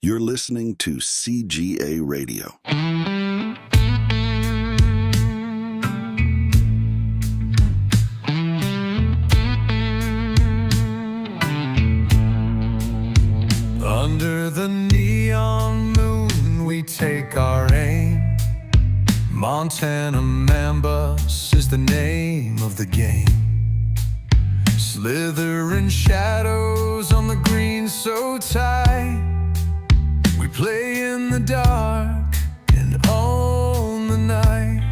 You're listening to CGA Radio. Under the neon moon we take our aim. Montana Mambas is the name of the game. Slithering shadows on the green so tight. We play in the dark and own the night.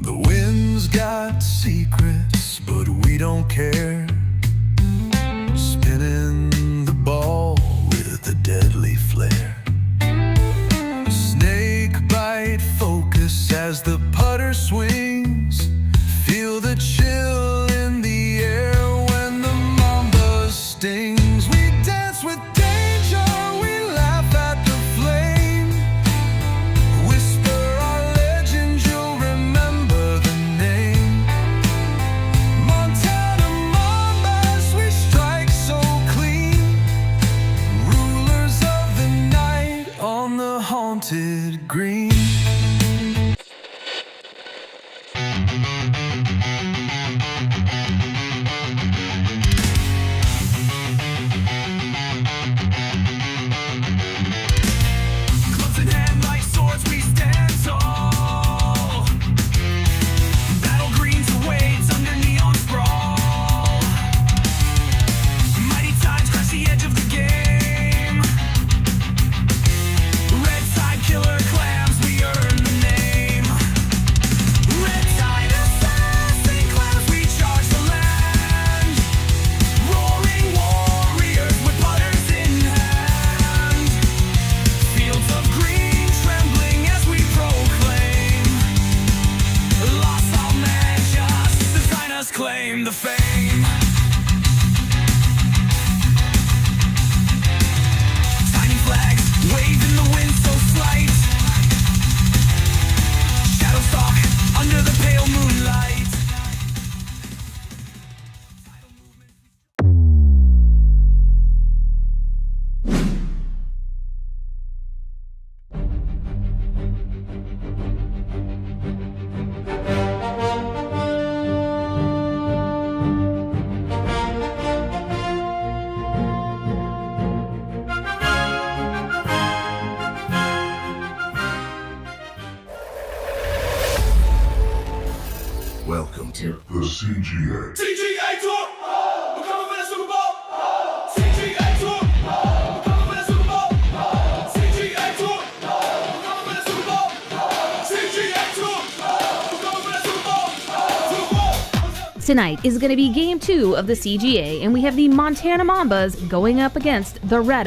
The wind's got secrets, but we don't care. Spinning the ball with a deadly flare. Snake bite focus as the putter swings. Feel the chill in the air when the mamba stings. We dance with danger, we laugh at the flame. Whisper our legends, you'll remember the name. Montana Mambas, we strike so clean. Rulers of the night on the haunted green. Clubs in hand like swords, we stand tall. Battle greens awaits under neon sprawl. Mighty tides crash the edge of the game. Red tide killer clams, we earn the name. Red tide assassin clams, we charge the land. Roaring warriors with butters in hand. Fields of green trembling as we proclaim. Los Almanjas, designers claim the fame. Tiny flags wave in the wind so slight. Shadows stalk under the pale moonlight. Welcome to The CGA. CGA Tour! We're coming for the Super Bowl! CGA Tour! We're coming for the Super Bowl! CGA Tour! We're coming for the Super Bowl! CGA Tour! We're coming for the Super Bowl! Tonight is going to be Game 2 of the CGA, and we have the Montana Mambas going up against the Red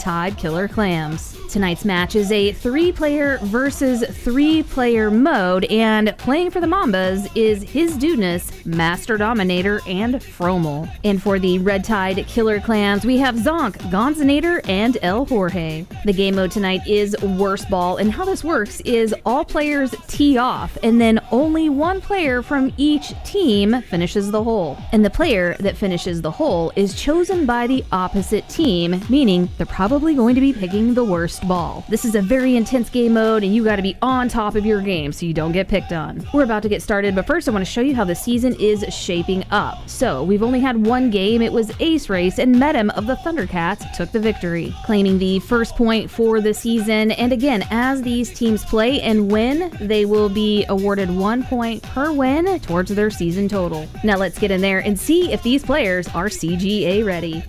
Tide Killer Clams. Tonight's match is a 3-player versus 3-player mode, and playing for the Mambas is His Dudeness, Master Dominator, and Fromel. And for the Red Tide Killer Clams, we have Zonk, Gonzinator, and El Jorge. The game mode tonight is Worst Ball, and how this works is all players tee off, and then only one player from each team finishes the hole. And the player that finishes the hole is chosen by the opposite team, meaning they're probably going to be picking the worst ball. This is a very intense game mode, and you got to be on top of your game so you don't get picked on. We're about to get started, but first I want to show you how the season is shaping up. So we've only had one game. It was Ace Race, and Medem of the Thundercats took the victory, claiming the first point for the season. And again, as these teams play and win, they will be awarded 1 point per win towards their season total. Now let's get in there and see if these players are CGA ready.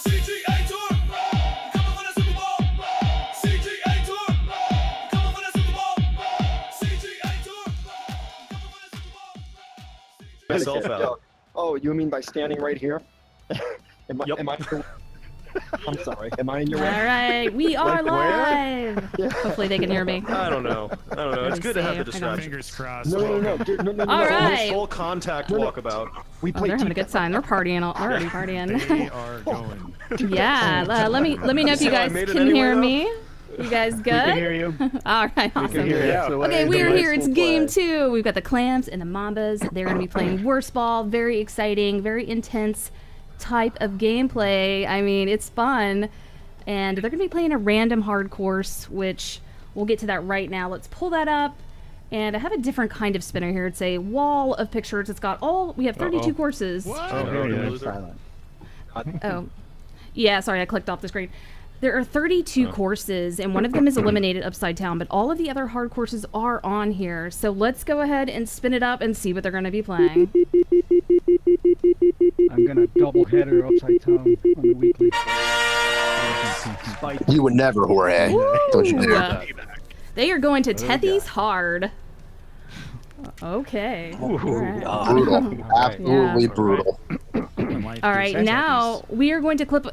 CGA Tour! We're coming for the Super Bowl! CGA Tour! We're coming for the Super Bowl! CGA Tour! Myself out. Oh, you mean by standing right here? Am I, Yep. am I I'm sorry. Am I in your All way? right, we are Like where? live. Hopefully they can hear me. I don't know. It's good to have the I don't- distraction. Fingers crossed. No. Dude, no. All right. Full contact walkabout. We Oh, play they're having a T- good time. They're partying, already partying. They are going. Yeah, let me know if you See how I guys made it can anyway, hear though? me. You guys good? We can hear you. All right, awesome. Yeah. Okay, we're here. It's game 2. We've got the Clams and the Mambas. They're going to be playing Worst Ball. Very exciting, very intense. type of gameplay. I mean, it's fun. And they're going to be playing a random hard course, which we'll get to that right now. Let's pull that up. And I have a different kind of spinner here. It's a wall of pictures. It's got we have 32 courses. Oh, here it is. Oh, yeah, sorry, I clicked off the screen. There are 32 courses, and one of them is eliminated upside down, but all of the other hard courses are on here. So let's go ahead and spin it up and see what they're going to be playing. I'm going to double header upside down on the weekly. You would never, Jorge. Don't you dare. They are going to Tethy's Hard. Okay. Brutal. Absolutely brutal. All right, now we are going to flip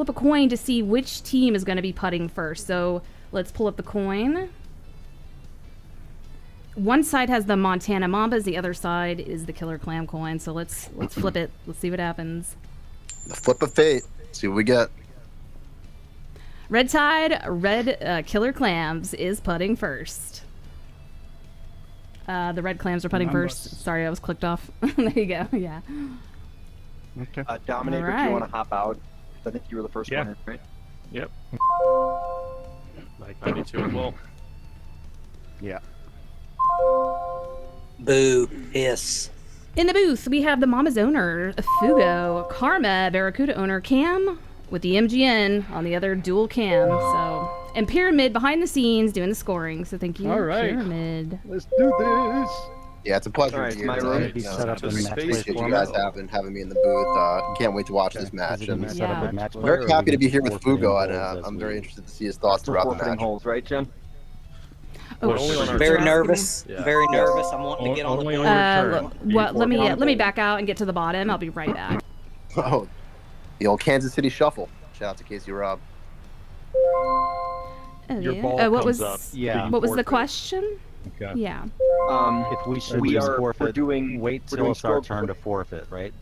a coin to see which team is going to be putting first. So let's pull up the coin. One side has the Montana Mambas, the other side is the Killer Clam coin. So let's flip it. Let's see what happens. The flip of fate. See what we get. Red Tide, Killer Clams is putting first. The red clams are putting first. Sorry, I was clicked off. There you go. Yeah. Okay. Dominator, All do you want right. to hop out? I think you were the first one in, right? Yep. Like 92 as well. Yeah. Boo. Hiss. In the booth, we have the Mama's owner, Fugo, Karma, Barracuda owner, Cam, with the MGN on the other dual cam. So, and Pyramid behind the scenes doing the scoring. So thank you, All right. Pyramid. Let's do this. Yeah, it's a pleasure All right, to be my here. room. tonight. Set up Just a match appreciate play you guys having me in the booth. Can't wait to watch this match. And very happy to be here with Fugo, and I'm very interested to see his thoughts throughout the Forfeiting match. holes, right, Jen? Oh, Only on our Very turn. nervous. Yeah. Very nervous. I'm wanting to get on the Only board. on your turn. let me back out and get to the bottom. I'll be right back. Oh, the old Kansas City Shuffle. Shout out to Casey Robb. Oh, Your yeah. ball What comes was up. Yeah. what was the Forfeit. question? Okay. Yeah. If we should We just are- forfeit, we're doing- wait we're till doing it's our stroke turn to forfeit, right?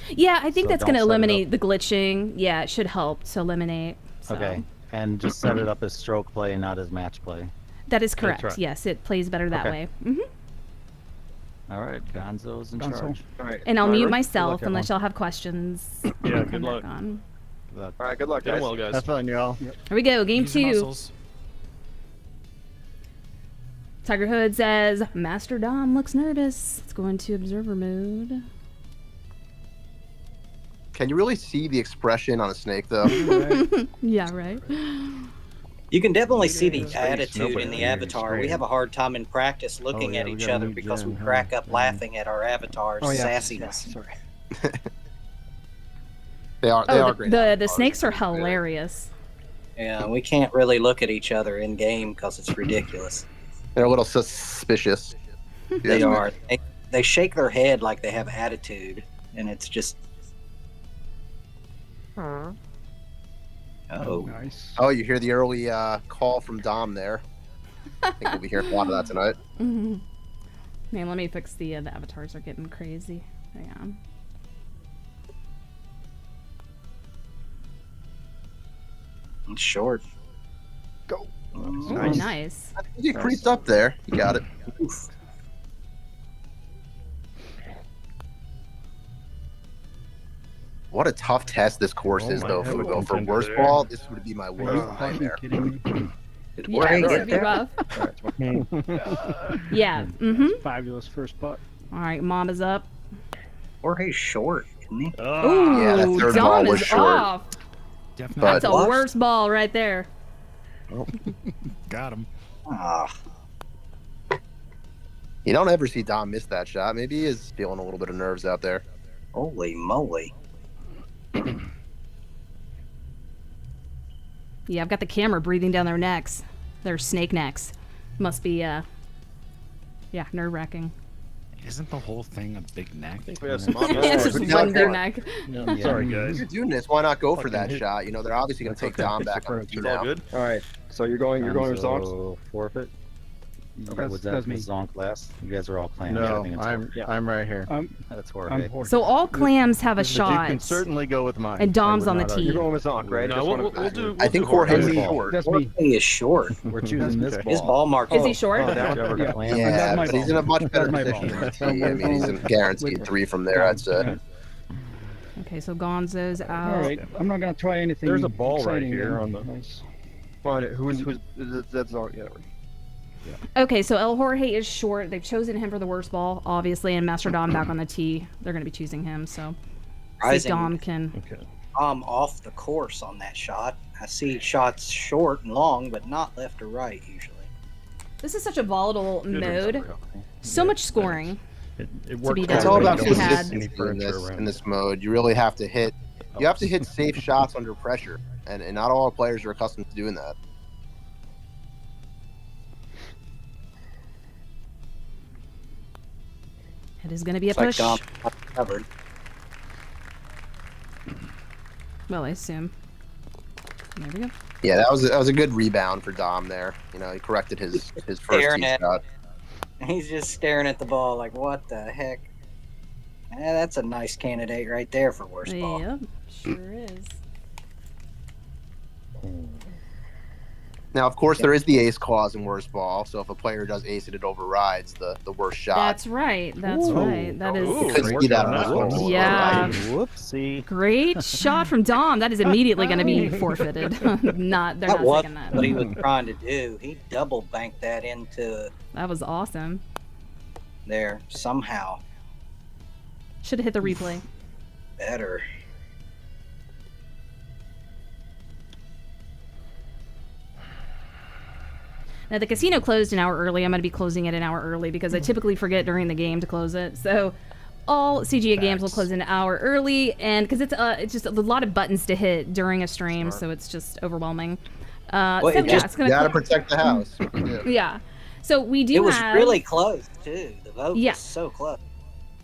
Yeah, I think So that's don't going to set it eliminate up. the glitching. Yeah, it should help to eliminate. So. Okay, and just set it up as stroke play, not as match play. That is correct. right. Yes, it plays better that Okay. way. hmm All right, Gonzo's in Gonzo. charge. All right. And I'll My mute room? myself luck, unless y'all have questions. Yeah, I'll good come luck. back on. All right, good luck, Doing guys. well, guys. Have fun, y'all. Here we go, game two. Tiger Hood says, Master Dom looks nervous. Let's go into observer mode. Can you really see the expression on a snake, though? Yeah, right. You can definitely see the Space, attitude nobody in the can hear you avatar. We scream. have a hard time in practice looking yeah, at we each got a other new because we gen, crack huh? up laughing at our avatar's sassiness. Sorry. They are Oh, great. the avatars. snakes are hilarious. Yeah, we can't really look at each other in game because it's ridiculous. They're a little suspicious. They are. They shake their head like they have attitude, and it's just. Oh, Nice. Oh, you hear the early call from Dom there. I think we'll be hearing a lot of that tonight. Man, let me fix the avatars are getting crazy. Hang on. it's short. Go. Ooh, Nice. nice. You creeped up there. You got it. What a tough test this course is, my though, head would Fugo. For contend worst there. ball, this would be my worst Are you nightmare. kidding me? Yeah, Right, this right would be rough. Yeah. Fabulous first putt. All right, Mama's up. Jorge's short, isn't he? Ooh, Yeah, that third ball Dom was is short. off. That's a What? worst ball right there. Got him. Ah, You don't ever see Dom miss that shot. Maybe he is feeling a little bit of nerves out there. holy moly. Yeah, I've got the camera breathing down their necks. Their snake necks. Must be, yeah, nerve-wracking. Isn't the whole thing a big neck? I think we have some It's just Yeah. one big neck. Sorry, If guys. you're doing this, why not go for that Fucking hit. shot? You know, they're obviously going to take Dom back on the tee It's all now. good. All right, so you're going with Zonks? Gonzo forfeit. Was that that's me. Zonk last? You guys are all clams. No, I think it's I'm right here. That's I'm Jorge. Jorge. So all clams have a But you shot. can certainly go with mine. And Dom's I on would the not tee. You're going with Zonk, right? No, Just we'll wanna- do. I think we'll do Jorge's Jorge. short. That's me. He is short. We're choosing this His ball. ball mark. Is he short? that Whichever Yeah. clam- Yeah, That's my but he's ball. in a much better That's my position ball. on the tee. I mean, he's a guaranteed three from there, I'd say. Okay, so Gonzo's out. All right, I'm not gonna try anything. There's a ball right exciting here then. on the. Nice. Well, who's that's all. Yeah. Okay, so El Jorge is short. They've chosen him for the worst ball, obviously, and Master Dom back on the tee. They're going to be choosing him, so see if Dom can. Okay. I'm off the course on that shot. I see shots short and long, but not left or right usually. This is such a volatile mode. So much scoring. It to be works. done. It's all about If you had- consistency in this mode. You really have to hit. You have to hit safe shots under pressure, and not all players are accustomed to doing that. It is going to be a It's like push. Dom covered. Well, I assume. There we go. Yeah, that was a good rebound for Dom there. You know, he corrected his first Staring tee at- shot. He's just staring at the ball like, what the heck? That's a nice candidate right there for worst ball. Yep, sure is. Now, of course, there is the ace clause in worst ball. So if a player does ace it, it overrides the worst shot. That's right. That's right. That is. You could see that on this one. Yeah. Whoopsie. Great shot from Dom. That is immediately going to be forfeited. They're That not was taking that. what he was trying to do. He double banked that into That was awesome. there somehow. Should have hit the replay. Better. Now, the casino closed an hour early. I'm going to be closing it an hour early because I typically forget during the game to close it. So all CGA games will close an hour early, and because it's just a lot of buttons to hit during a stream, so it's just overwhelming. Well, So it yeah, just- it's You going gotta to. protect the house. Yeah. So we do It was have. really close too. The vote Yeah. was so close.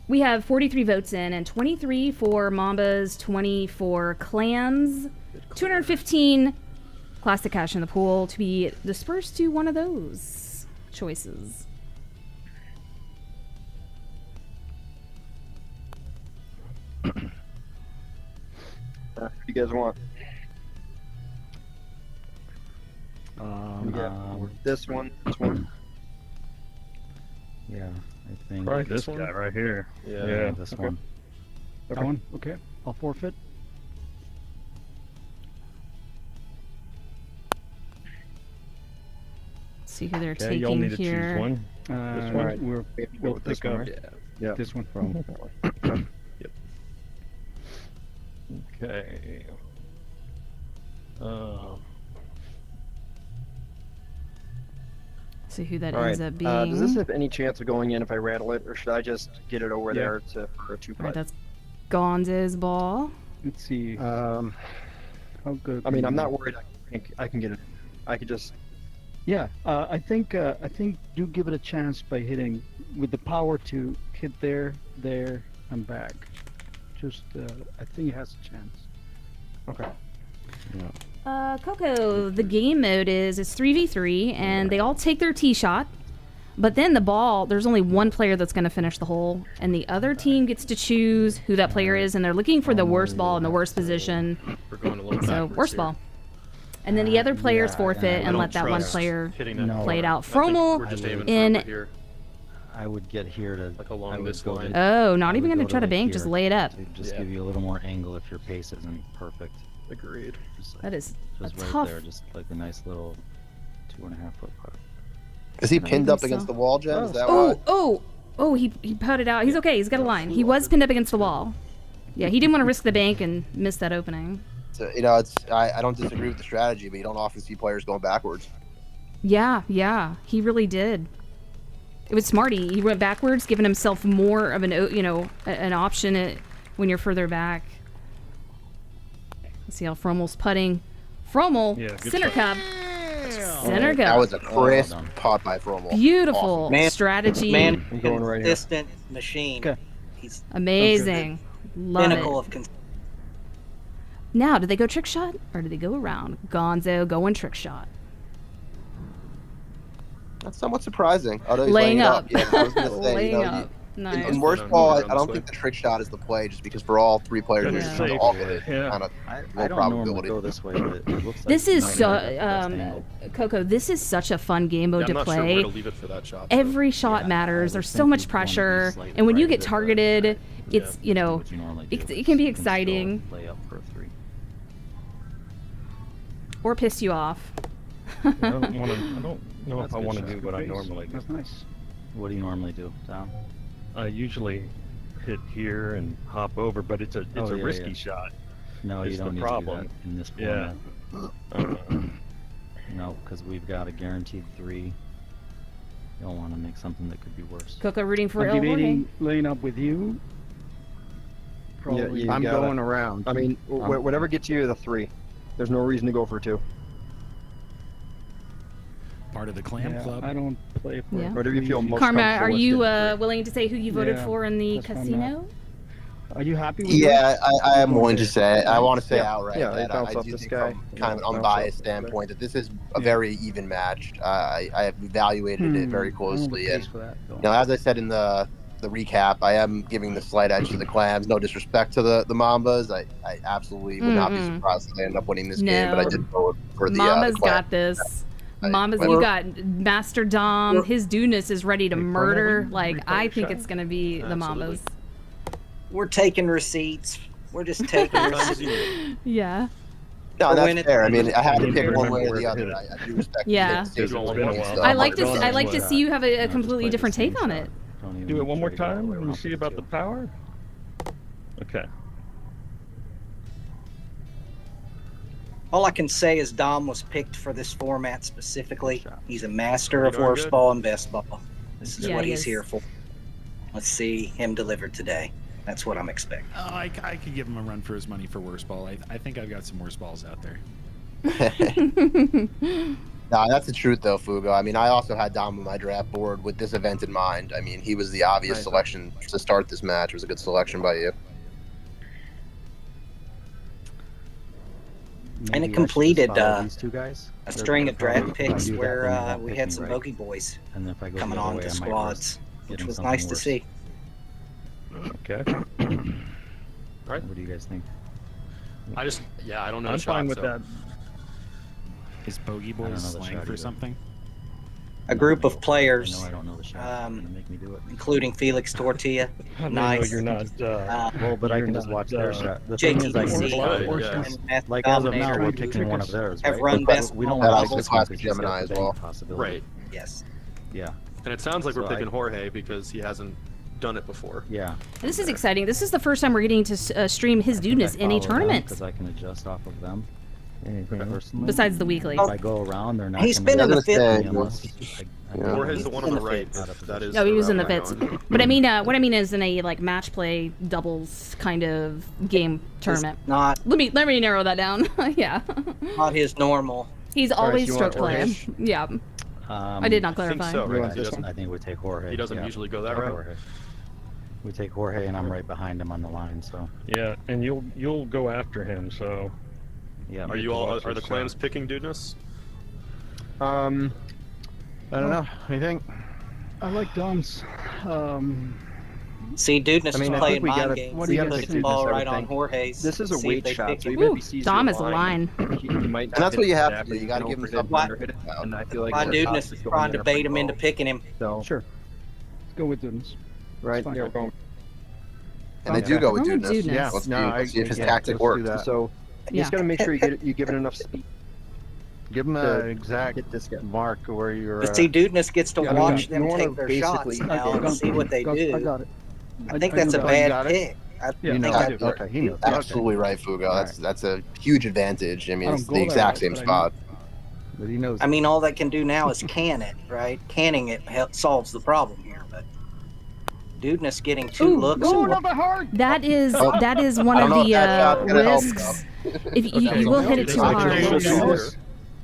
We have 43 votes in, and 23 for Mambas, 20 for Clams, 215 classic cash in the pool to be dispersed to one of those choices. What do you guys want? This one. Yeah, I think. Probably This one? guy right here. Yeah, this okay. one. That one? Okay. I'll forfeit. See who they're Okay, y'all taking need to here. choose one. This one? one. We'll with this pick one, up right? Yeah. this one. Yep. Okay. See who that All ends right. up being. Does this have any chance of going in if I rattle it, or should I just get it over Yeah. there for a 2 All right, putt? that's Gonzo's ball. Let's see. How good? I mean, can I'm you- not worried. I can get it. I could just. Yeah, I think do give it a chance by hitting with the power to hit there, and back. Just I think it has a chance. Okay. Coco, the game mode is it's 3v3, and they all take their tee shot. But then the ball, there's only one player that's going to finish the hole, and the other team gets to choose who that player is, and they're looking for the worst ball in the worst position. We're going a little So, backwards worst here. ball. And then the other players yeah, forfeit I and don't let that one trust player hitting that No. play it out. I think Fromel we're just aiming in. for over here. I would get here to Like along I would this go line. to- Oh, not I even would going to go try to like bank, just here lay it up. to just Yeah. give you a little more angle if your pace isn't perfect. Agreed. Just, like, That is a just right tough. there, just like a nice little 2.5 foot putt. Is he I don't pinned think up so. against the wall, Jen? Is that Oh, why? he putted out. He's okay. He's got a line. He was pinned up against the wall. Yeah, he didn't want to risk the bank and miss that opening. So, I don't disagree with the strategy, but you don't often see players going backwards. Yeah, he really did. It was smart. He went backwards, giving himself more of an option when you're further back. Let's see how Fromel's putting. Fromel, Yeah, good center shot. cup. Center That cup. was a crisp putt by Fromel. Beautiful Man- strategy. Man, I'm going right here. consistent machine. Okay. He's Amazing. Love pinnacle it. of Now, did they go trick shot or did they go around? Gonzo going trick shot. That's somewhat surprising. Although he's Laying laying it up. Yeah, I was gonna say, Laying you know, up. Nice. in worst Moving ball, around I this don't way. think the trick shot is the play, just because for all three players, Good there's save. to off it. Yeah. Kind of I low don't normally probability. go this way, but it looks like This is it's so, not the best angle. Coco, this is such a fun game mode Yeah, I'm to not play. sure where to leave it for that shot. so- Every shot Yeah, matters. I There's would so think much you'd wanna be pressure, slightly and when you right get there, but- targeted, it's you know, What you normally do. it can be You still exciting Lay up for a 3. or piss you off. I don't know That's if I good want to shot. do what I normally do. That's nice. What do you normally do, Tom? I usually hit here and hop over, but it's a Oh, yeah, risky yeah. shot. No, you Is don't the need problem. to do that in this Yeah. format. No, because we've got a guaranteed 3. You don't want to make something that could be worse. Coco rooting for I'm El Jorge. debating laying up with you. Probably. you I'm gotta- going around. I mean, whatever gets you the 3. There's no reason to go for 2. Part of the clam Yeah, club. I don't play for Yeah. Whatever you feel most Karma, comfortable are with, you get the 3. willing to say who you voted Yeah, for in the that's why I'm casino? Are you happy with Yeah, yours? I am willing to say. I want to say Yeah. outright Yeah, that bounce I off do this think guy, from and kind of bounce an off unbiased this guy. standpoint that this is a Yeah. very even match. I have evaluated it very I don't closely, have and the pace for that, though. you know, as I said in the recap, I am giving the slight edge to the Clams. No disrespect to the Mambas. I absolutely would not be Mm-mm. surprised if they end up winning this game, but I No. did vote for the Mambas Clams. got this. Mambas, but- you got Master Dom. His Dudeness is ready to Hey, Karma, murder. will you Like, replay I your think shot? it's gonna be the Absolutely. Mambas. We're taking receipts. We're just taking receipts. Yeah. No, Or that's when it- fair. I mean, I had to You pick remember one way or where the to other. hit it. I do respect. Yeah. the It's been a while. I like Don't to. I like to shot. see you have a No, just completely play the different same take on shot. it. Don't even Do it one more trade all the time way and around see for about 2. the power. Okay. All I can say is Dom was picked for this format specifically. He's a master Pretty of darn horse good. ball and best ball. This is Yeah, what he he's is. here for. Let's see him deliver today. That's what I'm expecting. Oh, I could give him a run for his money for worse ball. I think I've got some worse balls out there. No, that's the truth though, Fugo. I mean, I also had Dom on my draft board with this event in mind. I mean, he was the obvious Nice. selection to start this match. It was a good selection by you. And Maybe it I should just completed follow these 2 guys. a They're string of probably- draft if I picks do that, where then they won't we pick had me, some right? bogey boys And if I go coming the other on way, to I might squads, risk which getting was something nice to worse. see. Okay. What do you guys think? I don't know. I'm the shot, fine with that. Is bogey don't know boys the slang shot for either. something? A group of I players, know I don't know the shot. You're gonna make me do it. including Felix Tortilla, How do you nice. know you're not? Well, but I you're can just not, watch their shot. The thing JTC is, I can just watch it. and Matt Like as of now, Dominator we're picking one of theirs, have right? run But best we don't ball. want That to also pick this one applies to because he's got Gemini the as bank well. possibility. Yes. Yeah. And it sounds like So we're picking I- Jorge because he hasn't done it before. Yeah. This is exciting. This is the first time we're getting to stream his Dudeness in a tournament. Because I can adjust off of them. Personally. Besides the weekly. If I go around, they're not. He's gonna been in the pick me fifth. unless I Jorge's the one on the right. Out of That is. No, he was the in the route fits. I'm going. But I mean, what I mean is in a like match play doubles kind of game tournament. Not Let me narrow that down. Yeah. not his normal. He's always you want stroke player. Jorge? Yeah. I did not I think clarify. so, You right? want He this doesn't, I think we take Jorge. he doesn't yeah. usually go that Okay. route. Jorge. We take Jorge, and I'm right behind him on the line. So Yeah, and you'll go after him. So yeah. are you all? Are the Clams picking Dudeness? I don't know. What do you think? I like Dom's. See, Dudeness I mean, is I playing think we mind gotta- games. what do you He guys puts the think? ball I would right on think. Jorge's. This is a see if weight they shot, pick so him. even if Ooh, he sees Dom your is a line. he might not And that's hit what you it have to exactly, do. You got to know, give him for his something. under hit it, and I feel like My the Dudeness top is is going trying to there bait pretty him into low. picking him. So, Sure. Let's go with Dudeness. right, fine. yeah, we're going. And they do go with Go with Dudeness. Dudeness. Yeah. Let's, No, let's see if his yeah, tactic let's do works. that. So, you Yeah. just got to make sure you give it enough speed. Give him to an exact hit this guy. mark where you're. But see, Dudeness gets to Yeah, I mean, watch you them wanna take their shots basically- now and see what they I do. got it. I think that's a know that. bad got it? pick. I Yeah, you know, think I I do. okay, he knows. Absolutely right, Fugo. That's a huge advantage. I mean, I it's don't the go exact that same route, but I spot. But he knows. I mean, all they can do now is can it, right? Canning it solves the problem here, but Dudeness getting two Ooh, looks. Oh, not that hard. That is one I of don't know the if that shot's gonna help, risks. If you will hit it too Actually, hard.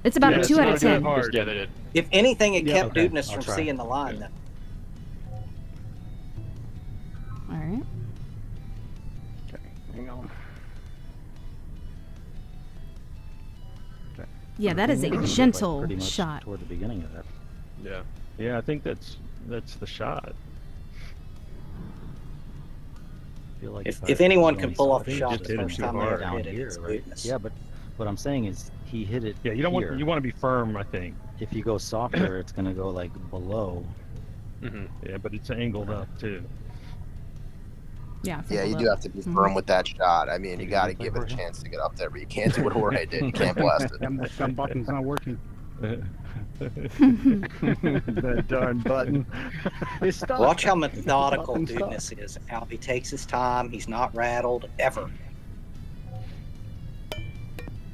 It's about a 2 out of 10. Hard. Yeah, they did. If anything, it kept okay, Dudeness I'll from try. seeing the line. Then. All right. Hang on. Yeah, that is a Like, gentle pretty much shot. toward the beginning of that. Yeah. Yeah, I think that's the shot. I feel like If anyone I can only pull saw off it, a he shot just the hit it first too time they hard ever down hit it, here, it's right? Dudeness. Yeah, but what I'm saying is he hit it. Yeah, you don't here. want you want to be firm. I think. If you go softer, it's gonna go like below. Mm-hmm. Yeah, but it's angled up too. Yeah. Yeah, you do have to be firm with that shot. I mean, you got to give it a chance to get up there, but you can't do what Jorge did. You can't blast it. That button's not working. That darn button. It's stuck. Watch how methodical Button's stuck. Dudeness is. How he takes his time. He's not rattled ever.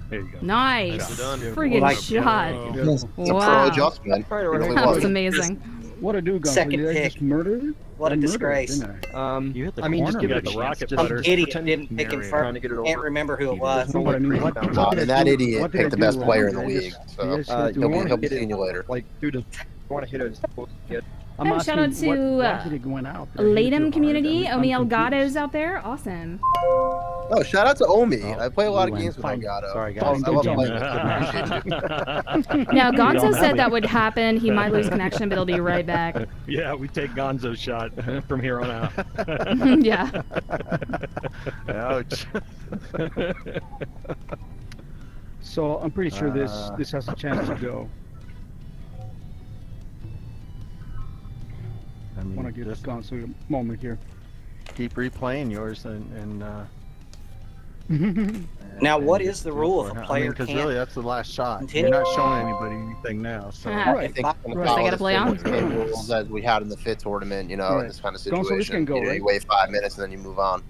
There you go. Nice. Done. Friggin' Like- shot. It's a pro Wow. adjustment. It really That was was. amazing. What a do, Gonzo? Second Did I pick. just murder it? What a I murdered it, disgrace. didn't I? You hit the I mean, just corner give it a with the chance. rocket Just butter. Idiot pretend didn't pick him Mary, first. trying to get it over. Can't remember who it was. No, but I mean, what did And that I do- idiot what did I picked the do best wrong? player in Did the I league. just- So did I just hit he'll wrong? be seeing you later. Like, dude, just want to hit it. I'm And shout asking, out to, why did it go out? Did I hit it too Latham hard? community. I'm Omi confused. Elgato's out there. Awesome. Oh, shout out to Omi. Oh, I play a lot of you games with win. Elgato. Sorry, I guys. love Good playing with him. Appreciate you. Now, Gonzo said that would happen. He might lose connection, but he'll be right back. Yeah, we take Gonzo's shot from here on out. Yeah. Ouch. So I'm pretty sure this has a chance to go. I I want to mean, give just Gonzo a moment here. Keep replaying yours and Now, what is the rule if a I mean, player because can't really that's the last shot. continue? You're not showing anybody anything now. So Ah, I think Right. in Right. They gotta play on. the same rules as we had in the fit tournament, you know, Right. in this kind of Gonzo, this situation. can go, You know, right? you wait 5 minutes and then you move on.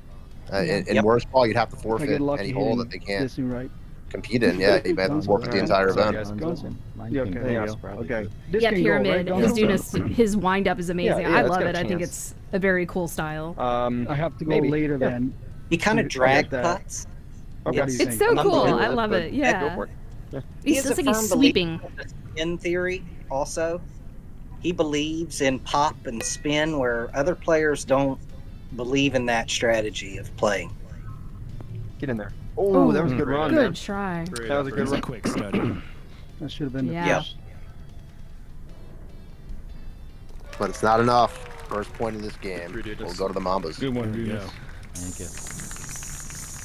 In Yep. worst ball, you'd have to If I forfeit get lucky any hole hitting that they can't this thing right. compete in. Yeah, you have to forfeit the entire Sorry, event. guys. Gonzo. Mine Yeah, came okay. back. There you It's go. probably Okay. good. This Yeah, can Pyramid. go, right, He's Gonzo? doing his wind up is amazing. Yeah, I it's love got it. a I think chance. it's a very cool style. I have to go Maybe. later Yeah. then. He kind of Okay, drag that. cuts. What do you It's think? so I'm cool. unbelievable, I love but- it. Yeah, Yeah. go for it. He's is just a like he's firm believer sweeping. in the spin theory also. He believes in pop and spin where other players don't believe in that strategy of playing. Get in there. Oh, that was a good run, man. Good try. That was a good It's a run. quick study. That should have been Yeah. the Yeah. first. But it's not enough. First point of this game. True, dude. We'll go to the Mambas. good one, There we dude. go. Thank you.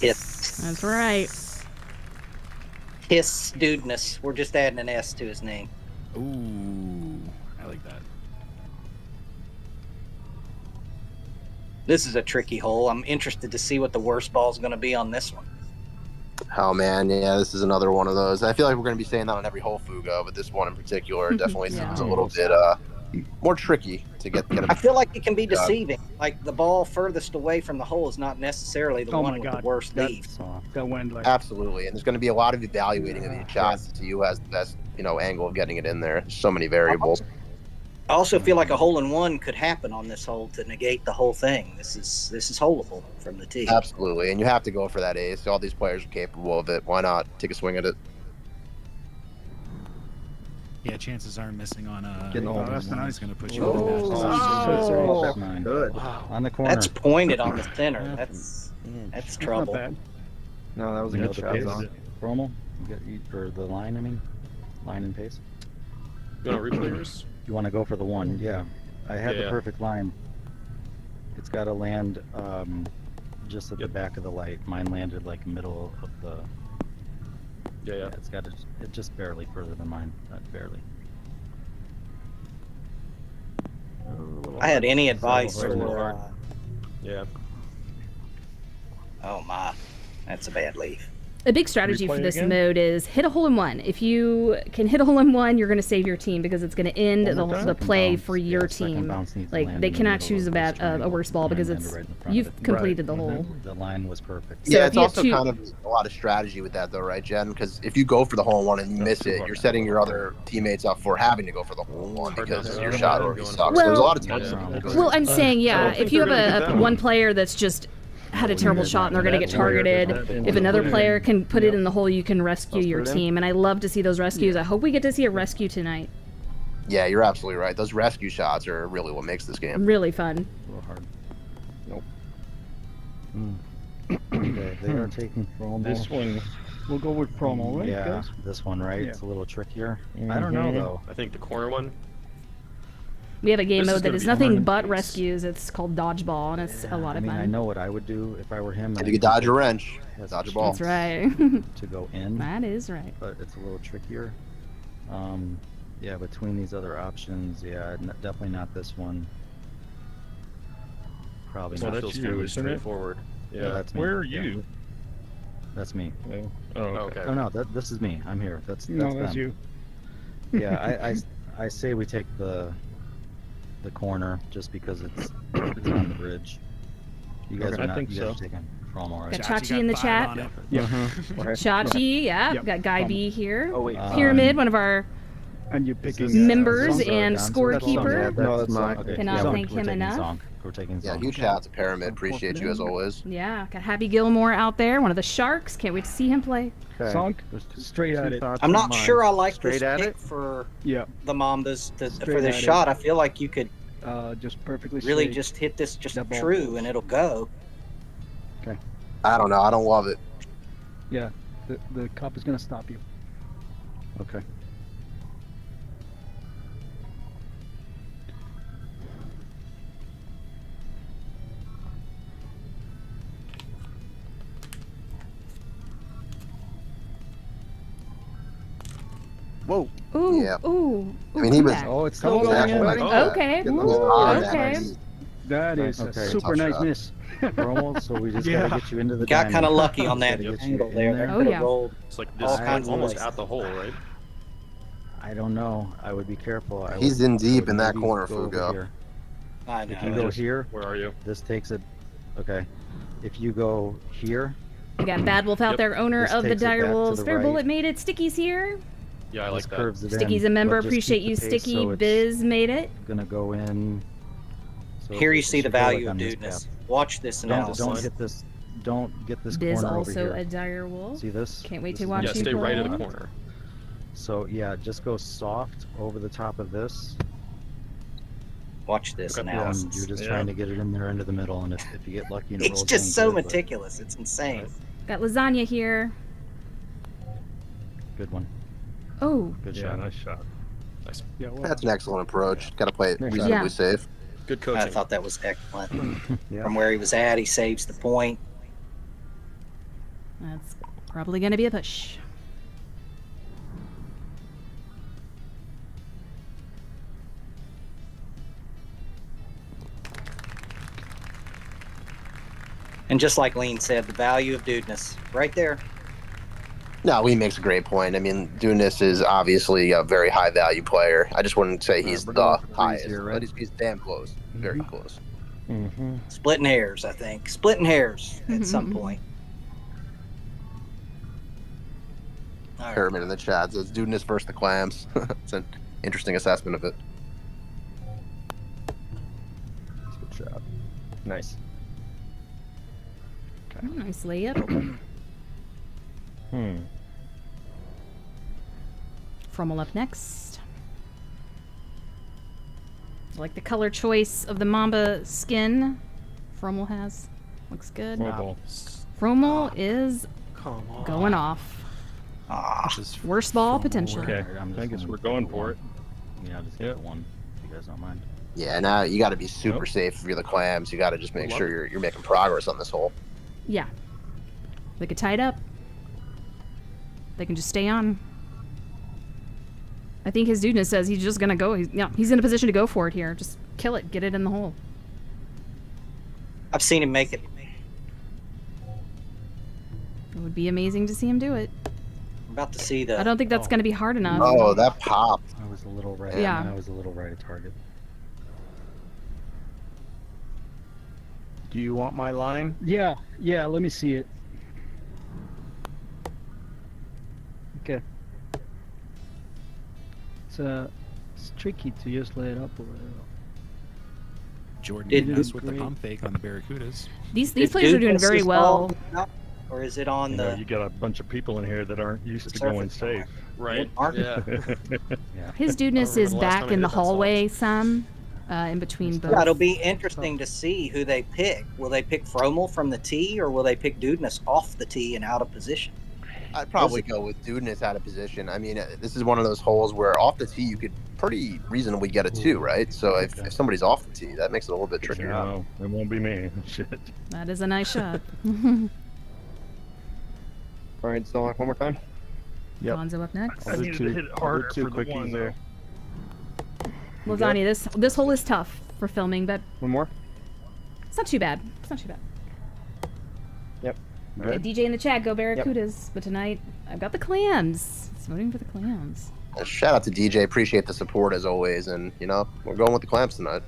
That's right. His dudeness. We're just adding an S to his name. Ooh, I like that. This is a tricky hole. I'm interested to see what the worst ball is going to be on this one. Oh man, yeah, this is another one of those. I feel like we're going to be saying that on every hole Fugo, but this one in particular definitely Yeah. seems a little bit more tricky to get I feel like it can be deceiving. Like the ball furthest away from the hole is not necessarily the Oh one my with God. the worst That- leave. That went like. Absolutely, and there's going to be a lot of evaluating of these shots to see who has the best, angle of getting it in there. There's so many variables. I also feel like a hole in one could happen on this hole to negate the whole thing. This is holeable from the tee. Absolutely, and you have to go for that ace. All these players are capable of it. Why not take a swing at it? Yeah, chances are missing on Getting the hole. That's one nice. is going to put you Oh. in the match. Oh. That's mine. Good. On the corner. That's pointed on the center. That's That's trouble. Not bad. No, that was a You know good the shot. pace? Zon. Promo? Or the line, I mean? Line and pace? You want to replay yours? You want to go for the one? Yeah. I had the Yeah. perfect line. It's got to land just at the back of the light. Mine landed like middle of the... Yeah. It's got to... It just barely further than mine. Not barely. I had any advice It's a little for. hard. Yeah. Oh my, that's a bad leaf. A big strategy Replay for this again? mode is hit a hole in one. If you can hit a hole in one, you're going to save your team because it's going to end One more time. the play Second for bounce. your Yeah, second team. bounce needs to Like land they in the cannot middle choose of a this a worse ball triangle. because Mine it's landed right in front of you've it. completed the hole. The line was perfect. So Yeah, if it's you have also two- kind of a lot of strategy with that, though, right, Jen? Because if you go for the hole in one and you miss it, you're setting your other teammates up for having to go for the hole in one because your shot already sucks. So there's a lot of times. Well, I'm saying, yeah, don't think if you have they're gonna get a that one player that's just had a terrible shot and they're going to get targeted, if another player can put it in the hole, you can rescue your put it in. team. And I love to see those rescues. I hope we get to see a rescue tonight. Yeah, you're absolutely right. Those rescue shots are really what makes this game. Really fun. A little hard. Nope. Okay, they are taking promo. This one, We'll go with promo, right, Yeah, guys? this one, right? Yeah. It's a little trickier. I don't know, though. I think the corner one. We have a game This is mode that gonna is be nothing fun. but rescues. It's called Dodgeball, and it's a lot I of mean, fun. I know what I would do if I were him. If you could dodge a wrench, Has dodge a a ball. That's right. to go in, That is right. but it's a little trickier. Yeah, between these other options, yeah, definitely not this one. probably Well, not. that's feels you, fairly isn't it? straightforward. Yeah, Yeah. that's me. Where are Yeah. you? That's me. Oh, okay. Oh no, this is me. I'm here. That's No, that's them. you. Yeah, I say we take the corner just because it's on the bridge. You guys Okay. are I not. think You guys so. are taking from all right. Got Chachi in the chat. Yeah. Chachi, yeah. Yep. Got Guy B here. Oh wait. Pyramid, one of our And you're picking members Zonk. and That's scorekeeper. No, that's mine. Okay, Cannot yeah, thank we're him taking enough. Zonk. We're taking Yeah, Zonk. huge shout out to Pyramid. Appreciate you as always. Yeah, got Happy Gilmore out there, one of the Sharks. Can't wait to see him play. Okay. Zonk, There's straight at it. I'm not sure I like Straight this at pick it? for Yeah, the Mambas for Straight this at it. shot. I feel like you could just perfectly really straight. just hit this just Double. true and it'll go. I don't know. I don't love it. Yeah, the cop is gonna stop you. Okay. Whoa. Ooh, Yeah. ooh. I mean, he was. comeback. Oh, it's Come still on, going buddy. in. Okay. Getting Ooh, those on that okay. knee. That is a Okay. super Tough nice shot. miss. Promo, so we just Yeah. gotta get you into the Got diamond. kind of lucky on Just that gotta get you angle in there. That Oh, could yeah. have rolled. It's like All this kinds of almost ways. at the hole, right? I don't know. I would be careful. He's in deep in that maybe corner, go over Fugo. here. I know. If you go here, Where are you? this takes it. Okay. If you go here, We got Bad Wolf out Yep. there, owner This of the takes it back Dire to Wolves. the Fair right. Bullet made it. Sticky's here. Yeah, I like this that. curves it Sticky's in, a member. but just Appreciate keep you, the pace Sticky. so it's Biz made it. gonna go in. So Here you it see the should go, like, value on of this dudeness. path. Watch this analysis. Don't hit this. Don't get this Biz corner over also here. a Dire Wolf. See this? Can't wait This to is watch Yeah, you stay right of the play. corner. So yeah, just go soft over the top of this. Watch this Okay. And analysis. you're just Yeah. trying to get it in there into the middle, and if you get lucky, and it It's rolls just in, so good, but- meticulous. It's insane. Got Lasagna here. Good one. Oh, Good Yeah, shot. nice shot. Nice. Yeah, well, That's an excellent approach. Got to play it Nice shot. reasonably Yeah. safe. Good I coaching. thought that was excellent. Yeah. From where he was at, he saves the point. that's probably going to be a push. And just like Lean said, the value of dudeness. Right there. No, he makes a great point. I mean, Dunis is obviously a very high value player. I just wouldn't say he's we're the going for threes highest, here, right? but he's damn close. Very close. Mm-hmm. Splitting hairs, I think. Splitting hairs at some point. All right. Pyramid in the chat says Dunis versus the Clams. It's an interesting assessment of it. Good shot. Nice. Nice layup. Frommel up next. I like the color choice of the Mamba skin Frommel has. Looks good. Mobile. Frommel is Come on. going off. Ah, Worst ball potential. Okay. I'm I just guess gonna we're go going for for one. it. Yeah, just Yep. hit one. If you guys don't mind. Yeah, now you got to be super Nope. safe if you're the Clams. You got to just make Love sure you're making progress on this hole. Yeah. They could tie it up. They can just stay on. I think his dudeness says he's just gonna go. He's in a position to go for it here. Just kill it. Get it in the hole. I've seen him make it. It would be amazing to see him do it. I'm about to see the. I don't think that's gonna be hard enough. Oh, that popped. I was a little right. Yeah. I was a little right of target. Do you want my line? yeah, let me see it. Okay. It's tricky to just lay it up over there. Jordan Did- did this with the Great. pump fake on the Barracudas. These Did players are doing dudeness very is well. all out, or is it on You know, the? you got a bunch of people in here that aren't used to going surface? safe. Right? Aren't- Yeah. Yeah. His dudeness remember is the last back time he in the did that song. hallway some, in between both. Yeah, it'll be interesting to see who they pick. Will they pick Frommel from the tee, or will they pick Dudeness off the tee and out of position? I'd probably go with Dudeness out of position. I mean, this is one of those holes where off the tee you could pretty reasonably get a two, right? So if somebody's off the tee, that makes it a little bit trickier. No, it won't be me. Shit. That is a nice shot. All right, so one more time. Yep. Lonzo up next. I needed to hit it harder two for the quickies one there. there. Lasagna, this hole is tough for filming, but One more. It's not too bad. It's not too bad. Yep. Yeah, DJ in the chat, go Barracudas. But tonight, I've got the Clams. It's voting for the Clams. Shout out to DJ. Appreciate the support as always. And, you know, we're going with the Clams tonight.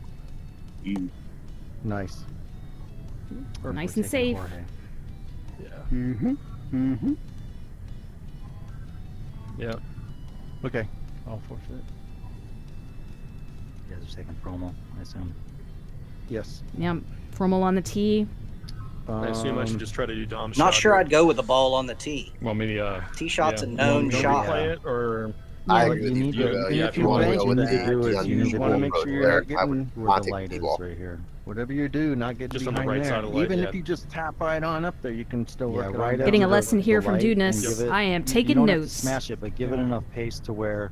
Nice. Nice and safe. Yeah. Mm-hmm. Yeah. Okay. I'll forfeit. You guys are taking promo, I assume. Yes. Yeah, Frommel on the tee. I assume I should just try to do Dom's Not shot sure here. I'd go with the ball on the tee. Well, maybe Tee shot's a yeah. known You want me to shot. play it or I What agree you with need you. to, Yeah, if you want to go with what you that, need to do is you need to want to go make sure you're there. not getting where the take light the is ball. right here. whatever you do, not get Just on the behind right there. side of the light, Even yeah. if you just tap right on up there, you can still Yeah, work it right on. at Getting a the- lesson here the from light Dudeness. and give it- I am you taking don't have to notes. smash it, but give it enough pace to where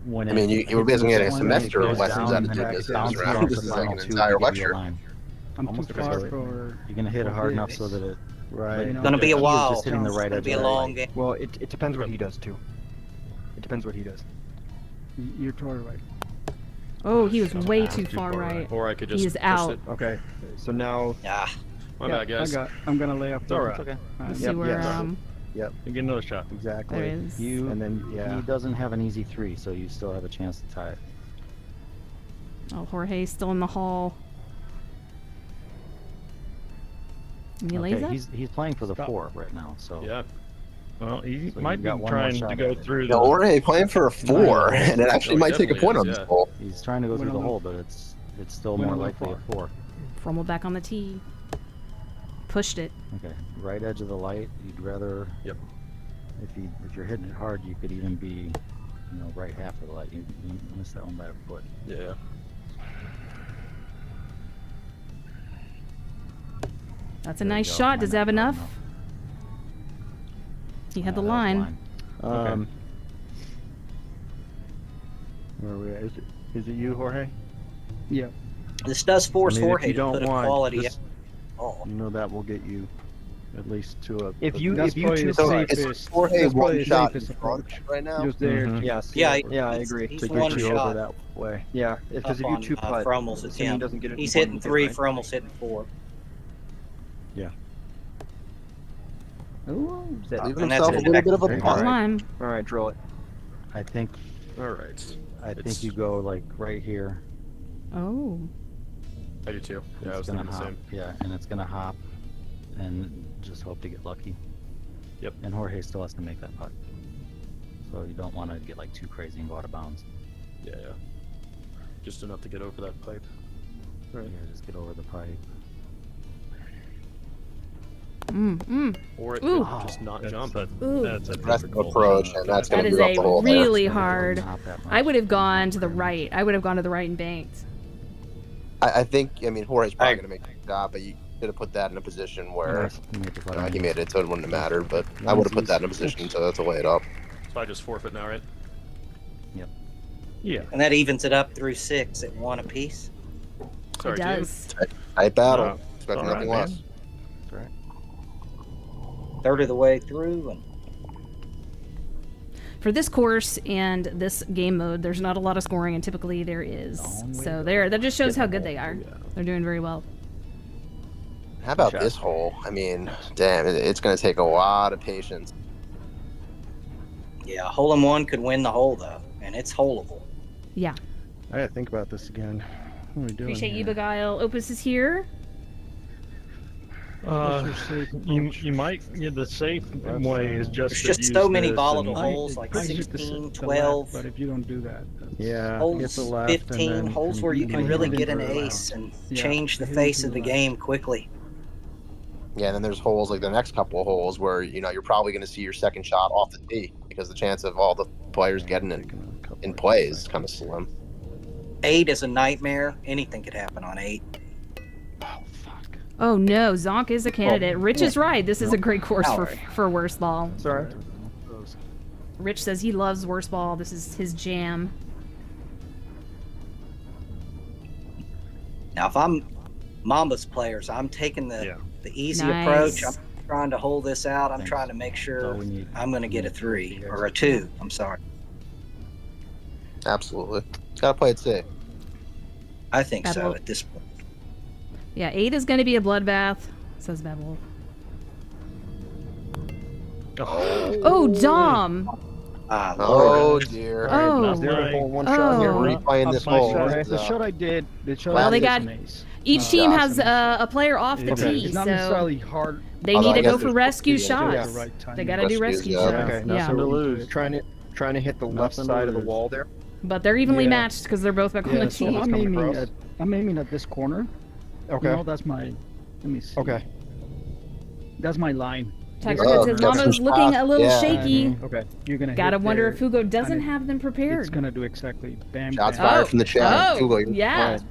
when I mean, you were hits basically the getting a point, semester it of goes lessons down out of and then Dudeness it bounces round. off This the is like final an two entire to give you a lecture. line. I'm Almost too like far this. for. You're gonna hit it hard enough so that it Right. It's gonna be a He is while. just hitting the right It's gonna edge be of a the long light. game. Well, it depends what he does too. It depends what he does. You're totally right. Oh, he was way too far right. Or I could just He is push out. it. Okay. So now. Yeah. My bad, guys. I'm gonna lay off. It's all right. Okay. Let's see Yep, where yes. Yep. You get another shot. Exactly. there is. You And then he doesn't have an easy 3, so you still have a chance to tie it. Oh, Jorge's still in the hall. And he lays Okay, up. he's playing for the Stop. 4 right now, so Yeah. Well, he So might you've be got one more trying to shot go at it. through Yeah, the. Jorge playing for a 4, and it actually Oh, might take a definitely point is, on this yeah. hole. he's trying to go through the hole, but it's still more Win a likely a little 4. Frommel back on the tee. Pushed it. Okay, right edge of the light. You'd rather. Yep. If you're hitting it hard, you could even be, right half of the light. You miss that one by a foot. Yeah. That's a There you nice go. shot. Line Does that that have hard enough? enough. He had the That was line. Where are we at? Is it you, Jorge? Yeah. This does force If Jorge you to don't put a want, quality. just- Oh, that will get you at least to a. That's two probably the So safest. it's Jorge That's probably one the shot in safest front approach. right now. Just there. Mhm. to Yes. see Yeah, it. Yeah, I he's- agree. he's To one get you shot over that way. Yeah, because if up you on, two putt, Frommel's assuming he attempt. doesn't get it. He's in hitting one, 3, right? Frommel's hitting 4. Ooh. Set. Leaving And that's himself a it. little bit of a Very Got good. putt. line. All right, drill it. I think All right. I think It's- you go like right here. Oh. I do too. Yeah, I was It's gonna thinking the hop. same. Yeah, and it's gonna hop, and just hope to get lucky. Yep. And Jorge still has to make that putt, so you don't want to get like too crazy and go out of bounds. Yeah. Just enough to get over that pipe. Yeah, just get over the pipe. Or it Ooh. could just not That's jump. Ooh. That's a Aggressive difficult approach, shot. and that's That going to is move up a the hole. there. really hard. Not that much. I would have gone to the right. I would have gone to the right and banked. I think, Jorge's probably going to make the shot, but you could have put that in a position where Nice. You made the putt. he made it, so it wouldn't have mattered. But I would have put that in a position to lay it up. So I just forfeit now, right? Yeah. And that evens it up through 6 at 1 apiece. Sorry, it does. Tight battle. No, Expecting all nothing right, less. man. Third of the way through, and For this course and this game mode, there's not a lot of scoring, and typically there is. So that just shows how good they are. They're doing very well. How about this hole? Damn, it's going to take a lot of patience. yeah, hole in one could win the hole though, and it's holeable. Yeah. I gotta think about this again. What are we doing? Appreciate you, here? Beguile. Opus is here. You might. Yeah, the safe way is just. There's to just use so many this volatile and- holes, like I hit the 16, left, 12. but if you don't do that, Yeah. Get Holes the left and 15, then holes where you I can hit really it get an very ace and Yeah, change the I hit it face to of the the left. game quickly. Yeah, and then there's holes like the next couple of holes where you're probably going to see your second shot off the tee because the chance of all the players getting in play is kind of slim. 8 is a nightmare. Anything could happen on 8. Oh no, Zonk is a candidate. Rich is right. This is a great course Sorry. for worst ball. Sorry. Rich says he loves worst ball. This is his jam. Now, if I'm Mambas players, I'm taking the easy Nice. approach. I'm trying to hold this out. I'm Thanks. trying to make sure we need. I'm going to get a 3 or a 2. I'm sorry. Absolutely. Got to play it safe. I think so Battle. at this point. Yeah, 8 is going to be a bloodbath, says Bad Wolf. Oh, Dom! Oh dear. Oh. One Oh. shot here. We're replaying this My hole. shot, the shot I did. The shot Well, I they did got- is an ace. Each team Yeah. has a player off the tee, It's not so necessarily hard. they Although need I to go guess for there's- rescue yeah, shots. the right time. They gotta do Rescues, rescue yeah. shots. Okay, Yeah. nothing to lose. Trying to hit the left Nothing to side of the lose. wall there. But they're evenly Yeah. matched because they're both back on the Yeah, so tee. Someone's coming across. I'm aiming at this corner. Okay. You know, that's my. Let me see. Okay. That's my line. Tiger Oh, says got Mama's some looking a little shots. shaky. Okay. You're gonna. Gotta hit wonder there, if Fugo doesn't and have them It's prepared. gonna do exactly. Bam. Shots bam. fired from the chat. Oh, Hugo, you're yeah. right.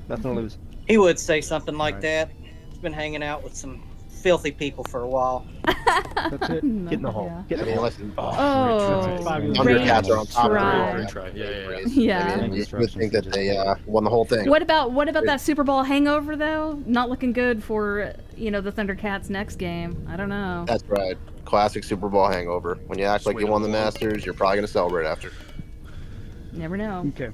Nothing to lose. He would say something like that. He's been hanging out with some filthy people for a while. That's it. No, Get in the hole. yeah. Get I in the mean, hole. listen. Oh, great Thundercats are on top try. of Try. it. Yeah. Yeah. I mean, you would think that they won the whole thing. What about that Super Bowl hangover though? Not looking good for the Thundercats next game. I don't know. That's right. Classic Super Bowl hangover. When you act like you won the Masters, you're probably going to celebrate after. Never know. Okay.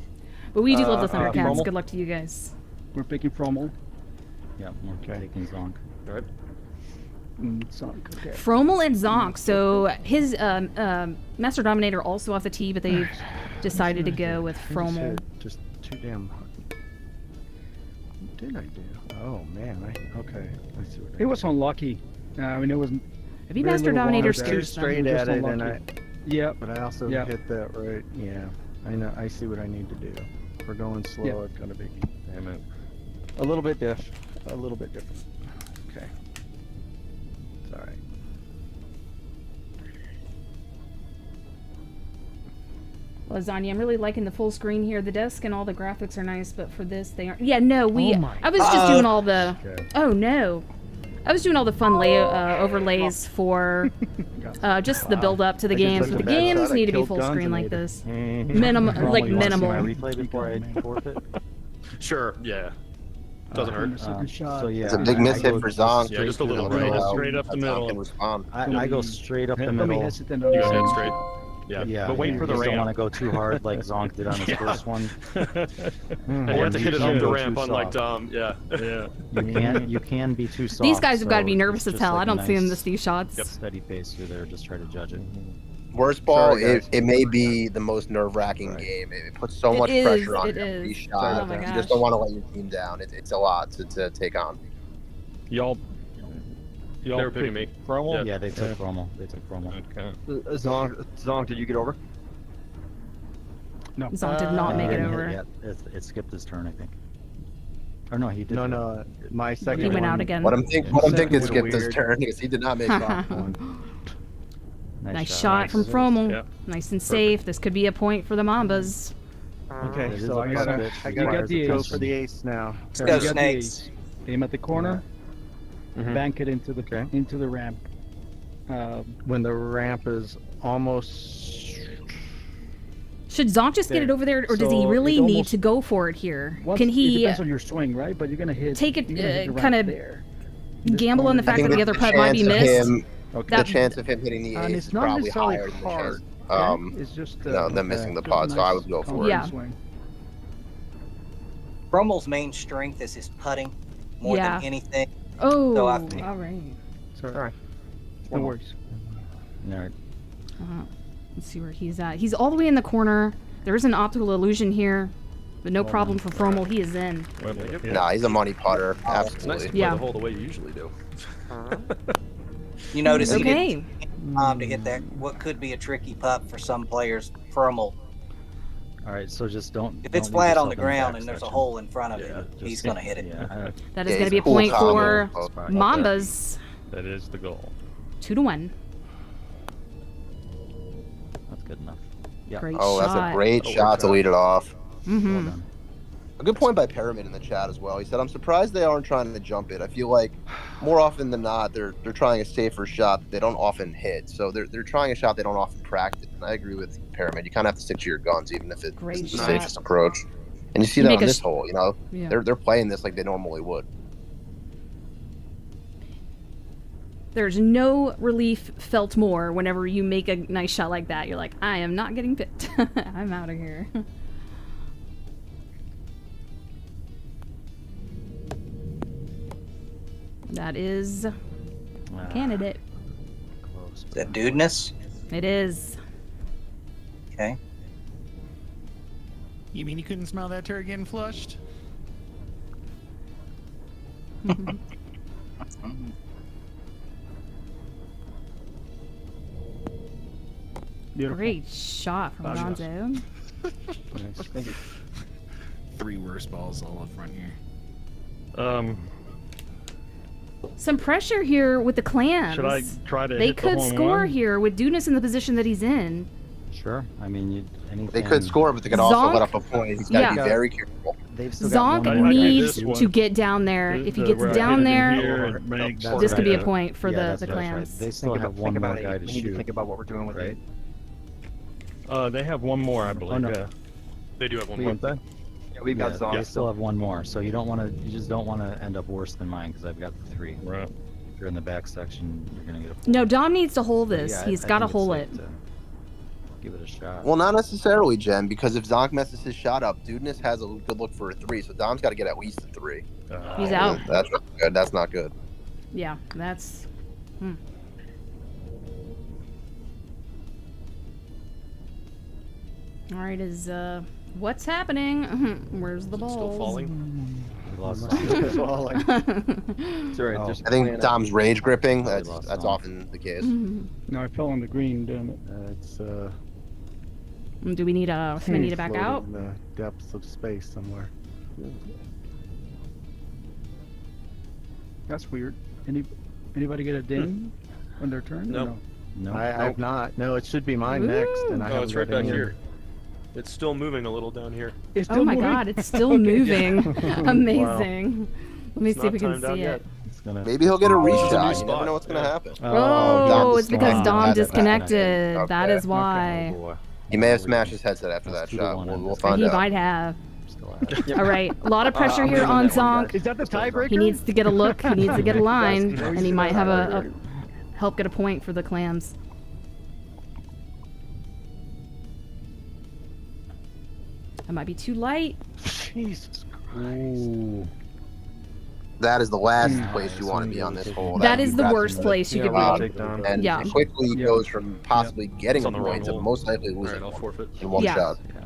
But we do love the Thundercats. Frommel? Good luck to you guys. We're picking Frommel. Yeah, we're taking Zonk. All right. Okay. Frommel and Zonk. So his Master Dominator also off the tee, but they've decided to go with Frommel. Just too damn. What did I do? Oh man, okay. I see what I It was unlucky. I mean, it wasn't. Maybe very Master little Dominator's water too there. too straight Just at it, and unlucky. Yeah. but I also Yeah. hit that right. Yeah, I know. I see what I need to do. We're going slow. Yeah. It's gonna be Damn it. a little bit different. Okay. It's all right. Well, Zanya, I'm really liking the full screen here. The desk and all the graphics are nice, but for this, they aren't. Yeah, no, we. Oh my I was just doing all the. Okay. Oh no, I was doing all the fun overlays for just the build up to the I just games. took But the the bad games shot. I need to be killed full guns screen and like made it. this. Mhm. Minimum, Rommel, like you wanna see my minimal. replay before I forfeit? Sure. Yeah. Doesn't hurt. It's a good shot. So yeah, It's a big I miss hit go for Zonk. Yeah, just a little You know, right. how Straight up the middle. Zonk can respond. I go straight up the Let me middle. hesitate. You go head straight. Yeah. Yeah, But wait you for the just don't want to ramp. go too hard like Zonk did on his first one. And you have to hit it up the ramp, Too unlike soft. Dom. Yeah. Yeah. You can be too soft. These guys have got to so be nervous as just hell. like I don't a see them nice miss these shots. Steady pace through there. Just try to judge it. Worst ball, Sorry, guys. it may be the most nerve-wracking game. It puts so It much is, pressure on it every is. shot. Oh my You gosh. just don't want to let your team down. It's a lot to take on. Y'all They were picking me. Frommel? Yeah, they took Frommel. They took Frommel. Okay. Zonk, did you get over? No. Zonk did not make it didn't hit over. yet. It skipped his turn, I think. Or no, he did. No. My second He went one, out again. Let him think it was skipped his weird. turn because he did not make that one. Nice shot from Frommel. Yeah. Nice and safe. This could be a point for the Mambas. Okay, It is so a I gotta bitch. You got go the for ace. the ace now. Let's You go got the Snakes. ace. Aim at the corner. Mhm. Bank it into the Okay. into the ramp. When the ramp is almost. Should Zonk just get There. it over there, or does he So really it need almost- to go for it here? Once- Can It he depends on your swing, right? But you're gonna hit. take it, you're gonna hit the kind ramp of there. gamble on the I fact think that the other putt might be missed? Okay. The chance of him hitting the And ace it's is not probably necessarily higher than the hard. chance. It's just them missing the just a putt, so I nice would go for confident it. swing. Frommel's main strength is his putting more Yeah. than anything. Oh, So I all think- right. Sorry. No worries. All right. Let's see where he's at. He's all the way in the corner. There is an optical illusion here, but no problem for Frommel. He is in. Nah, he's a money putter. It's nice Absolutely. to play Yeah. the hole the way you usually do. You notice he Okay. didn't take time to hit that. What could be a tricky putt for some players. Frommel. All right. So just don't. If it's don't leave flat on yourself the in ground back and there's a section. hole in front of Yeah, him, Just- he's gonna hit it. Yeah. That is Yeah, going to he's be a cool point combo. for Right there. Mambas. That is the goal. 2-1. That's good enough. Yeah. Great Oh, that's shot. a great shot to lead it off. Mm-hmm. Well done. A good point by Pyramid in the chat as well. He said, "I'm surprised they aren't trying to jump it. I feel like more often than not, they're trying a safer shot that they don't often hit. So they're trying a shot they don't often practice." And I agree with Pyramid. You kind of have to stick to your guns, even if it's Great the shot. safest approach. And you see You that make on a this hole. You know, Yeah. they're playing this like they normally would. There's no relief felt more whenever you make a nice shot like that. You're like, I am not getting picked. I'm out of here. That is a candidate. Close. Is that dudeness? It is. Okay. You mean you couldn't smell that turd getting flushed? Beautiful. Great shot from Fabulous. Gonzo. Nice. Thank you. 3 worse balls all up front here. Some pressure here with the Clams. Should I try to They hit the could home score run? here with Dunas in the position that he's in. Sure. I mean, anything. They could score, but they could also Zonk? let up a point. He's got to Yeah. be very careful. They've still got Zonk one more. needs this one. to get down there. If he The- gets where I down hit it there, here and make- That's this could be a right. point for Yeah, the that's right. Clams. They still have one more guy to We need to shoot. think about what we're doing with Right? it. They have one more, I believe. no. Yeah. They do have one We- more. Don't they? Yeah, we've got Yeah, Zonk. they still have one more, so you just don't want to end up worse than mine because I've got the 3. Right. If you're in the back section, you're gonna get a 4. No, Dom needs to hold But this. yeah, He's I got to think it's hold safe it. to Give it a shot. Well, not necessarily, Jen, because if Zonk messes his shot up, Dudeness has a good look for a 3, so Dom's got to get at least a 3. He's out. That's not good. That's not good. Yeah, that's. All right, what's happening? Where's the ball? Still falling. We lost It's falling. Sorry, Oh. just I think plan Dom's rage gripping. Probably That's lost that's Dom. often the case. No, I fell on the green, damn it. It's Do we need somebody need to back floating out? in the depths of space somewhere. That's weird. Anybody get a ding on their turn? or Nope. No. I've not. No, it should be mine next, and I Oh, haven't it's right got back any. here. It's still moving a little down here. It's Oh still my moving? god, it's still moving. Amazing. Let me It's see if not we can timed out see yet. it. It's gonna. Maybe he'll get a This is a new reshot. You spot, never know what's going to yeah. happen. Oh, Dom it's because disconnected. Dom Had it disconnected. back. That Okay. is why. Oh, boy. He may have smashed his headset after That's that 2 to shot. 1 We'll, on we'll this find He out. might have. Still out. All right, a lot of pressure I'm here leaving on that one, Zonk. guys. Is that the tiebreaker? He needs to get a look. He needs to get a line, Yes. and he might have a help get a point for the Clams. That might be too light. Jesus Christ. Ooh. That is the last Nice. place you want to be on this hole. That is you the got worst some- place you Yeah, could wow. be. Take down. And Yeah. quickly Yeah. goes from possibly getting It's a on the wrong point to hole. most likely All losing right, I'll forfeit. in one Yeah. shot. Yeah.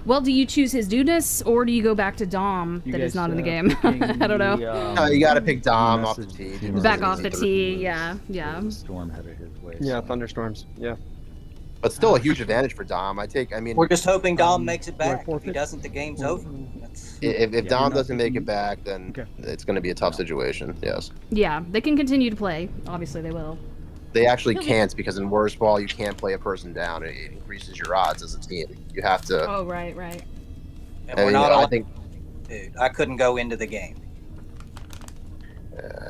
Well, do you choose his Dudeness, or do you go back to Dom You that is guys, not in the game? picking I don't know. You got to pick Dom off the message- tee. he Dudeness Back is off easy the to- tee, yeah. There's a storm headed his way. Yeah, so- thunderstorms. Yeah. But still a huge advantage for Dom. I mean, We're just hoping Dom makes it do I back. If he forfeit? doesn't, the game's over. That's, if Yeah, Dom you're not doesn't make picking- it back, then Okay. it's going to be a tough situation. Yes. Yeah, they can continue to play. Obviously, they will. They actually can't because in worst ball you can't play a person down. It increases your odds as a team. You have to. Oh, right, right. and I we're mean, not I allowed think to. I couldn't go into the game.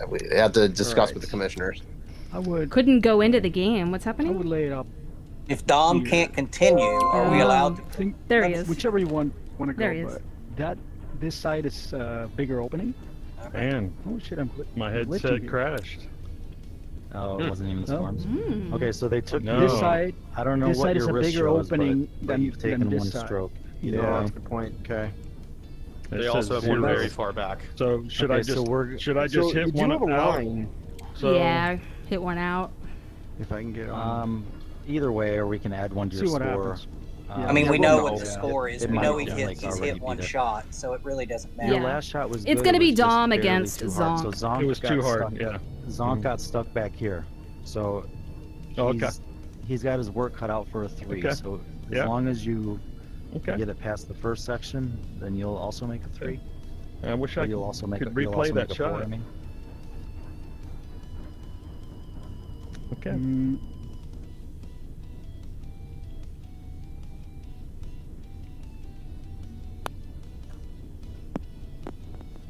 we have to discuss Right. with the commissioners. I would Couldn't go into the game. What's I would happening? lay it up. If Dom Yeah. can't continue, are we allowed to? Think, There he is. whichever you want to go. There he is. But this side is bigger opening. Man, Oh shit! I'm my glitching headset here. crashed. Oh, it wasn't even the No. storms. Mm. Okay, so they took No. This you- side, I don't know this what side your is a wrist bigger shows, opening but than- you've taken than this one side. stroke. Yeah, Yeah. that's a good point. Okay. It They also says have one zero. very far back. So should I Okay, just so we're- should I just So hit you do one have a out? line. So Yeah, hit one out. If I can get on. Either way, or we can add one to See your what score. happens. I mean, Yeah, we we'll know what the yeah. score is. It We might know be, he's like, hit already one beat it. shot, so it really doesn't Your matter. Yeah. last shot was It's good, gonna it be was just Dom barely against too hard. So Zonk. Zonk It was got too hard, stuck- yeah. Zonk got stuck back here. So Oh, okay. he's got his work cut out for a 3. Okay. So as Yeah. long as you Okay. get it past the first section, then you'll also make a 3. I wish Or I you'll also make could a, you'll replay also that make a 4, shot. I mean. Okay. Mm,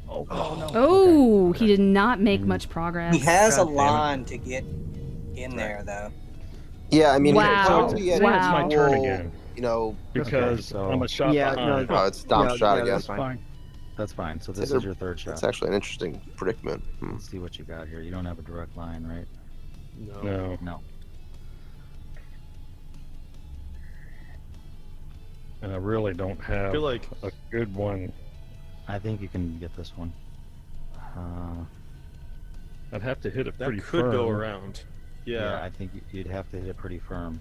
Oh, he did not make much progress. He has a God damn it. line to get in there, though. Yeah, I mean, Wow. probably It's my turn again You know, because so- I'm a shot Yeah, behind. oh, it's Dom's shot again. that's fine. That's fine. So this They're- is your third shot. That's actually an interesting predicament. Let's see what you got here. You don't have a direct line, right? No. No. And I really don't I have feel like a good one. I think you can get this one. I'd have to hit it That pretty could firm. go around. Yeah. I think you'd have to hit it pretty firm.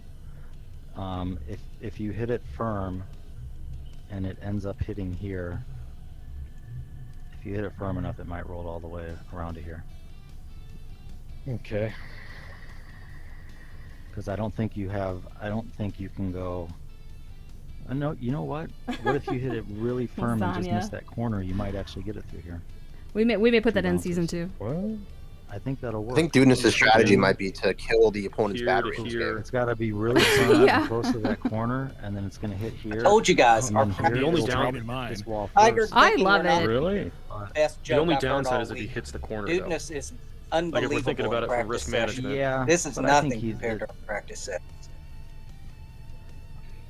If you hit it firm and it ends up hitting here, if you hit it firm enough, it might roll all the way around to here. Okay. Because I don't think you can go. No, you know what? What if you hit it really firm and just Lasagna. miss that corner? You might actually get it through here. We may put Two that in bounces. season 2. Well, I think that'll work. I think Dunas' strategy might be to kill the opponent's Here to battery. in this here. game. It's got to be really firm Yeah. and close to that corner, and then it's going to hit here. Told you guys, and our then here, The only it'll down- hit in mine. this wall Tiger first. I thinking love we're not it. really? the best The joke only I've heard downside all is if he week. hits the corner, Dudeness though. is Like, unbelievable. if we're thinking about in it from practice risk sessions. management. Yeah, This is but I think nothing compared to our practice sessions.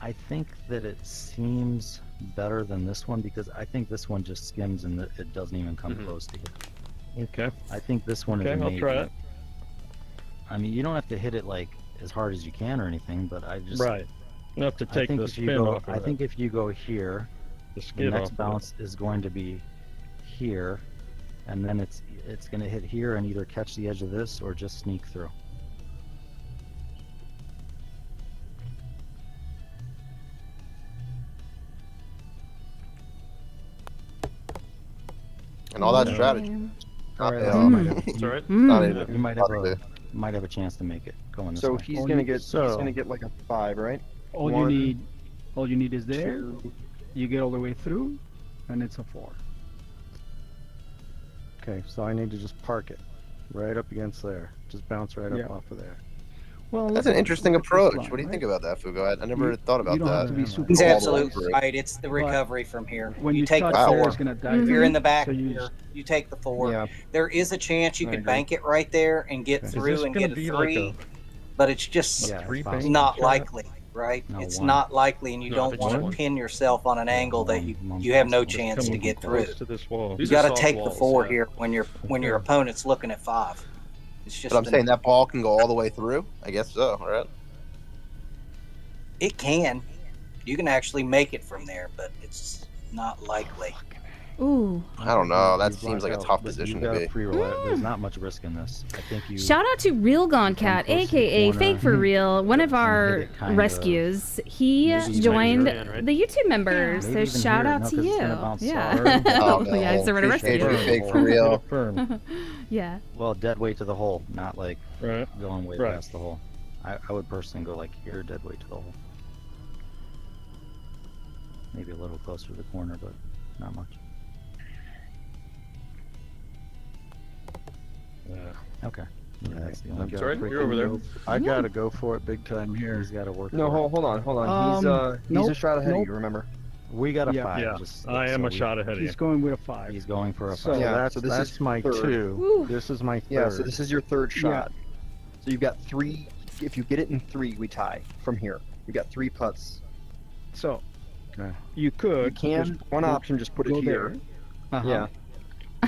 I think that it seems better than this one because I think this one just skims and it doesn't even come Mhm. close to here. Okay. I think this one is Okay, a I'll maybe. try it. I mean, you don't have to hit it like as hard as you can or anything, but I just Right. Enough to I take think the if you spin go, off of I it. think if you go here, The the skid next off of bounce is going to be here, and then it's going to hit here and either catch the edge of this or just sneak through. And all that strategy. All right, Not let's bad. see. It's all right. Not Mm. even- You might not have even- might have a chance to make it going this So way. he's Oh, gonna you- get so- like a 5, right? All One, you need is there. 2. You get all the way through, and it's a 4. Okay, so I need to just park it right up against there. Just bounce right Yeah. up off of there. Well, That's an interesting approach. What do you think about that, Fugo? I never thought about you don't that. have to be super He's All the way absolutely through. right. It's the recovery from here. When you take touch the Wow. there, four. it's gonna die. If you're in the back So you here, just- you take the 4. Yeah. There is a chance you I could agree. bank it right there and get Okay. Is through this and gonna get a be 3, like but it's just Yeah, three it's bank? possible. not shot? likely, right? No, It's one. not likely, and you No, don't it's want one. to pin yourself on an angle that you One have no possible. chance to coming get through. close to this wall? You These got are to soft take the walls, 4 yeah. here when your opponent's looking at 5. It's just But I'm an- saying that ball can go all the way through. I guess so, right? it can. You can actually make it from there, but it's not likely. Ooh. I don't know. That You seems like a black tough out, but position you to got be. a free roll. There's not much risk in this. I think you. Shout out to Real Gone Cat, close to the aka corner. Fake for Real, one of And hit our it kinda- rescues. He Maybe you might joined be right, right? the YouTube members, Maybe so even shout here. out No, to 'cause it's you. gonna bounce Yeah, sorry. Oh, no. yeah, it's a Appreciate rescue. it. Fake for real. Firm. Yeah. Well, dead weight to the hole, not like Right. going way Right. past the hole. I would personally go like here, dead weight to the hole. Maybe a little closer to the corner, but not much. Yeah. Okay. Yeah, that's the I've only got Sorry, freaking you're over there. go- I gotta go for it big time here. He's got to work. No, for it. hold on. He's a nope, shot ahead nope. of you. Remember? We got a Yeah. 5. Yeah. Just, I am so a we- shot ahead of you. He's going with a 5. He's going for a So- 5. Yeah. so this is my third. 2. Woo. This is my 3rd. Yeah, so this is your 3rd Yeah. shot. So you've got 3. If you get it in 3, we tie from here. You got 3 putts. So Okay. you could. You can. just One go- option, just put it go here. there. Uh-huh. Yeah.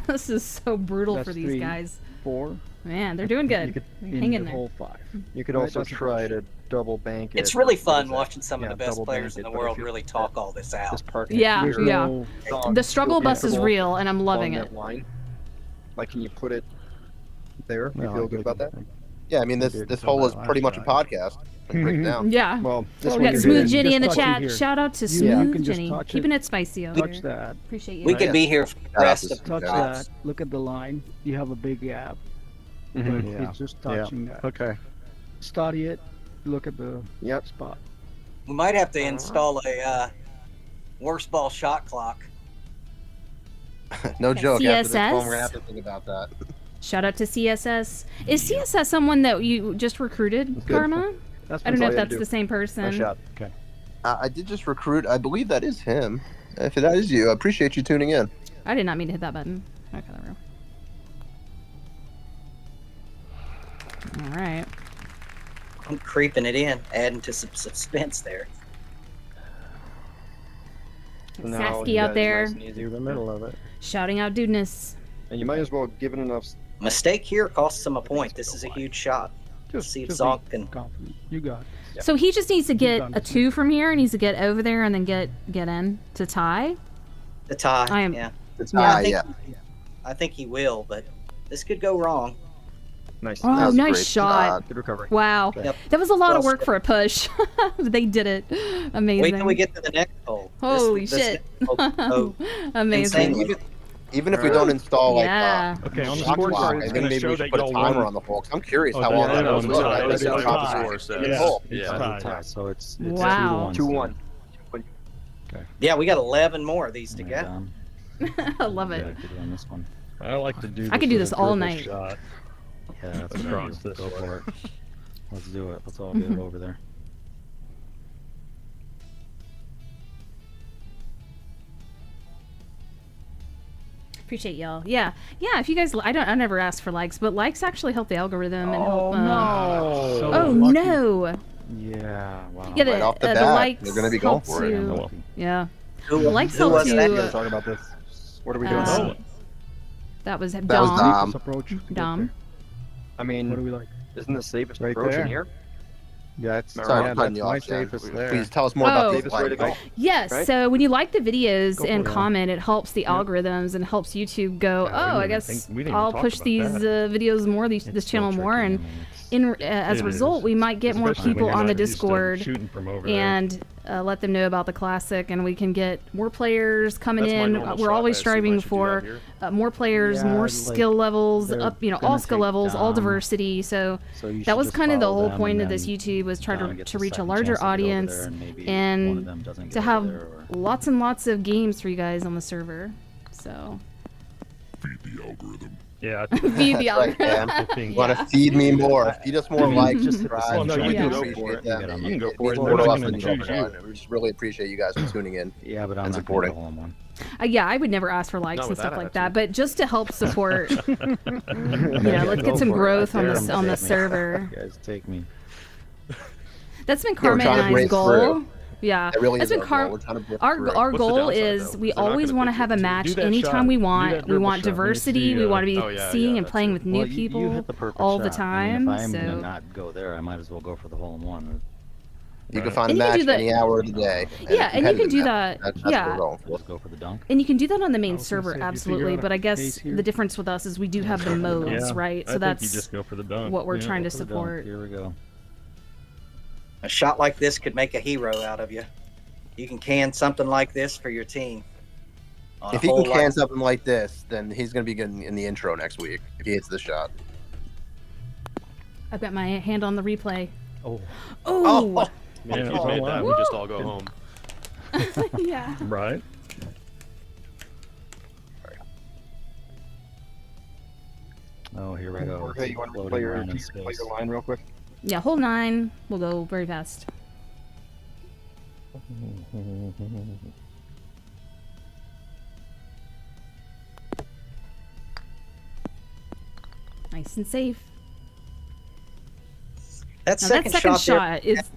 This is so brutal That's for these 3, guys. 4. Man, they're doing good. You could Hang in in the there. whole 5. You could Right, also that's a try push. to double bank it. It's really What fun is that? watching some of Yeah, the best double players bank in the it, but if world you- really talk all this out. This part. Yeah, There's yeah. no The struggle bus is comfortable real, and I'm loving along it. that line. Like, can you put it there? You No, feel I good about that? didn't. Yeah, I mean, this Did this for hole my is pretty much last a shot. podcast. When you break it down. Yeah. Well, this Oh, one We got you're Smooth doing- Jenny in the Just touch it chat. here. Shout out to You Smooth can just Jenny. touch Keeping it. it spicy over Touch here. that. Appreciate you. We Right. could be here for the rest of Touch the that. Look at the line. You have a big gap. But Yeah. it's just Yeah. touching that. Okay. Study it. Look at the Yep. spot. We might have to install a worst ball shot clock. No joke. After this CSS? one, we're gonna have to think about that. Shout out to CSS. Is CSS someone that you just recruited, good. Karma? That's I don't know all if you had that's to the do. same person. Nice shot. Okay. I did just recruit. I believe that is him. If that is you, I appreciate you tuning in. I did not mean to hit that button. Okay, there we go. All right. I'm creeping it in, adding to some suspense there. No, Sasky you out guys there nice and easy. You're the middle of it. shouting out dudeness. And you might as well give it enough. Mistake here costs him a point. This is a huge shot. Let's see if just Zonk be can. confident. You got it. Yeah. So he just needs to get done. a 2 from here. He needs to get over there and then get in to tie. The tie. I am- Yeah. It's Yeah, yeah, I think- yeah. I think he will, but this could go wrong. Nice. Oh, was a nice great shot. shot. Good recovery. Wow. Yep. That was a lot of Well work for a push. But they did it. Amazing. Wait till we get to the next hole. Holy This shit. next hole- Amazing. insane. Even if we don't install Yeah. Okay, on the shot scorecard, clock, it's I think gonna maybe show we that should put a y'all timer won. on the hole. 'Cause I'm curious Oh, how that- long that that was goes. tied. I think That's it's what probably the just- score says. it's hole. Yeah. It's tied, so it's Wow. 2-1. 2-1. Yeah, we got 11 more of these to Yeah, go. Dom. I love it. Yeah, good on this one. I like to do this. I could do as this a all dribble night. Shot. Yeah, that's what I Across do. this Go way. for it. Let's do it. Let's all get it over there. Appreciate y'all. Yeah. If you guys, I never ask for likes, but likes actually help the algorithm and help. no. So Oh lucky. no. Yeah, wow. Yeah, Right off the the bat, likes they're gonna be going help for it. to- Yeah. Who, The likes who help was that? to. Talk about this. What are we doing? Uh, That was was Dom. Dom. Approach. Dom. I mean, What do we like? isn't the safest Right approach in there. here? Yeah, it's Sorry yeah, for cutting that's you my off, Jen. safest there. Please tell us more about Oh. the Safest way to go. Yes. Right? So when you like the videos Go and for it. comment, it helps the algorithms and helps YouTube go. Yeah, we Oh, didn't I even guess think- we didn't even I'll talk push about these that. videos more, this It's channel so more, tricky, and I mean, as It a result, is. we might get more Especially when people you're on the not used to Discord shooting from over there. and let them know about the classic, and we can get more players coming That's my in. normal We're shot. always I assume I striving should do for that here. more players, Yeah, more like, skill levels, they're up, all gonna skill take levels, all Dom, diversity. So so you that should was just kind of the follow whole them, point and of this then YouTube, was try Dom to gets reach a second larger chance to get over audience there, and maybe one and of them doesn't to get have over there, or- lots and lots of games for you guys on the server. So Yeah. feed the That's right, algorithm. Cam. You want to feed me more? Feed us more likes, just hit the subscribe. same no, We you do can go appreciate for it. them. You can go It for means it. more They're to not us gonna than choose Joe. you. We just really appreciate you guys for tuning in. Yeah, but I'm and not supporting. going to hole in one. Yeah, I would never ask for likes Not and with stuff that like that, but just to help support, let's Go get some for it. growth I on dare the 'em to on the take me. server. You guys take me. That's been we're Carmen trying to and I's break goal. through. Yeah, That really that's is been our Car- goal. We're trying to break our through. our What's the goal downside, is though? we Is they're not always gonna want to pick have you a to match do that anytime shot. we Do want. that We dribble want shot. Let me diversity. see, We want to be oh, yeah, seeing yeah, and that playing too. with new Well, people you hit the perfect all the shot. I mean, time. if I'm So gonna not go there, I might as well go for the hole in one. You can Right. find a And you can match do that- any hour of the day. Yeah, and you can do competitive that. match. That's what Yeah. we're going for. Let's go for the dunk. And you can do that on the main I was gonna server, say, if you figure absolutely. out a But I guess case here- the difference with us is we do have the modes, Yeah, right? I So think that's you just go for the dunk. what we're Yeah. trying to For the dunk. support. Here we go. A shot like this could make a hero out of you. You can can something like this for your team. On a If he hole can can like- something like this, then he's going to be good in the intro next week if he hits the shot. I've got my hand on the replay. Oh. Oh, Yeah, If he's oh, made wow. that, we just all go home. yeah. Right. Oh, here we go. Jorge, you want to Floating play your, around in play space. your line real quick? Yeah, hole 9. We'll go very fast. Nice and safe. That Now, second, that second shot, there, shot is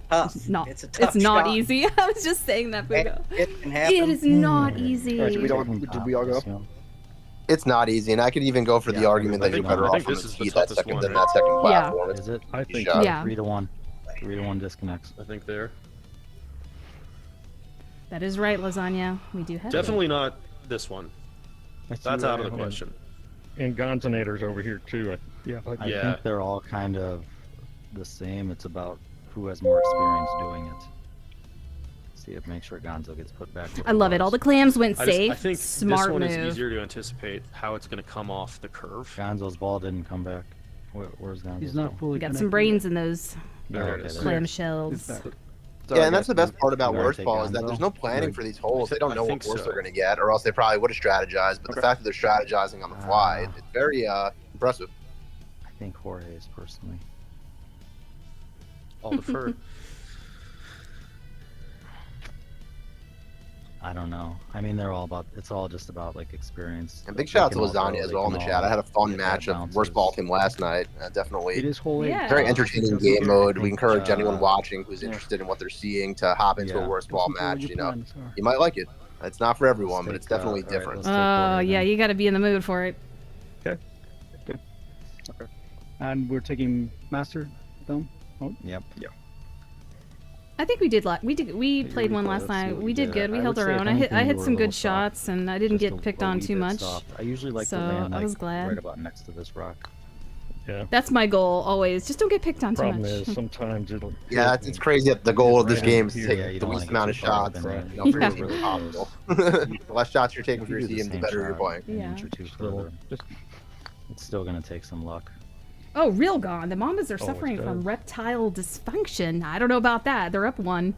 tough. not. It's a tough It's not shot. easy. I was just saying that. But It can happen. it is not easy. All right, did we all go? It's not easy, and I could even go for the Yeah, argument I that you're think- better I off think from this the is the tee that toughest second one, than right? that second Yeah. platform. Is it? I think shot. Yeah. 3-1. 3-1 disconnects. I think there. That is right, lasagna. We do have Definitely not this one. That's out of the And- question. And Gonzinator's over here too. Yeah. I Yeah. think they're all kind of the same. It's about who has more experience doing it. See if make sure Gonzo gets put back. I love it. All the clams went safe. I think Smart this one move. is easier to anticipate how it's going to come off the curve. Gonzo's ball didn't come back. Where's Gonzo's He's not ball? fully Got some connected brains in those There it is. clam It's shells. back. Yeah, and that's the best part about You wanna worst take ball is that Gonzo? there's no planning for these holes. They don't I know what think course so. they're going to get, or else they probably would have strategized. But the fact that they're strategizing on the fly, it's very impressive. I think Jorge's personally. I'll defer. I don't know. I mean, they're all about. It's all just about like experience. And big They shout out to can all throw, Lasagna as they well in the can chat. all I had a fun get match bad of worst bounces. ball team last night. It Definitely is hole 8. Yeah. very entertaining game mode. We encourage uh, anyone watching who's interested in what they're seeing to hop into Yeah. a worst ball Listen to what match. your You know, plans are. you might like it. It's not for everyone, but Let's it's take, definitely all right, different. let's take Oh Jorge yeah, then. you got to be in the mood for it. And we're taking master down. Yep. I I think we did. We played one last night. We did good. We held our own. I hit some good shots, and I didn't get picked on too much. I usually like to So land I was glad. right about next to this rock. Yeah. That's my goal always. Just don't get picked on too Problem much. is sometimes it'll. Yeah, it's crazy that the goal of this Right game is to here. take Yeah, you the don't wanna least get amount of too far up shots in there. for your Yeah. team as possible. The less shots you're taking for your You do the team, the same better you're shot, playing. an Yeah. inch or two further. It's still gonna take some luck. Oh, real gone. The Mambas are it's suffering from dead. reptile dysfunction. I don't know about that. They're up 1.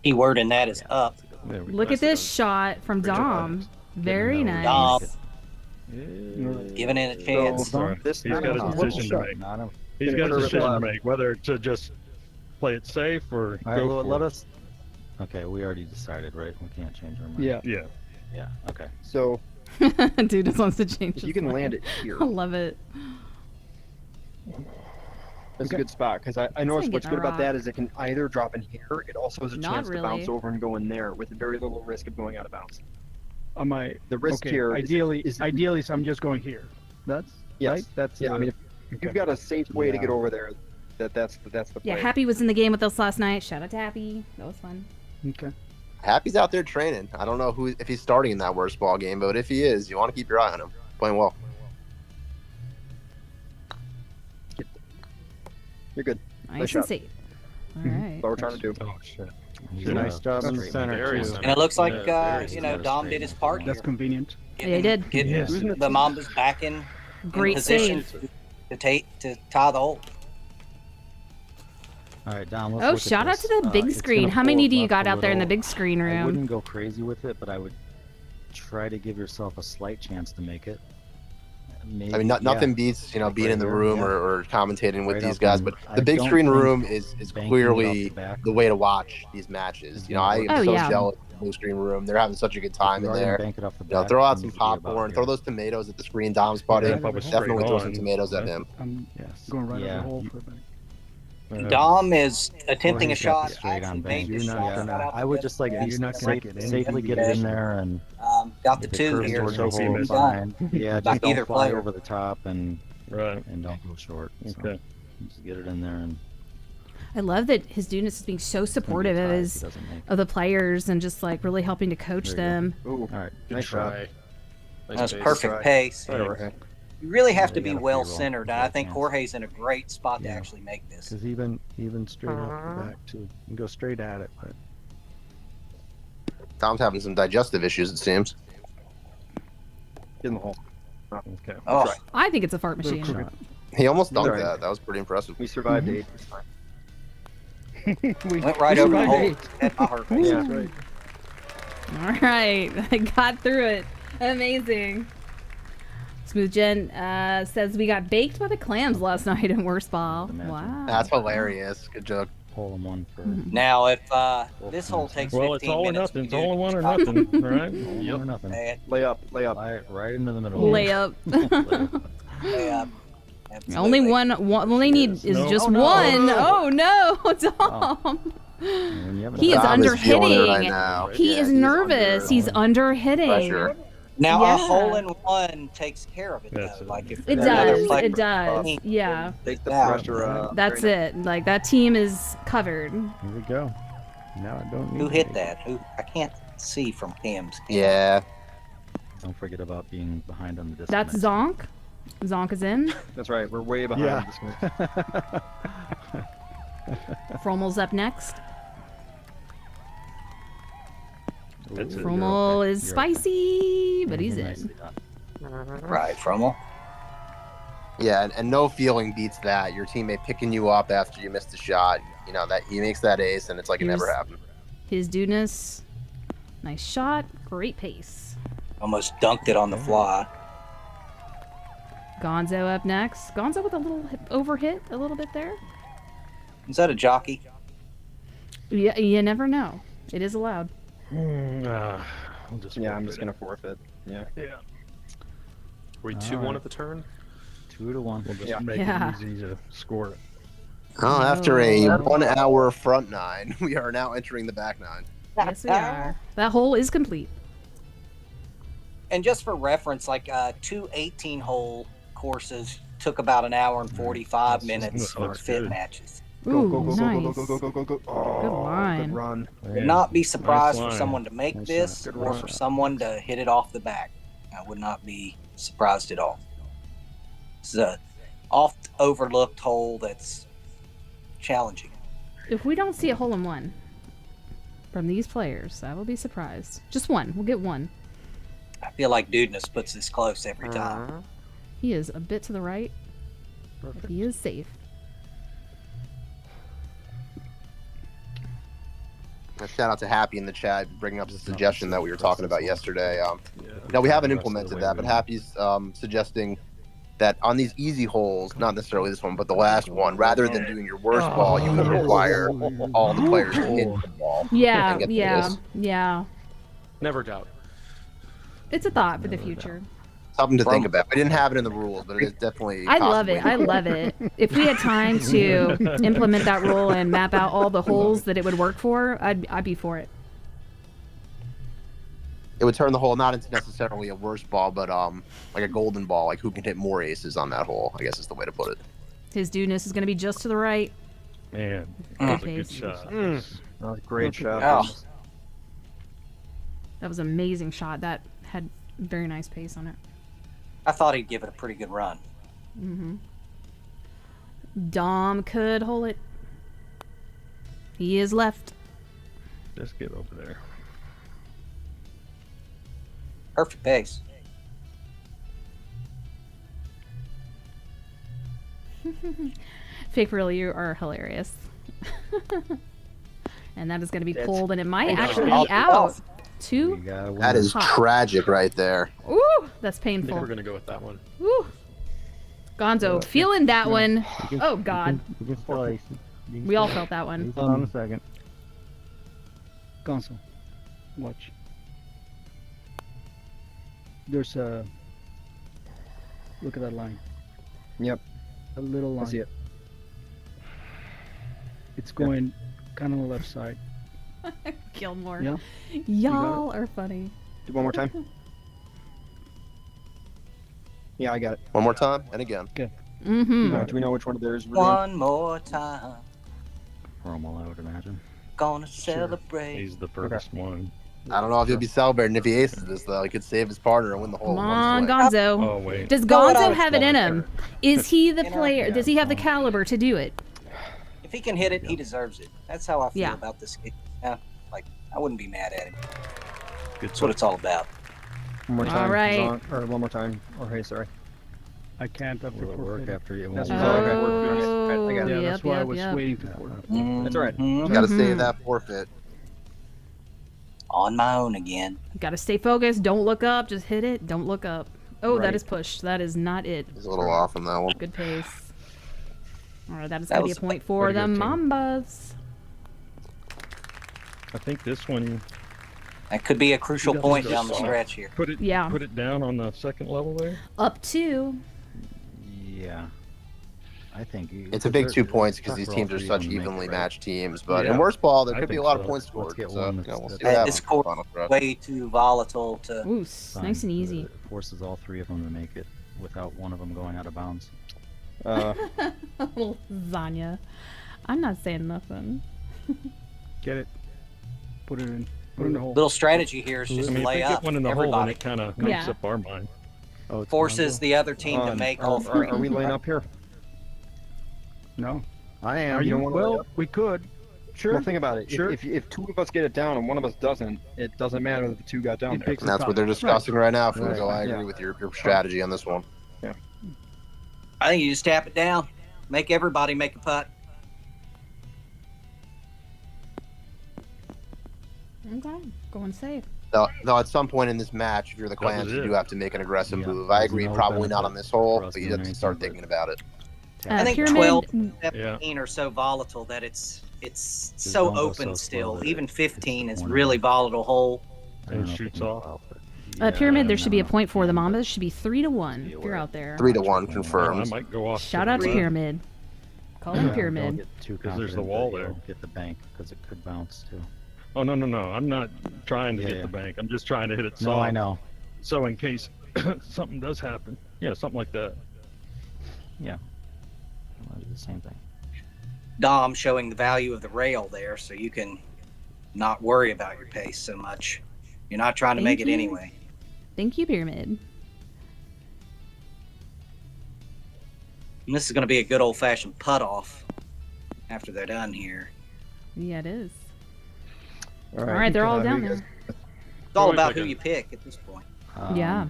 Keyword in that is up. There we Look go. at this shot from Good job. Dom. Very Getting nice. that Giving it a chance. Sorry. This He's got a time- decision to make. Not a, He's got a Curve it decision to left. make whether to just play it safe or all right, go let for us. Okay, we already decided, right? We can't change our mind. Yeah. it. Yeah. Yeah. Okay. So Dude just wants to change if his you can mind. land it here, I love it. that's a good spot because I noticed ain't what's getting good a about that rock. is it can either drop in here. It also has a Not chance to bounce really. over and go in there with very little risk of going out of bounds. Am I The risk okay, here is- ideally, so I'm just going here. That's Yes. right. That's Yeah, I mean, if you've got a safe way to get over there, that's the Yeah, play. Happy was in the game with us last night. Shout out to Happy. That was fun. okay. Happy's out there training. I don't know if he's starting in that worst ball game, but if he is, you want to keep your eye on him. Playing well. You're good. Nice Nice and shot. safe. All That's right. what we're trying to do. Oh shit. He's Nice job in the straight center, Very too. center. And it looks like, Yeah, you know, Dom did his part here. That's convenient. Yeah, he did. Getting Yes. the Mambas back in Great position save. to tie the hole. All right, Dom. Let's Oh, look at shout out this. to the big It's screen. gonna How many pull do you left got a out there in the little. big screen I room? wouldn't go crazy with it, but I would try to give yourself a slight chance to make it. Maybe, I mean, nothing beats being Right in the here, room yeah. or commentating with Right these up guys. in- But I the big don't screen think room is banking it off clearly the back the way to watch these matches. You know, I am Oh, so yeah. jealous of the big screen room. They're having such a good time If in you are gonna there. bank it off the You know, back, throw out it some needs to be about popcorn, here. throw those tomatoes at the screen Dom's putting. Yeah, if I was Definitely straight throw some on, tomatoes at right? him. I'm Yes. going right Yeah. over the hole for a minute. Dom is attempting a he's got the shot. straight on Actually bank. made this You're shot. not Shout gonna- out to I would Jeff just like Bass. You're not safe- gonna get safely anything get it in possession. there and Got the if it two curves here. towards the Don't see hole, him. fine. Yeah, By just don't either fly player. over the top and Right. don't go short. So Okay. just get it in there and I love that his students is being so supportive of tie if his he doesn't make it. of the players and just like really helping to coach There you go. them. Ooh, All right. Good nice shot. try. Nice That's base. perfect Right. pace. Right over here. You really have Yeah, to you be got a well free roll. centered, and You I got a think chance. Jorge's in a great spot to Yeah. actually make this. Because even straight up the back too. You can go straight at it, but Tom's having some digestive issues, it seems. Get in the hole. Okay. Oh, I think it's a fart machine. shot. He almost dunked Right. that. That was pretty impressive. We survived 8. It's fine. went right over the hole. Right. Had my heart Yeah. racing. Right. All right, I got through it. Amazing. Smooth Jen says we got baked by the clams last night in worst ball. Imagine. Wow. That's hilarious. Good joke. Hole in one for Now, if this hole takes Well, 15 it's all or minutes, nothing. we It's do all in one or stop. nothing, right? hole or nothing. Man, Lay up. Right into the middle. Layup. yeah, Only absolutely. one. All they need is No. just Oh, no. one. Oh no, Dom. When you have He is Dom under feeling it right hitting. now. He Yeah, is he's nervous. under He's under hitting. pressure. Now, Yeah. a hole in one takes care of it, That's though. it. Like if It another does. player- It does. Yeah. Take the Yeah. pressure. That's it. Like that team is covered. here we go. Now I don't need Who to hit make that? Who? I can't see from Cam's. Yeah. Don't forget about being behind on the distance. That's Zonk. Zonk is in. That's right. We're way behind. Yeah. This one. Frommel's up next. That's it. Frommel is You're okay. spicy, but he's Nicely in. done. Right, Frommel. Yeah, and no feeling beats that. Your teammate picking you up after you missed a shot. You know, that he makes that ace, and it's like it never Here's- happened. His dudeness. Nice shot. Great pace. Almost dunked it on the fly. Gonzo up next. Gonzo with a little overhit a little bit there. Is that a jockey? Yeah, you never know. It is allowed. I'll just Yeah, I'm forfeit just it. gonna forfeit. Yeah. Yeah. Were we 2-1 at the turn? 2-1. We'll just Yeah. make Yeah. it easy to score it. Oh, after a Oh. 1 hour front nine, we are now entering the back nine. Yes, we are. That hole is complete. And just for reference, like two 18-hole courses, took about an hour and 45 This minutes for looks fit good. matches. Ooh, Go, go, go, nice. go, go, go, go, go, go, go. Oh, Good line. Good run. Would not be surprised Nice for line. someone to make Nice this shot. Good or run. for someone to hit it off the back. I would not be surprised at all. It's a oft overlooked hole that's challenging. If we don't see a hole in one from these players, I will be surprised. Just one. We'll get one. I feel like Dudeness puts this close every time. He is a bit to the right. But he is safe. Shout out to Happy in the chat bringing up the suggestion that we were talking about yesterday. No, we haven't implemented that, but Happy's suggesting that on these easy holes, not necessarily this one, but the last one, rather than doing your worst ball, you would require all the players to hit the ball. Yeah, and get the yeah, miss. yeah. Never doubt. It's a thought for the future. Something to think about. We didn't have it in the rules, but it is definitely. I love it. possibly- I love it. If we had time to implement that rule and map out all the holes that it would work for, I'd be for it. It would turn the hole not into necessarily a worse ball, but like a golden ball, like who can hit more aces on that hole, I guess is the way to put it. His Dudeness is going to be just to the right. Man, Good that's a good pace. shot. That was a great shot. Oh. That was an amazing shot. That had very nice pace on it. I thought he'd give it a pretty good run. Mm-hmm. Dom could hold it. He is left. Just get over there. Perfect pace. Fake Real, you are hilarious. And that is going to be That's- pulled, and it might Oh, actually God. be out. Two? That is Hot. tragic right there. Ooh, that's I think painful. we're gonna go with that one. Ooh. Gonzo, feeling that one. Oh, God. We all felt that one. Hold on a second. Gonzo, watch. There's a. Look at that line. Yep. A little line. I see it. It's going kind of on the left side. Gilmore. Yeah. Y'all are funny. Do one more time. Yeah, I got it. One more time and again. Okay. Mm-hmm. Do we know which one of theirs we're doing? One more time. Rommel, I would imagine. Gonna celebrate. He's the first one. I don't know if he'll be celebrating if he aces this though. He could save his partner and win the hole. Come in one on, swing. Gonzo. Oh, wait. Does Know what I Gonzo was have it in telling him? Is he the You know, player? yeah, Does he have the so- caliber to do it? If he can hit it, he deserves it. That's how I feel Yeah. about this game. Yeah, like I wouldn't be mad at him. Good That's what it's all about. One more All time. right. Zon- or one more time. Or hey, sorry. I can't after Will it work forfeiting. after you? That's won't what work. I got. Oh, I got it. Yeah, yep, that's why I yep, was yep. waiting for it. That's all right. Mhm. Got to Mhm. save that forfeit. On my own again. Got to stay focused. Don't look up. Just hit it. Don't look up. Oh, that Right. is pushed. That is not it. He's a little off on that one. Good pace. All right, that is That going to be a was point for way to the go, team. Mambas. I think this one, That could be a crucial He point doesn't down the go soft. stretch here. put it Yeah. put it down on the second level there. Up two. Yeah. I think It's a big 2 points because these teams are such evenly matched teams. But in Yeah. worst ball, there I could be a think lot of so. points Let's scored. get So one we'll that's- see what that's- happens. This in the court final stretch. way too volatile to. Ooh, nice and easy. It forces all three of them to make it without one of them going out of bounds. Little Zanya. I'm not saying nothing. Get it. Put it in. Put it in the hole. Little strategy here is just I mean, if lay they up. get one in the hole, then Everybody it kind of makes Yeah. up our mind. Oh, it's forces the other team to make all three. Are we laying up here? No. I am. Are you? don't wanna lay Well, up? we could. Sure. Well, think about it. Sure. If two of us get it down and one of us doesn't, it doesn't matter that the two got down He there. picks And that's what they're discussing right now, Fugo. I Yeah. agree with your strategy on this one. I think you just tap it down. Make everybody make a putt. Okay, going safe. Though at some point in this match, if you're the That was Clams, you it. do have to make an aggressive Yeah, move. I there's agree, no probably not benefit on this hole, for us but you doing have to start anything thinking about it. I think Pyramid, 12, Yeah. 17 are so volatile that it's It's so almost open so slow still. that Even it's 15 is one really of volatile hole. I don't And know if shoots it can off. fall, but Pyramid, there yeah, should be a no, point for the no. Mambas. Should be 3-1 if you're out there. 3-1 I confirmed. might go off. Shout to out to the Pyramid. Call him Don't Pyramid. get too 'Cause there's the confident wall that there. you'll get the bank because it could bounce too. Oh no. I'm not trying to Yeah, get yeah. the bank. I'm just trying to hit it No, I soft. know. So in case something does happen, yeah, something like that. Yeah. I'll do the same thing. Dom showing the value of the rail there, so you can not worry about your pace so much. You're not trying to Thank make it you. anyway. Thank you, Pyramid. And this is going to be a good old-fashioned putt-off after they're done here. Yeah, it is. All All right, they're all down who you there. guys- It's all about who you pick at this point. Yeah.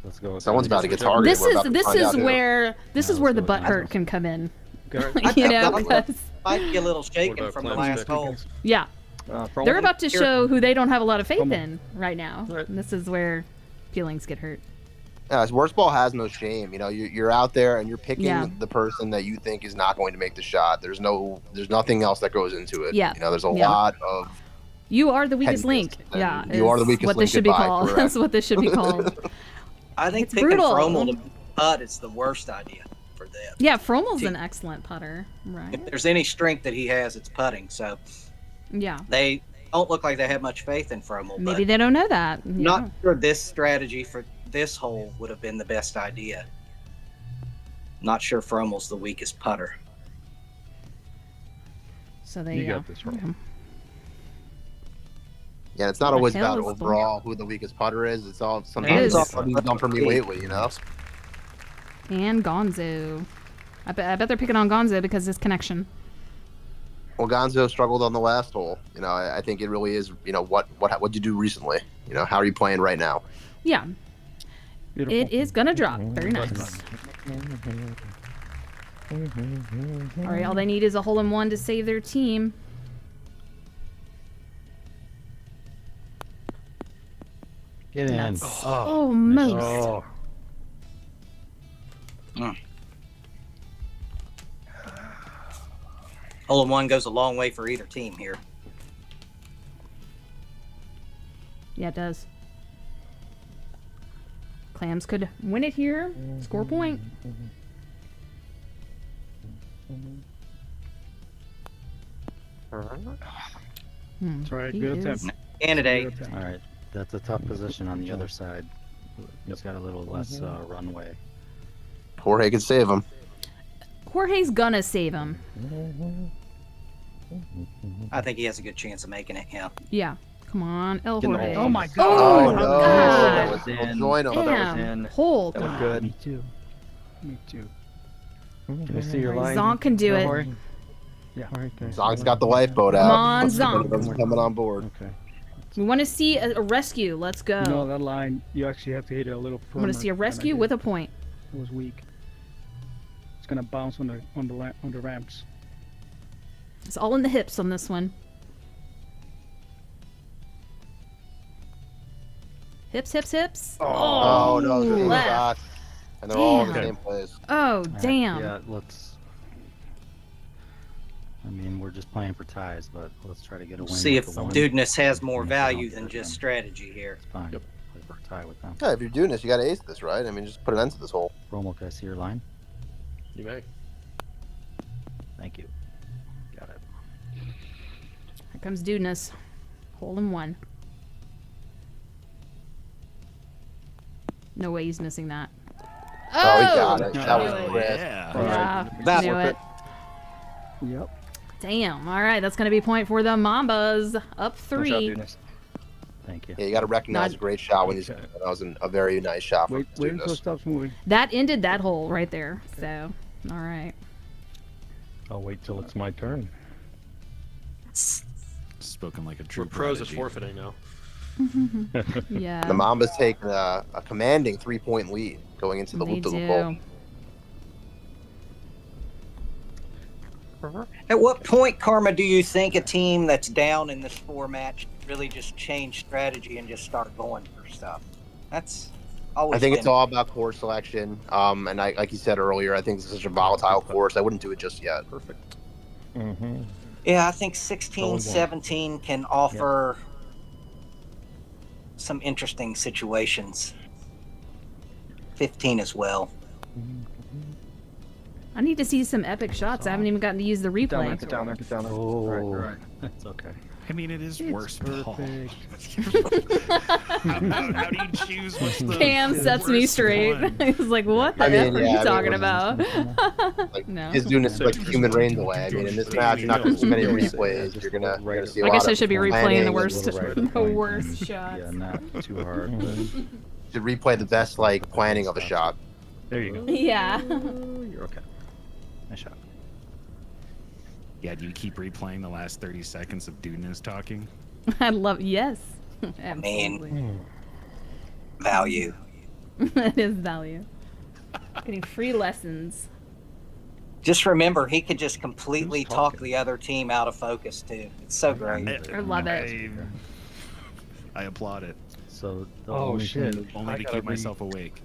Let's go. With Someone's about to get targeted. This We're about is to this find is out who. where let's the go butt with hurt can come in. I You know, thought because might be a little What shaken about from the Clams last picking? hole. yeah, Frommel? they're about to Here. show who they don't have a lot of faith Frommel. in right now. Right. And this is where feelings get hurt. Yeah, worst ball has no shame. You know, you're out there and you're picking Yeah. the person that you think is not going to make the shot. There's nothing else that goes into it. Yeah. You know, there's a Yeah. lot of. You are the weakest link. Headiness, and Yeah, you are the is weakest what link, this should be goodbye, called. correct. That's what this should be called. I think It's picking brutal. Frommel to putt is the worst idea for them. Yeah, Frommel's an excellent putter, right? If there's any strength that he has, it's putting. So Yeah. they don't look like they have much faith in Frommel. Maybe but they don't know that. not Yeah. sure this strategy for this hole would have been the best idea. Not sure Frommel's the weakest putter. So they You got this, Frommel. Yeah, it's not What always the hell about is the- overall who the weakest putter is. It's all It sometimes is. it's what he's done for me lately. You know. And Gonzo. I bet they're picking on Gonzo because his connection. Well, Gonzo struggled on the last hole. You know, I think it really is. You know, what'd you do recently? You know, how are you playing right now? Yeah. Beautiful. It is gonna drop. Very nice. All right, all they need is a hole in one to save their team. Get in. That's almost. Oh, Hole in one goes a long way for either team here. Yeah, it does. Clams could win it here, score a point. That's right. He Good is- attempt. Candidate. Good attempt. All right, that's a tough position on the other side. He's got a little less runway. Jorge could save him. Jorge's gonna save him. I think he has a good chance of making it. Yeah. Yeah. Come on, El Get in the Jorge. hole. Oh my Oh, God. no! God. That was in. Join him. Oh, that was Damn. in. Hold. That was good. Me too. Me too. Can I see your line? Zonk can do it. Jorge? Yeah. All right, there. Zonk's got the lifeboat out. Come on, Let's see if Zonk. anyone's coming on board. Okay. We want to see a rescue. Let's go. No, that line, you actually have to hit it a little I firmer. want to see a than I rescue did. with a point. It was weak. It's gonna bounce on the ramps. It's all in the hips on this one. Hips, hips, hips. Oh, no, good left. shot. And they're all in the Damn. same place. Oh, All right, damn. Yeah, let's. I mean, we're just playing for ties, but let's try to get a win. See if with the one. dudeness has more Yeah, value so than that's just fine. strategy here. It's fine. Play for a tie with them. Yeah, if you're doing this, you got to ace this, right? I mean, just put an end to this hole. Rommel, can I see your line? You may. Thank you. Got it. Here comes Dudeness. Hole in one. No way he's missing that. Oh, he got it. Knew That was it. crisp. Yeah, That knew worked. it. Yep. Damn. All right, that's going to be a point for the Mambas. Up Good job, 3. Dudeness. Thank you. Yeah, you got to recognize Not- a great shot when he's. That was a very nice shot from Wait until it Dudeness. stops moving. That ended that hole right there. So, all right. I'll wait till it's my turn. Spoken like a true We're pros at prodigy. forfeiting now. Yeah. The Mambas taking a commanding 3-point lead going into the They loop-de-loop hole. do. At what point, Karma, do you think a team that's down in this format should really just change strategy and just start going for stuff? That's always. I think it's been- all about course selection. And I, like you said earlier, I think this is such a volatile course. I wouldn't do it just yet. Perfect. Mm-hmm. Yeah, I think 16, 17 can offer some interesting situations. 15 as well. I need to see some epic shots. I haven't even gotten to use the Down there, replay. get down there, get down there. Oh, Right, right. that's okay. I mean, it is worse ball. Perfect. How do you choose what's the Cam sets me worst straight. one? He's like, what the I F mean, are yeah, you I mean, talking it about? Like, No. his doing this like human reigns away. I mean, in this match, you're not going to see many replays. You're gonna see a I lot guess I of should be replaying planning the and worst, right the worst shots. Yeah, not too hard. But should replay the best like planning of a shot. There you go. Yeah. you're okay. Nice shot. Yeah, do you keep replaying the last 30 seconds of Dudeness talking? I love, yes. I mean, Absolutely. value. That is value. Getting free lessons. Just remember, he could just completely talk the other team out of focus too. It's so great. I love it. I applaud it. So the Oh, only shit. thing Only to keep myself awake.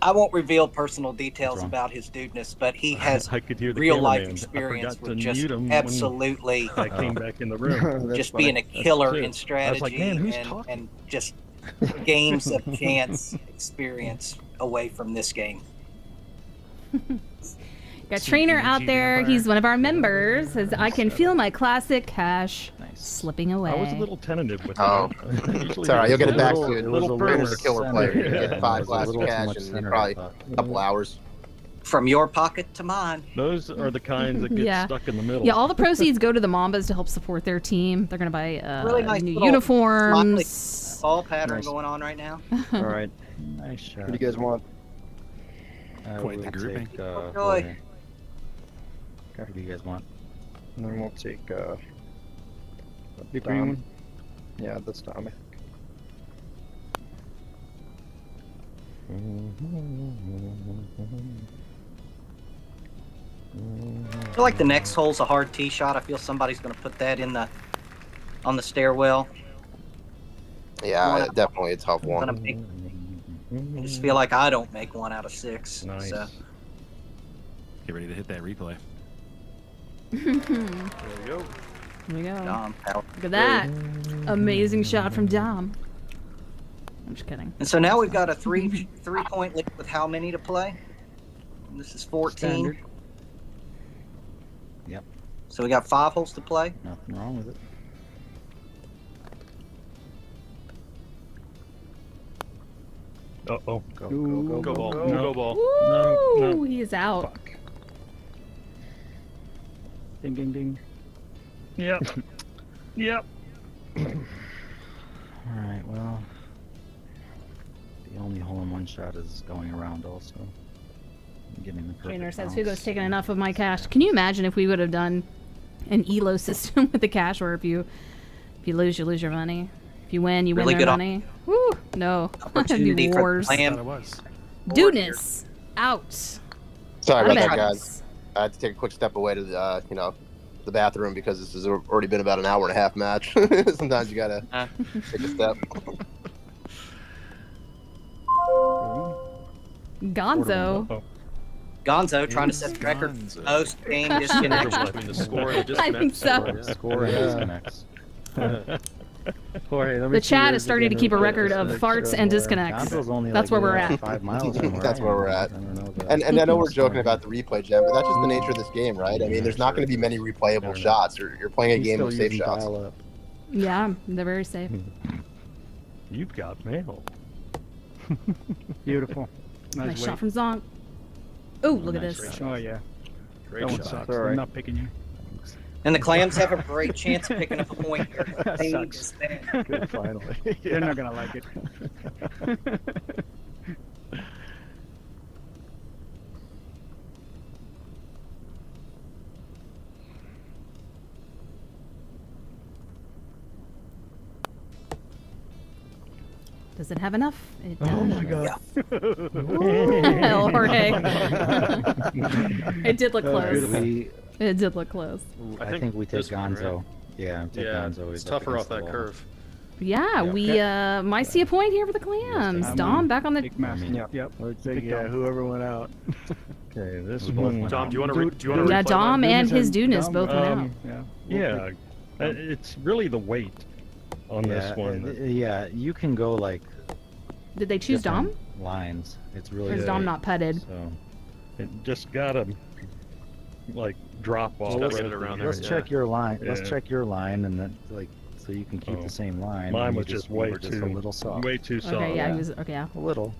I won't reveal personal details Wrong. about his dudeness, but he has I could hear the real life cameraman. I experience forgot with to just mute him when absolutely I came back in the room. That's just funny. being a killer it. in I was strategy like, man, who's and, talking? and just games of chance experience away from this game. Got Trainer out there. He's one of our members. Says, I can feel my classic cash Nice. slipping away. I was a little tentative with Oh. it. It's all right. You'll get it back little- soon. it was a Trainer little a killer player. You center. get 5 It was a glass little too cash much in center, probably I thought. a couple hours. From your pocket to mine. Those are the kinds that get Yeah. stuck in the middle. Yeah, all the proceeds go to the Mambas to help support their team. They're gonna buy Really nice new little uniforms. Ball pattern Nice. going on right now. All right. Nice shot. What do you guys want? I Quite would the grouping. take, Joy. Jorge. What do you guys want? And then we'll take The green Dom. one. Yeah, that's Dom. I feel like the next hole's a hard tee shot. I feel somebody's going to put that in the on the stairwell. Yeah, definitely a tough I'm gonna one. make, I just feel like I don't make 1 out of 6. Nice. So. Get ready to hit that replay. There There we go. we go. Dom, power. Look at that. Amazing shot from Dom. I'm just kidding. And so now we've got a 3-point lead with how many to play? This is 14. Standard. Yep. So we got 5 holes to play. Nothing wrong with it. Uh-oh. Go, Ooh. Go ball. Go. Go ball. Woo! no. He is out. Fuck. Ding, ding, ding. Yep. Yep. Alright, well. The only hole-in-one shot is going around also. I'm getting the perfect Trainer says, bounce. Hugo's taking enough of my cash. Can you imagine if we would have done an ELO system with the cash where if you lose, you lose your money. If you win, you Really win good their money. Woo! No. Opportunity It'd be for wars. the Clam. Thought it was. Dudeness. Out. Sorry about that, Madness. guys. I had to take a quick step away to the, the bathroom because this has already been about an hour and a half match. Sometimes you gotta take a step. Gonzo. Uh-oh. Gonzo trying to set the record Gonzo. for most game disconnects. Between the score and the I think disconnect. so. Score and disconnects. Jorge, let me The see chat yours is starting to again keep a real quick. record of Just farts make and sure. disconnects. Gonzo's only That's like where we're maybe at. 5 miles from where That's I where am. we're at. I don't know the- And I know we're joking about the replay, Jen, but that's just the nature of this game, right? I mean, there's not going to be many replayable shots. You're playing a He's game still of safe using shots. dial-up. Yeah, they're very safe. You've got mail. Beautiful. Nice Nice shot weight. from Zonk. Oh, look at Nice this. Oh, yeah. Great That one shot. sucks. All right. I'm not picking you. And the Clams have a great chance of picking up a point here. That They need sucks. this bad. Good, finally. They're not gonna like it. Does it have enough? It does. Oh my god. Hell, Jorge. It did look close. We, It did look close. I think we take this one, right? Gonzo. Yeah, take Yeah, Gonzo. it's He's up tougher off against the that wall. curve. Yeah, we might see a point here for the Clams. I'm Dom on back on the. Big mass. Yep. Yep. Let's Big see, Dom. whoever went out. Okay, this We both one. went Dom, out. do you want to? Do you want to? Yeah, Dom and his Dudeness Dom, both went out. Yeah. Yeah, it's really the weight on this one. Yeah, you can go like Did they choose Dom? different lines. It's really Or is Dom not putted? So It just gotta like drop off. Well, Gotta get it around there. let's yeah. check your line. Let's Yeah. check your line, and then like so you can keep Oh. the same line. Mine and was you just you way were just too a little soft. way too soft. Okay, yeah, yeah. he was, okay, yeah. A little.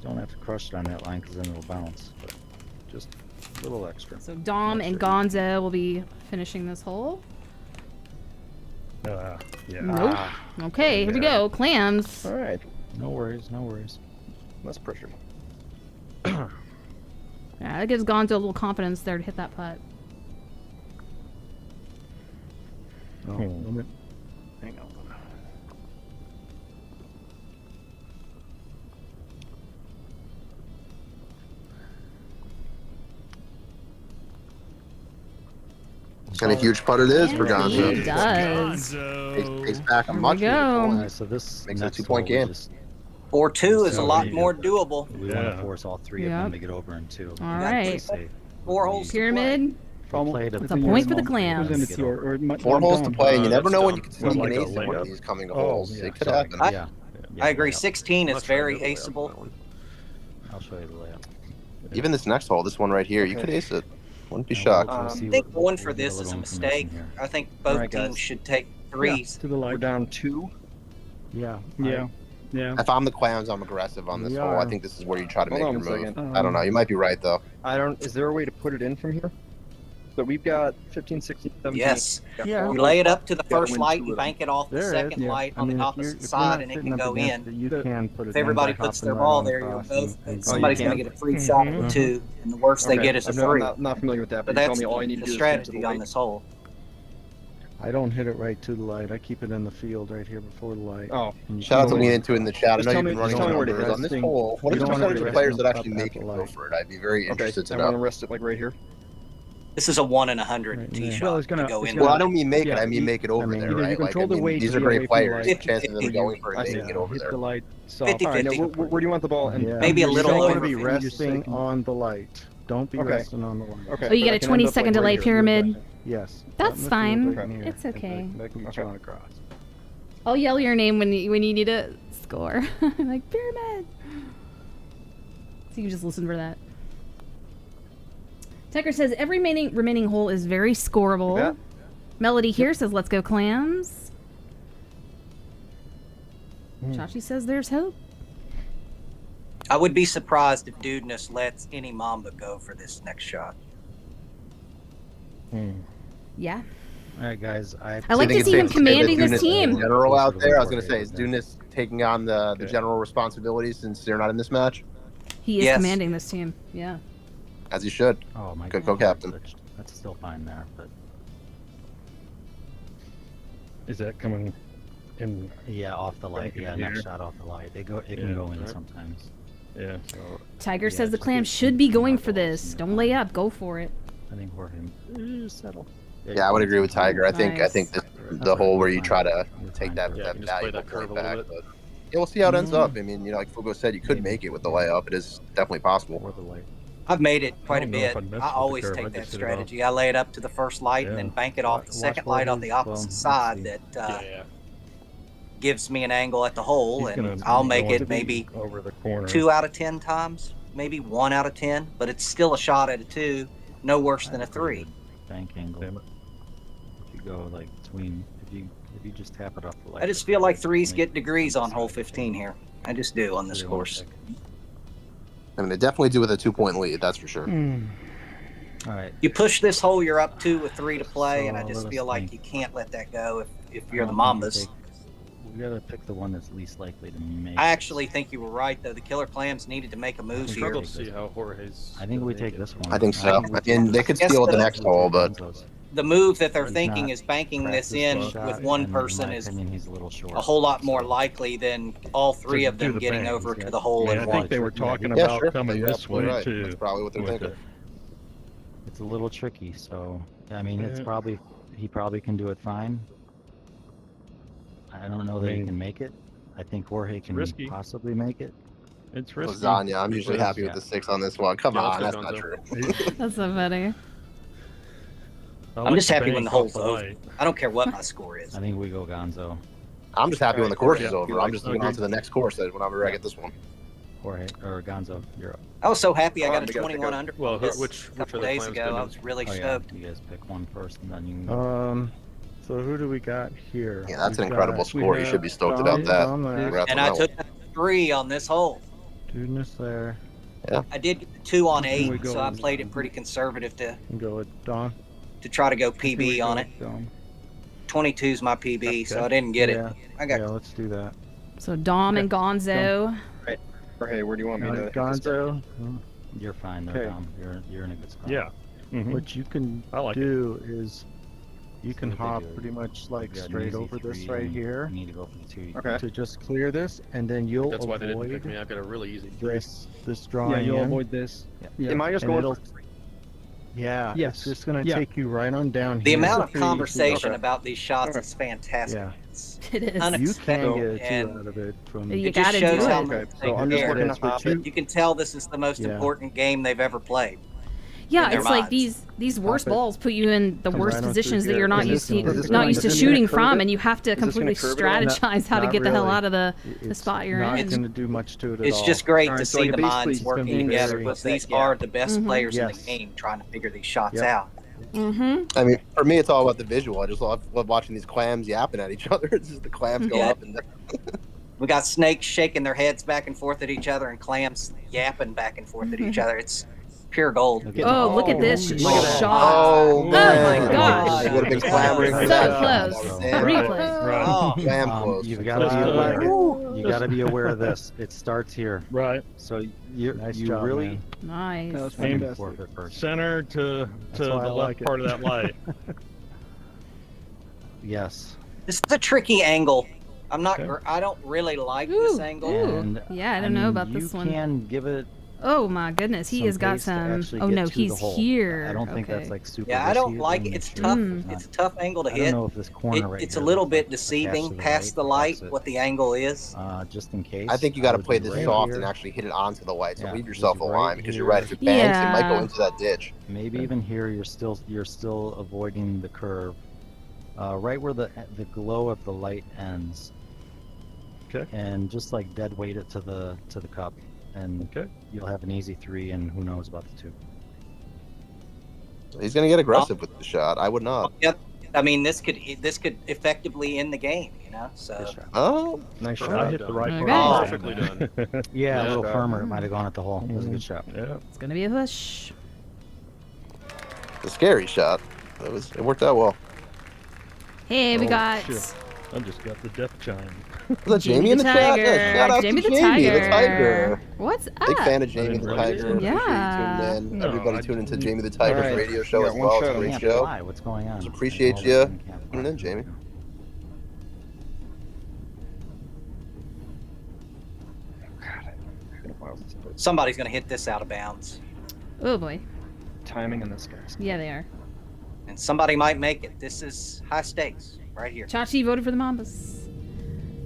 Don't have to crush it on that line because then it'll bounce. But just a little extra. So Dom and Gonzo will be finishing this hole. Yeah. Nope. Okay, here we Yeah. go. Clams. All right. No worries. No worries. Less pressure. Yeah, that gives Gonzo a little confidence there to hit that putt. No, Hmm. Hang on. And a huge putt it is for Yeah, he Gonzo. does. Takes back a Here we much needed go. point. Alright, so this Makes it a next 2-point hole, we game. just- 4-2 is a So lot we- more doable. We want Yeah. to force all three of Yep. them to get over in two. All Got right. two- 4 holes to play. Pyramid. Play to It's the a point for the Clams. Who's in it, or 4 holes to play, and you Uh, never know when you that's can dumb. sneak an Like a ace in one of layup? these coming Oh, holes. yeah, It could sorry. happen. I- Yeah, I agree. layup. 16 is Not sure I very know the layup on aceable. that one. I'll show you the layup. Even this next hole, this one right here, you Okay. could ace it. Wouldn't be And shocked. we'll I see think what- one we'll for get a this is little a information mistake. here. I think both Alright, teams guys. should take threes. To the We're light. down 2. Yeah. Yeah. Yeah. If I'm the Clams, I'm aggressive on this We hole. are. I think this is where you try to Hold make on your a move. second. I don't know. You might be right though. I don't. Is there a way to put it in from here? So we've got 15, 16, 17. Yes. got Yeah. four You lay it holes. up to the Gotta first win light 2 and of them. bank it off the There second is. light I on mean, the if opposite you're side, not and it sitting can up go against in. it, you can put it If in everybody by puts their hopping ball right there, on you're across both. and- Somebody's you going to can? get a free shot at 2, and the worst they Okay. get is a I'm 3. not familiar with that, But but you that's tell me all you need to the do is get to strategy the on light. this hole. I don't hit it right to the light. I keep it in the field right here before the light. Oh. And you Shout out can to go Lean in. Into in the chat. I Just know tell you've me- been running just tell me the where to numbers on this rest. hole. What is You the don't want percentage to of players rest that up actually at make the it go light. for it? I'd be very Okay. interested to I want to know. rest it like right here. This is a 1 in 100 Right, tee yeah. shot Well, it's gonna- to go it's in. Well, gonna- I don't mean make it. Yeah, I mean make it over mean, there, either you right? Like, control the weight these to are be away great from the players. light. The chances of them going for it, I making see. it over Hit there. the light soft. 50-50. All right, now, where do you want the ball? And Yeah. Maybe a You little don't want to over be 50. resting on the light. Don't be Okay. resting on the light. Okay. Oh, you but get I a can 20-second end up, delay like, right here. pyramid. Yes. That's Out in the field fine. right here. It's okay. That can be Okay. drawn across. I'll yell your name when you need to score. Like, pyramid. So you can just listen for that. Tucker says every remaining hole is very scoreable. Yeah. Melody here says let's go Clams. Chachi says there's hope. I would be surprised if Dudeness lets any Mamba go for this next shot. Yeah. All right, guys. I like to see him commanding this team. General out there. I was going to say, is Dunas taking on the general responsibilities since they're not in this match? He is Yes. commanding this team. Yeah. As he should. Oh my Good God. co-captain. That's still fine there, but Is that coming in? yeah, off the light. Right Yeah, here. next shot off the light. It can Yeah. go in Right. sometimes. Yeah. Tiger Yeah, says the just Clams keep- should be keep going my for balls this. in Don't your lay lap. up. Go for it. I think we're him. Settle. Yeah, I would agree with Tiger. I think Nice. the hole where you try to You're take fine. that, Yeah, that you can just play valuable that curve point a little back. bit. But yeah, we'll see how it ends up. I mean, like Fugo said, you could make it with the layup. It is definitely possible. Or the light. I've made it quite a don't know bit. if I'd mess with I the always curve. take I'd that just hit it off. strategy. I lay it up to the first light and Yeah. then bank it off the Watch second where light on he's- the well, opposite let's side see. that Yeah. gives me an angle at the hole, He's and gonna I'll be make going it maybe over the corner. 2 out of 10 times, maybe 1 out of 10, but it's still a shot at a 2, no worse than a That's pretty 3. good bank angle. Damn it. If you go like between, if you just tap it off the light. I just feel like 3s make get it degrees on hole side. 15 here. I just do on this Pretty well course. thick. I mean, they definitely do with a 2-point lead. That's for sure. All right. You push this hole, you're up 2 with 3 to play, and I So, just let feel us like think. you can't let that go if I you're the don't think Mambas. We gotta pick the one that's least likely to make. I actually think you were right, though. The Killer Clams needed to make a move I here. struggle to see how Jorge's. I think gonna we make take it. this one. I think so. we I take- mean, they could Yes, steal the but- next hole, but The move that they're He's thinking not is banking this practiced in the shot, with one and person in my is opinion, he's a little short. a whole lot more So, likely than all 3 of do them the getting bang. over Yeah. to the hole Yeah, in I one. think they were talking yeah, about sure. coming You're this absolutely way right. too. That's probably what they're with thinking. it. It's a little tricky, so I mean, it's Yeah. probably he probably can do it fine. I don't know that he mean, can make it. I think Jorge can risky. possibly make it. It's risky. Lasagna. I'm usually Because- happy with the 6 on this one. Come Yeah, on, let's that's go, not Gonzo. true. That's so funny. I I'm like just the happy when the bank hole's off the over. light. I don't care what my score is. I think we go Gonzo. I'm just happy when the course is Yeah. over. I'm just moving on Agreed. to the next course whenever I get this one. Jorge or Gonzo, you're up. I was so happy I Come got on, a we gotta pick 21 up. under Well, this which a couple are the days Clams ago. gonna I was really Oh yeah, stoked. you guys pick one first, and then you can. So who do we got here? Yeah, that's an We've incredible got- score. You should be stoked Dom- about that. Dom there. Congrats And on I that took one. 3 on this hole. Goodness there. I did get 2 on Here we 8, go. so I played it pretty conservative to Go with Don. try to go Here we PB go on it. with Dom. 22's my PB, so Okay. I didn't get Yeah. it. I got Yeah, let's do that. So Dom and Gonzo. Jorge, where do you want me to? hit this Gonzo, You're fine there, Okay. Dom. You're in a good spot. Yeah. Mhm. what you can I like do is you can what they hop do. pretty much like You got an straight easy over this 3 right and here You need to go for the 2. Okay. to just clear this, and then you'll That's why they didn't pick avoid me. I've got a really easy. this drawing Yeah, you'll in. avoid this. Yeah. Am I just and going it'll- for 3? Yeah, Yes. it's just gonna Yeah. take you right on down The here. amount of Pretty easy. conversation Okay. about these shots Okay. is fantastic. Yeah. It's It is. You unexpected, can get a 2 and out of it from. You it just gotta shows do how it. much Okay, they so I'm just care. looking to That's what hop you- it. You can tell this is the most Yeah. important game they've ever played. Yeah, in their it's like minds. these worst it. balls put you in the Come worst right on positions through that you're here. not Is used this- to is this not gonna- used to is this shooting gonna curve from, it? and you have to Is this gonna completely curve it at all? strategize how to Not get the hell really. out of the It's spot you're not in. gonna do much to it at It's all. just great Alright, to so see like the basically minds it's gonna working be together very- because that these gap. are the best Mhm. players Yes. in the game trying to figure these shots Yep. out. Mm-hmm. I mean, for me, it's all about the visual. I just love watching these clams yapping at each other. It's just the clams go Yeah. up and down. We got snakes shaking their heads back and forth at each other, and clams yapping back and forth at each other. It's pure gold. Oh, look at this Look at that. shot. Oh, man. my gosh. I would have been clamoring for So that. close. That was it. Replay. Right. Oh, Clam close. You've got to be Just, aware. Woo. You got to be aware of this. It starts here, Right. so you Nice you job, really man. Nice. That was have to fantastic. forfeit first. Center to That's the why I left like it. part of that light. Yes. this is a tricky angle. I'm not. Okay. I don't really like Ooh, this angle. ooh. And Yeah, I don't know about you this one. can give it. Oh my goodness, he some has got pace to some. actually Oh get no, to the he's hole. here. I don't think that's Okay. like super. Yeah, I don't risky like when it. you It's shoot. tough. Mm. It's a tough angle to I don't hit. know if this corner right It's a here little is bit attached deceiving to the past the light blocks it. what the angle is. Just in case. I think you got to would play be this right soft here. and actually hit it onto the light. So Yeah, leave yourself a right line because you're here. right. If it bangs, it might go Yeah. into that ditch. Maybe even here you're still avoiding the curve, right where the glow of the light ends. Okay. And just like dead weight it to the cup, and Okay. you'll have an easy 3, and who knows about the 2. He's gonna get aggressive with the shot. I would not. Yep. I mean, this could effectively end the game. You know. So Good shot. Oh, Nice I shot. hit the right Okay. part. Perfectly done. Yeah, a little Yeah. firmer. It might have gone at the hole. It was a good shot. Yeah. It's gonna be a push. the scary shot. It worked out well. Hey, we Oh, got shit. I just got the death chime. Was that Jamie in the chat? Yeah, shout out Jamie to the Jamie the Tiger. Tiger. What's up? Big fan of Jamie didn't the realize Tiger. that. Appreciate you Yeah. tuning in. No, Everybody I tune into didn't- Jamie the Tiger's Alright. radio show You as got one well. It's shot a on great Can't show. fly. What's going on? Just appreciate All you of a sudden can't tuning fly. in, Jamie. somebody's gonna hit this out of bounds, Oh boy. Timing in this guy's. Yeah, they are. and somebody might make it. This is high stakes right here. Chachi voted for the Mambas.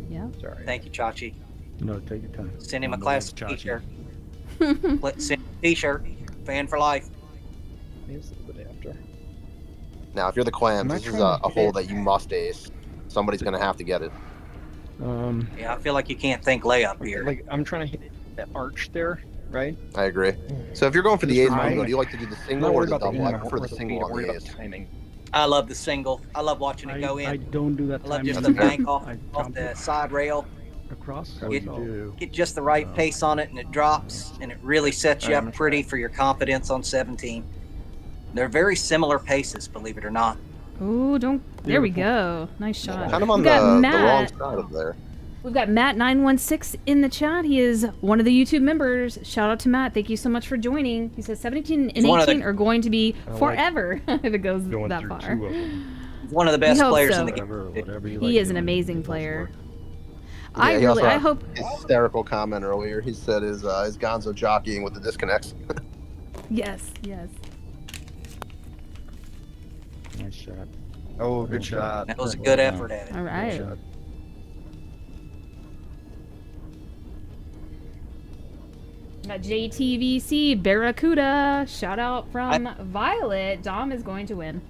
Yeah. Sorry. Thank you, Chachi. No, take your time. Send him a Mambas classic Chachi. T-shirt. Let's send him a T-shirt. Fan for life. Maybe it's a little bit after. Now, if you're the Clams, Am I this is trying a to hole hit- that you must ace. Somebody's gonna have to get it. Yeah, I feel like you can't think layup here. Like I'm trying to hit that arch there, right? I agree. So if you're going for the Just ace for bingo, me. do you like to do the I'm single not or worried the about the double? I in prefer the single I'm on worried the about ace. the timing. I love the single. I love watching it go I in. don't do that I love time. just on the bank off I off jump the it side rail. across. What Get- you do? Get just the right pace on it, and it drops, and it really sets you I'm up pretty for your confidence on 17. They're very similar paces, believe it or not. Oh, don't. There we go. Nice shot. Kind of on We got the wrong Matt. side of there. We've got Matt916 in the chat. He is one of the YouTube members. Shout out to Matt. Thank you so much for joining. He says 17 and He's one of 18 the- are going to be I like forever if it goes Going that through far. 2 of them. One of the best We hope players so. in the game. Whatever you He like is an doing, amazing it goes player. for. I he also really, I had hope. a hysterical comment earlier. He said is Gonzo jockeying with the disconnects. Yes, yes. Nice shot. Oh, good shot. That was a good effort at it. All right. shot. Got JTVC Barracuda. Shout out from Violet. Dom is going to win.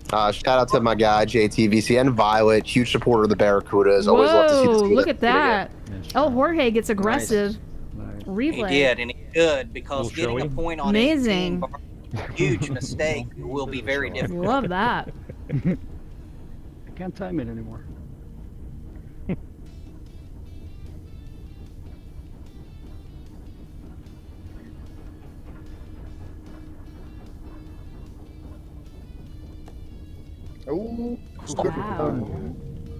Shout out to my guy JTVC and Violet, huge supporter of the Barracudas. Always love to see this Whoa, team look at get it. that. El Jorge gets aggressive. replay. He did, and he should, because Little getting a showy. point on Amazing. 18, huge mistake, will be very difficult. Love that. I can't time it anymore. Oh, Wow.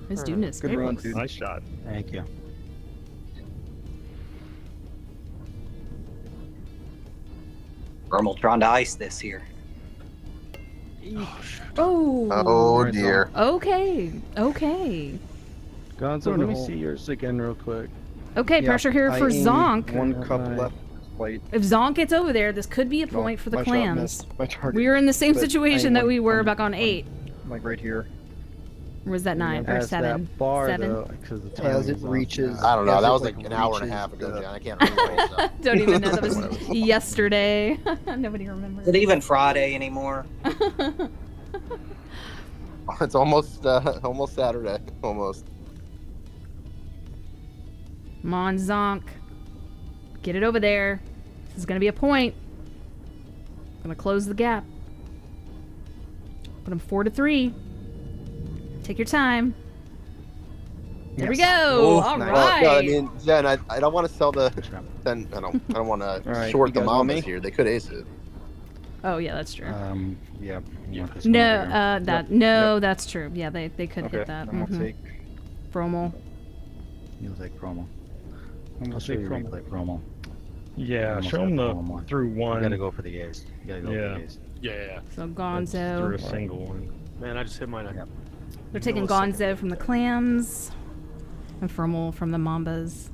His dude is good run, dude. Nice shot. Thank you. Vermal trying to ice this here. Oh. Oh dear. Okay. Okay. Gonzo, let me see yours again real quick. Okay, pressure here for Zonk. One cup left. Plate. If Zonk gets over there, this could be a point for the my shot Clams. missed. My target. We are in the same But situation I that we were one- back on 8. Like right here. Or was that 9 or As 7? that bar, 7? though, 'cause the As timing's it off. reaches. I don't know. as That it, was like an hour and a reaches half ago, the- John. I can't remember. So. Don't even know. That was yesterday. Nobody remembers. Is it even Friday anymore? It's almost Saturday. Almost. Come on, Zonk. Get it over there. This is going to be a point. Going to close the gap. Put him 4-3. Take your time. There we go. All right. Well, no, I mean, Jen, I don't want to sell the. Then I don't want to right, short you the guys want Mambas me? here. They could ace it. Oh, yeah, that's true. Yeah. You want this No, one over here? that's true. Yeah, they could Okay, hit that. then we'll take. Fromal. You'll take promo. I'm I'll gonna show say you from replay promo. Yeah, Almost show him got the one more. through You one. gotta go for the ace. You gotta go Yeah. for the ace. Yeah. So That's Gonzo. through a single one. Man, I just hit mine. Yep. They're taking Gonzo from the Clams. And Fromal from the Mambas.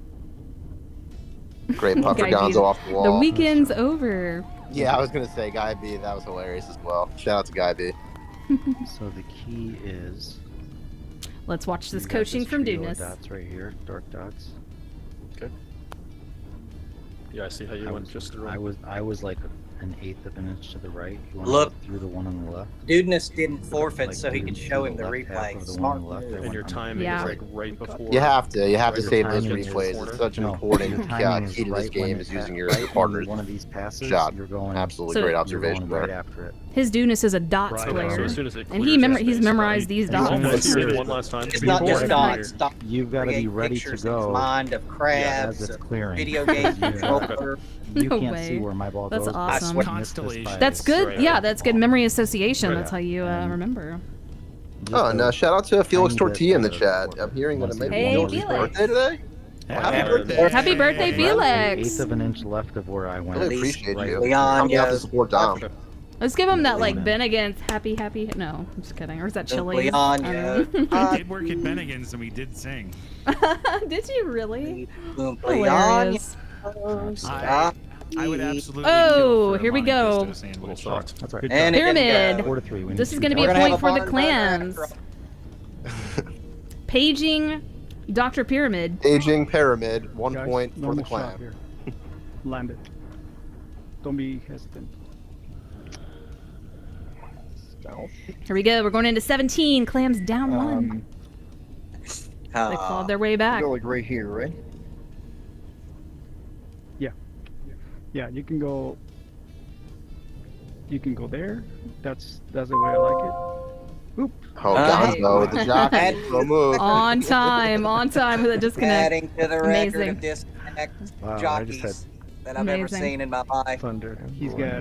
Great putt for Guy beat Gonzo off the wall. The weekend's over. Yeah, I was gonna say Guy B. That was hilarious as well. Shout out to Guy B. So the key is. Let's watch this you got coaching from trio of Dudeness. dots right here, dark dots. Okay. Yeah, I see how you went just through. I was like an eighth of an inch to the right. You wanna Look. go through the one on the left. Dudeness didn't forfeit Like so he through- could show through him the left half replay. of the one Smart on the left. I move. And your went- timing Yeah. is like right before. You have to Right, save those timing is replays. important. It's such an No, important your timing key to is this right game when is it using pa- your right when partner's one of these passes, shot. You're going Absolutely So- great you're observation going right there. after it. His Dudeness is a dots Okay, player. so as soon as it And clears he's his space, memorized these you dots. almost Sure. did one last time. It's not just Before. dots. Stop. You've got to be Create ready to pictures in his go mind of as crabs, it's of clearing. video game Yeah. controller. You No can't way. see where my ball That's goes. but awesome. you missed this Constellation. by That's a good. Right. Yeah, that's good memory association. Right. That's how you remember. Just Oh, and a shout out to Felix tiny bit Tortilla in the better chat. before. I'm hearing that it might be Hey, Felix's Felix. birthday today. Happy birthday. Happy birthday, An Felix! eighth of an inch left of where I went. Really appreciate Right. you. Leon, I'm gonna have to yes. support Dom. Let's give him that like Leon. Bennigan's happy. No, I'm just kidding. Or is that Chili's? Leon, I yeah. don't know. We did work at Bennigan's and we did sing. Did you really? Leon, Hilarious. I would absolutely. Oh, kill for a here we Monte go. Cristo sandwich. Little shocked. That's right. Good And it didn't Pyramid. go. 4-3. We This need is two going to be We're a gonna point have for the barn Clams. burner. Paging Dr. Pyramid. Aging Pyramid, 1 Guys, point for the normal shot Clam. here. Land it. Don't be hesitant. Here we go. We're going into 17. Clams down 1. They clawed their way back. Go like right here, right? Yeah, you can go. You can go there. That's the way I like it. Oop. Oh, Gonzo with the jockey. Add- Pro move. On time with a disconnect. Adding to the record Amazing. of disconnect Wow, I just jockeys that I've ever Amazing. seen in my life. Thunder. He's got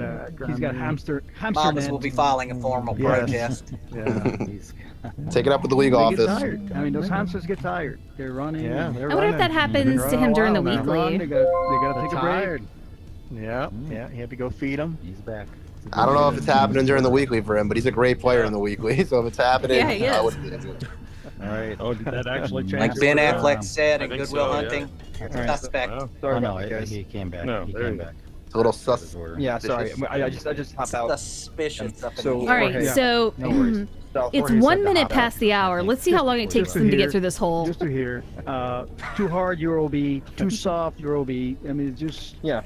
hamster Mambas net. will be filing a formal Yes. protest. Yeah. Take it up with the league They office. get tired. I mean, those hamsters get tired. They're running. Yeah, and they're I wonder if that running. happens They've to been him running during the a while now. Run, weekly. they gotta They're take a tired. break. Yeah, yeah. You have to go feed them. He's back. I don't know if it's happening during the weekly for him, but he's a great player in the weekly. So if it's happening, Yeah, he I is. wouldn't be into it. All right. Oh, did that actually change? Like it? Ben Yeah. Affleck said in I think Good Will so, yeah. Hunting, Alright. suspect. Wow. Sorry Oh, about no, that, guys. he came back. No, he there came you go. back. It's a little His sus. order. Yeah, sorry. I just hop out. Suspicious up in So- the All right, Yeah. so No worries. it's Jorge 1 said to minute hop out. past the hour. Let's see how long it takes Just to them to get hear- through this hole. Just to hear. Too hard, you're OB. Too soft, you're OB. I mean, just Yeah.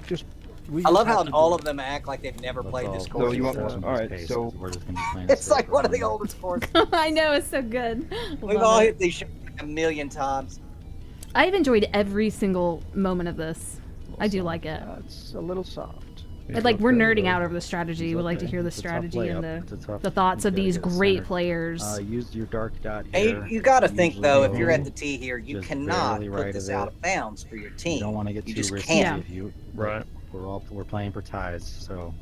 We I love just how have to all do of them act like they've never That's played all. this So course. you want- Force him to alright, space, so- we're just gonna be playing It's safe like for one of the minute. oldest courses. I know, it's so good. We've Love all it. hit these shots a million times. I've enjoyed every single moment of this. I do like it. It's a little soft. And, like, we're nerding out over the strategy. We'd like to hear the It's a tough strategy and layup. the thoughts You of gotta these get it great centered. players. Use your dark dot Hey, here. you got to think Usually though, if go you're at the tee here, you just cannot barely put right this of out it. of bounds for your team. You don't want to get You too just risky. can't. If you, Right. We're playing for ties, so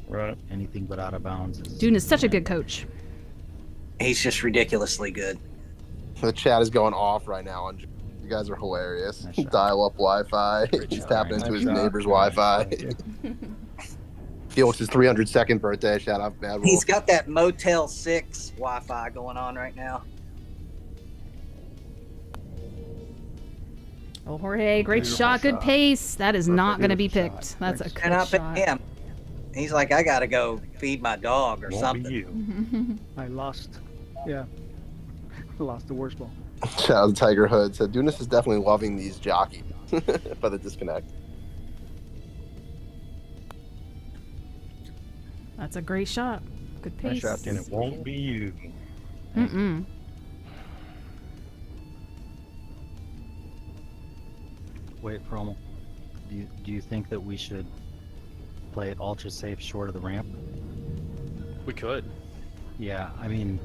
anything but out of bounds is. Dune is such a good coach. He's just ridiculously good. The chat is going off right now. And you guys are hilarious. Dial-up Wi-Fi. He's tapping into his neighbor's Wi-Fi. Felix's 302nd birthday. Shout out, Bad Wolf. He's got that Motel 6 Wi-Fi going on right now. Oh, Jorge, great Beautiful shot, good shot. pace. That is not going to be Beautiful picked. That's a good And I picked shot. him. He's like, I gotta go feed my dog or something. I lost. Yeah. Lost the worst ball. Shout out to Tiger Hood. Said Dunas is definitely loving these jockeys by the disconnect. That's a great shot. Good pace. And it won't be you. Mm-mm. Wait, Promo. Do you think that we should play it ultra safe short of the ramp? We could. Yeah, I mean,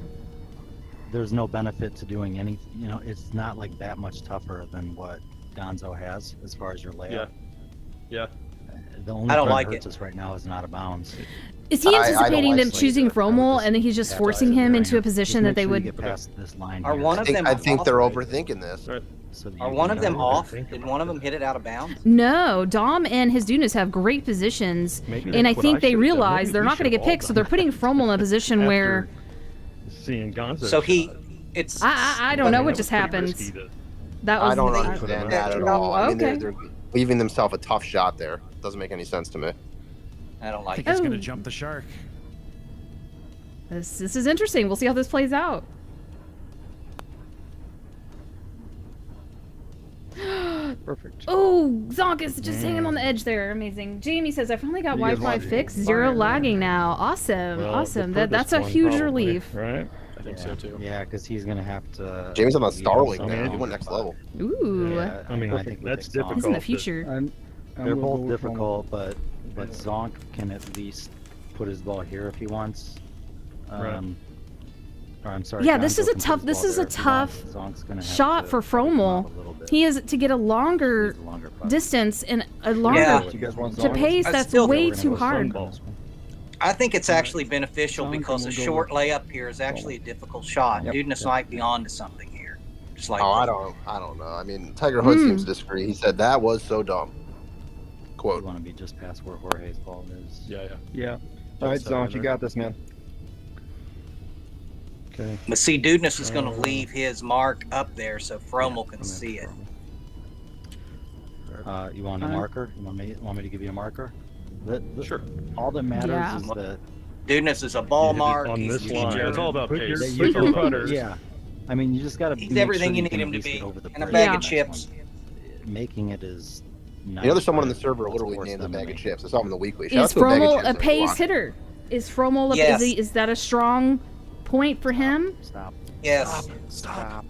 there's no benefit to doing any. You know, it's not like that much tougher than what Gonzo has as far as your layup. Yeah. The only I don't part like that hurts it. us right now is not out of bounds. Is he anticipating them choosing Frommel and then he's just forcing him into a position that they would... Get past this line Are here. one of them I think off? they're overthinking this. Are one of them off? Did one of them hit it out of bounds? No, Dom and his Dunas have great positions, Maybe and I that's what think I they should've done. realize Maybe they're we not going to should've get picked, all so they're done putting Frommel in a position where... Seeing Gonzo. So it's... I don't know what just happened. That was I don't the- understand that at all. I mean, Okay. they're leaving themselves a tough shot there. Doesn't make any sense to me. I don't I like think it. he's going Oh. to jump the shark. This is interesting. We'll see how this plays out. Perfect. Oh, Zonk is just hanging on the edge there. Amazing. Jamie says, I finally got You guys Wi-Fi want- fixed. Zero lagging now. Awesome. Well, awesome. the That's a furthest huge one probably, relief. Right? I think so too. Yeah, because he's gonna have to. Jamie's on the be Starlink something now. He else. went next level. Ooh. Yeah, I mean, I think that's we'll take Zonk. He's in the difficult. future. They're both difficult, but Zonk can at least put his ball here if he wants. Or I'm sorry. Yeah, this Gonzo is a can put tough. his This ball is a there if he wants. tough Zonk's gonna have shot to for help him out Frommel. a little bit. He is to get a longer distance and a longer Yeah. You guys want to Zonk? pace. I That's still way think too hard. I think it's actually beneficial Zonk, because a and we'll go short with- layup here is actually a difficult shot. Yep. Dudeness might be on to something here. Just like Oh, I don't know. I mean, Tiger Hood seems to disagree. He said that was so dumb. You Quote. want to be just past where Jorge's ball is. Yeah. Yeah. All right, Zonk, you got this, man. Okay. But see, Dudeness is going to leave his mark up there so Frommel can see it. You want a marker? You want me to give you a marker? Sure. All that matters Yeah. is that Dudeness is a ball mark. On He's this line. It's all about Put pace. your- that Put you your can- putters. Yeah, I mean you just got to. He's everything you need him to be, and a bag of chips. Making it is. You know, there's someone on the 95% server literally worse named a than bag of making chips. I saw him in the weekly. Shout out Is to a bag of Frommel chips a in the pace block. hitter? Is Frommel? Yes. Is that a strong point for him? Stop. Yes. Stop.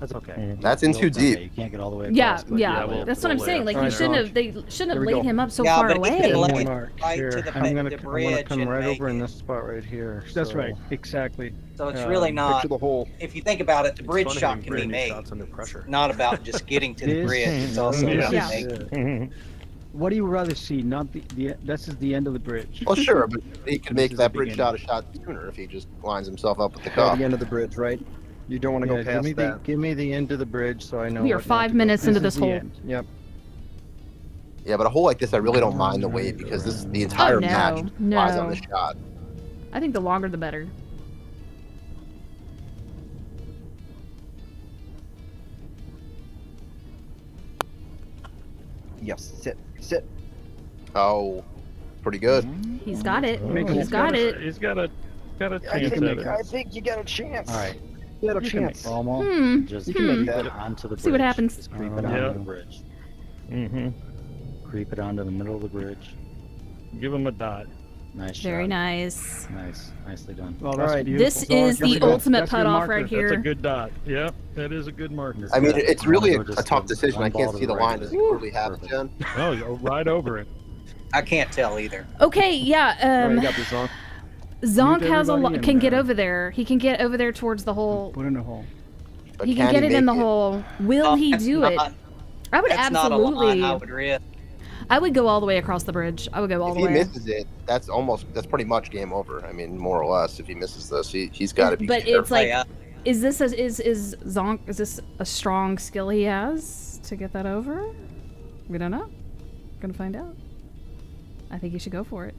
That's okay. That's in too deep. You can't get all the way Yeah, across. but yeah. we'll- That's what I'm we'll saying. lay Like it. he Alright, shouldn't have. Zonk. They shouldn't have Here we laid go. him up so Yeah, far but he away. can One lay it mark right here. to the, I'm gonna the I'm bridge gonna come and right make over in it. this spot right here. That's so- right. Exactly. So it's really Picture not. the hole. If you think about it, the bridge It's funny shot how you can be bring made. shots under pressure. It's not about just getting to the This- bridge. It's also this about Yeah. making. What do you rather see? Not the this is the end of the bridge. Well, sure, but he could make is that the bridge beginning. shot a shot sooner if he just lines himself up with the At cup. the end of the bridge, right? You don't want to go give past me that. give me the end of the bridge so I know. We are what not 5 to go. minutes into is this the hole. end. Yep. Yeah, but a hole like this, I really don't mind the weight because this is the entire no, match lies on no. this shot. I think the longer the better. Yes. Sit. Oh, pretty good. He's got it. Make He's got it. He's got a I chance think, at it. I think you got a chance. All right. You got a You can chance. Hmm. Just You can make creep that. it onto the bridge. See what happens. Just creep it Yeah. onto the bridge. Mm-hmm. Creep it onto the middle of the bridge. Give him a dot. Nice Very shot. nice. Nice. Nicely done. Well, that's Alright. beautiful. This So is here we the go. ultimate That's your putt off marker. right here. That's a good dot. Yep, that is a good marker. I mean, Yeah, it's you really wanna go a just tough the decision. one I can't ball to see the right line. of Does it. he really have it, Perfect. Jen? Oh, you go right over it. I can't tell either. Okay, yeah. Alright, you got this on. Zonk Mute has everybody and, can get over there. He can get over there towards the hole. Put in the hole. But He can get it in the make it? hole. Will he That's do it? not- I would That's not a line absolutely. I would risk. I would go all the way across the bridge. I would go all If the he way. misses it, that's pretty much game over. I mean, more or less. If he misses this, he's got to be. But careful. it's like, Yeah. is this is Zonk? Is this a strong skill he has to get that over? We don't know. Gonna find out. I think you should go for it.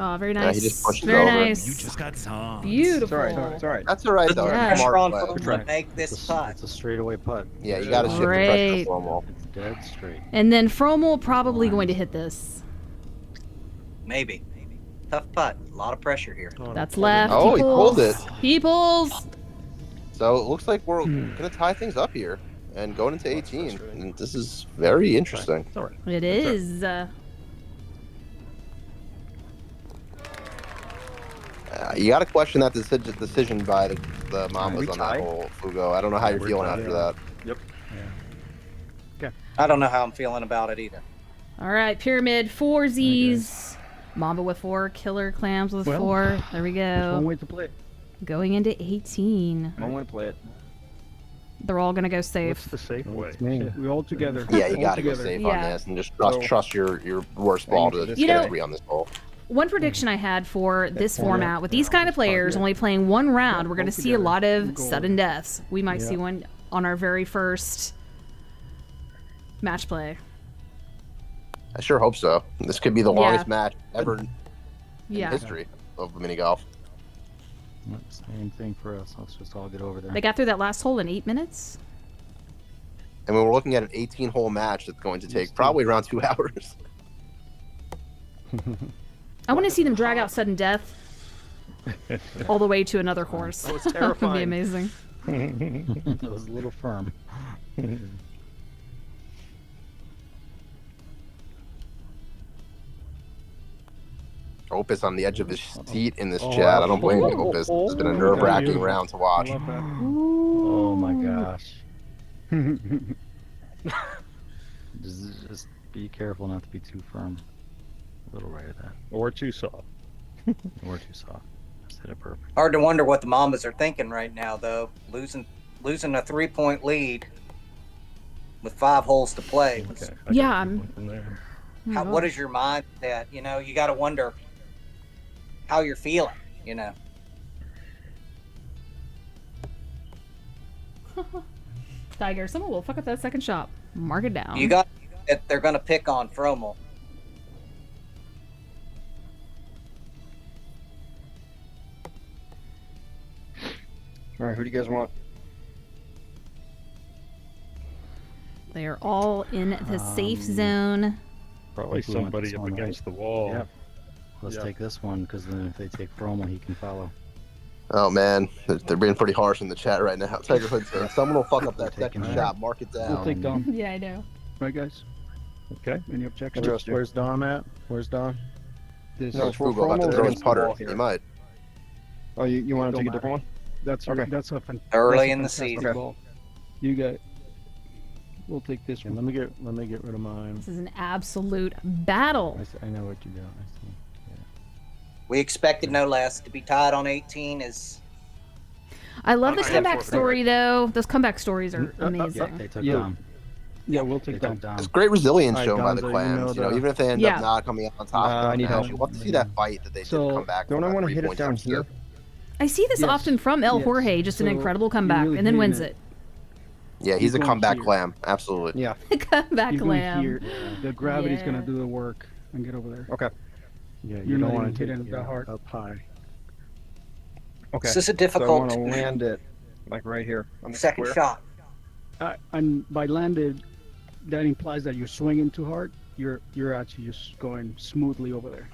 Oh, very nice. he just pushed it very over. nice. You just got some. Beautiful. It's alright. That's all right though. Yeah. It's a Pressure smart on play. Fromo to make this It's putt. a straightaway putt. Yeah, you got to shift the pressure Great. to Fromo. It's dead straight. And then Fromel probably going to hit this. Maybe. Tough putt. A lot of pressure here. That's left. Oh, he pulls. pulled it. He pulls. So it looks like we're gonna tie things up here and going into 18. And this is very interesting. It's all right. It is. You got to question that decision by the Mambas we on tie? that whole Fugo. I don't know how you're feeling after that. I don't know how I'm feeling about it either. All right, Pyramid, 4 Z's. Mamba with 4, Killer Clams with Well, 4. There we There's one go. way to play it. Going into 18. I want to play it. They're all gonna go What's safe. the safe way? We all together. Yeah, you All got to go together. safe Yeah. on this and just So- trust your worst ball to You get know- a 3 on this hole. One prediction I had for this format, with these kind of players only playing one round, we're gonna see a lot of sudden deaths. We might see one on our very first match play. I sure hope so. This could be the longest match ever in Yeah. history of mini golf. Same thing for us. Let's just all get over there. They got through that last hole in 8 minutes. And when we're looking at an 18-hole match that's going to take probably around 2 hours. I want to see them drag out sudden death all the way to another course. That was That would be terrifying. amazing. It was a little firm. Opus on the edge of his seat in this chat. I don't blame you, Opus. It's been a nerve-wracking round to watch. Oh my gosh. Just be careful not to be too firm. A little right of that. Or too soft. Or too soft. Just hit it perfect. Hard to wonder what the Mambas are thinking right now, though. Losing a 3-point lead with 5 holes to play. Okay. Yeah, I'm. From there. What is your mindset? You know, you got to wonder how you're feeling. You know, Tiger, someone will fuck up that second shot. Mark it down. you got that they're going to pick on Fromel. Alright, who do you guys want? They are all in the safe zone. Probably I think we went somebody this up one, right? against the wall. Yep. Let's Yep. take this one, because then if they take Fromo, he can follow. Oh man, they're being pretty harsh in the chat right now. Tiger Hood said someone will fuck up that Taking second that. shot. Mark it We'll down. take Dom. Yeah, I know. Right, guys? Okay. Any objections? Where's Dom at? Where's Dom? This No, No, for Fugo about to Fromo throw his against the putter. wall He here. might. Oh, you want to Don't take a different one? That's Okay. that's a fan- Early that's a in the fantastic season. ball. You got. We'll take this Yeah, one. let me get rid of mine. This is an absolute battle. I know what you do. I see. We expected no less. To be tied on 18 is I love the Okay. comeback story, though. Those comeback stories are amazing. They took Yeah. Dom. Yeah, we'll They take took Dom. Dom. It's great resilience Alright, shown by the Gonzo, you Clams. know You know, the- even if they end Yeah. up not coming out on top I of the need match, help. you love to see that fight that they So, did come back. Don't from I that want to hit it 3-point down deficit. here? I see this Yes. often from El Yes. Jorge, just an So, incredible you're comeback, really and then hitting wins it. it. Yeah, he's a You're going comeback here. Clam. Absolutely. Yeah. Comeback You're going lamb. here. The gravity's Yeah. gonna do the work and get over there. Okay. Yeah, You're you not don't want even to take hitting it that hard. up high. Okay. This is a So I difficult want to land it like right here on the second square. shot. And by landed, that implies that you're swinging too hard. You're actually just going smoothly over there.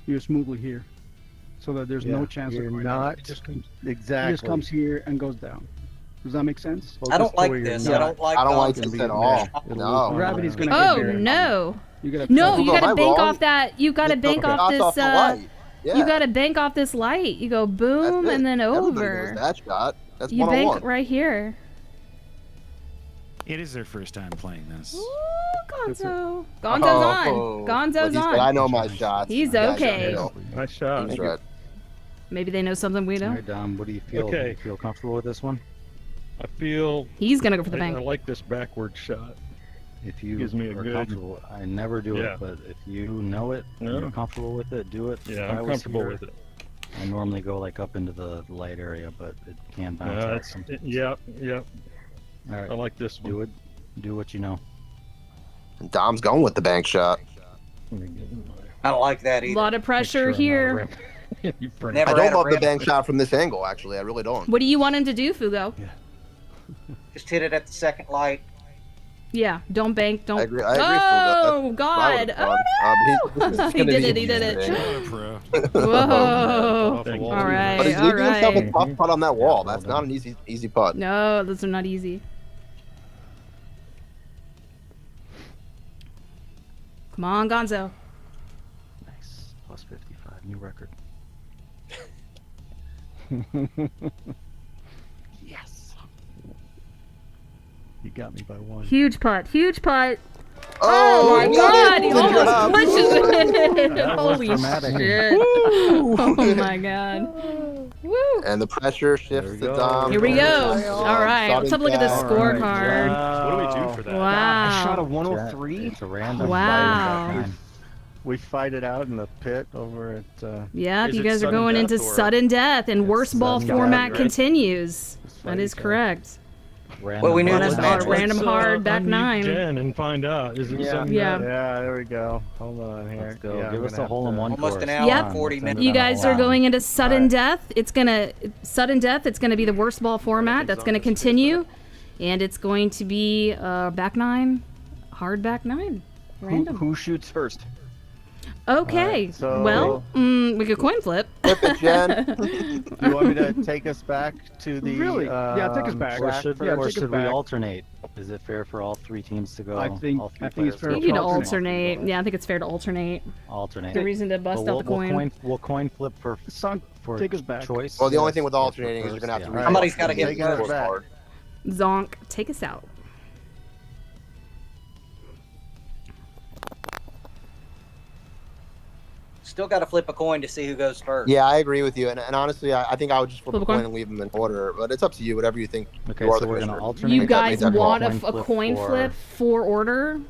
You're smoothly here, so that there's no Yeah, chance you're of going not out. It just comes. Exactly. It just comes here and goes down. Does that make sense? I don't like this. I don't like. I don't like Gonzo's this at all. No. Gravity's gonna Oh get there. no! You gotta No, you Am I gotta bank wrong? off that. You gotta bank off Shots this. the light. Yeah. You gotta bank off this light. You go boom That's it. and then Everybody over. knows that shot. That's You 101. bank right here. It is their first time playing this. Ooh, Gonzo. Gonzo's on. Gonzo's But he said, on. I know my shots. He's You guys okay. don't know. Nice shot. He's right. Maybe they know something we All don't. right, Dom, what do you feel? Okay. Do you feel comfortable with this one? I feel. He's gonna go for the I bank. like this backward shot. If you Gives me a are good- comfortable, I never do Yeah. it, but if you know it, and Yeah. you're comfortable with it, do it. Yeah, If I I'm was comfortable here, with it. I normally go like up into the light area, but it can bounce out It's, sometimes. yep, yep. All right, I like this one. do it. Do what you know. And Dom's going with the bank shot. I don't like that A either. lot of pressure here. Never I had don't a love the rim. bank shot from this angle, actually. I really don't. What do you want him to do, Fugo? Just hit it at the second light. Yeah, don't bank. Don't. I agree, Fugo. Oh That's God! what I Oh would've done. This is He gonna did be it. He did it. interesting. Pro. Whoa! Thank you. All right. But he's All leaving himself a right. tough putt on that wall. That's not an easy putt. No, those are not easy. Come on, Gonzo. Nice. Plus 55, new record. Yes. You got me by one. Huge putt. Huge putt. Oh, my he God! got it. He Good almost job. pushes it. That was Holy dramatic. shit! Oh my God! Woo! And the pressure shifts we to go. Dom. Here we go. Dom, All right, let's have a look at the down. scorecard. What do we do for that? I shot a Wow. 103. It's a random Wow. fight. We fight it out in the pit over at. Yeah, Is you it guys are sudden going death into or- sudden death, and It's worst ball sudden death, format right? continues. That is correct. Random we knew fight. this match was- Random hard back unmute nine. Jen and find out. Is it Yeah. something? Yeah. Yeah, there we go. Hold on here. Let's go. Yeah, Give I'm us gonna a hole in have one to- Almost course. an hour Yep. and 40 minutes. You guys are going into sudden Alright. death. It's sudden death. It's gonna be the worst ball format. That's gonna continue, and it's going to be back nine, hard back nine, random. Who shoots first? Okay. Alright, so- Well, we could coin flip. Flip it, Jen. Do you want me to take us back to the? Really? Yeah, take us back. Or Yeah, should, take or us should we back. alternate? Is it fair for all three teams to go? I think- all three I think it's players fair go You can to first? alternate. Yeah, I think it's fair to alternate. Alternate. The reason to bust But out the coin. We'll coin flip for Son, take us back. choice. Well, the only yes, thing with or for alternating is you're gonna have to first, read. yeah. Somebody's gotta get Taking first. us back. Zonk, take us out. Still got to flip a coin to see who goes first. Yeah, I agree with you. And honestly, I think I would just flip Flip a a coin? coin and leave them in order. But it's up to you, whatever you think. Okay, you are so the we're gonna commissioner. alternate. You Make that- guys make that call. want Coin a flip coin for- flip for order?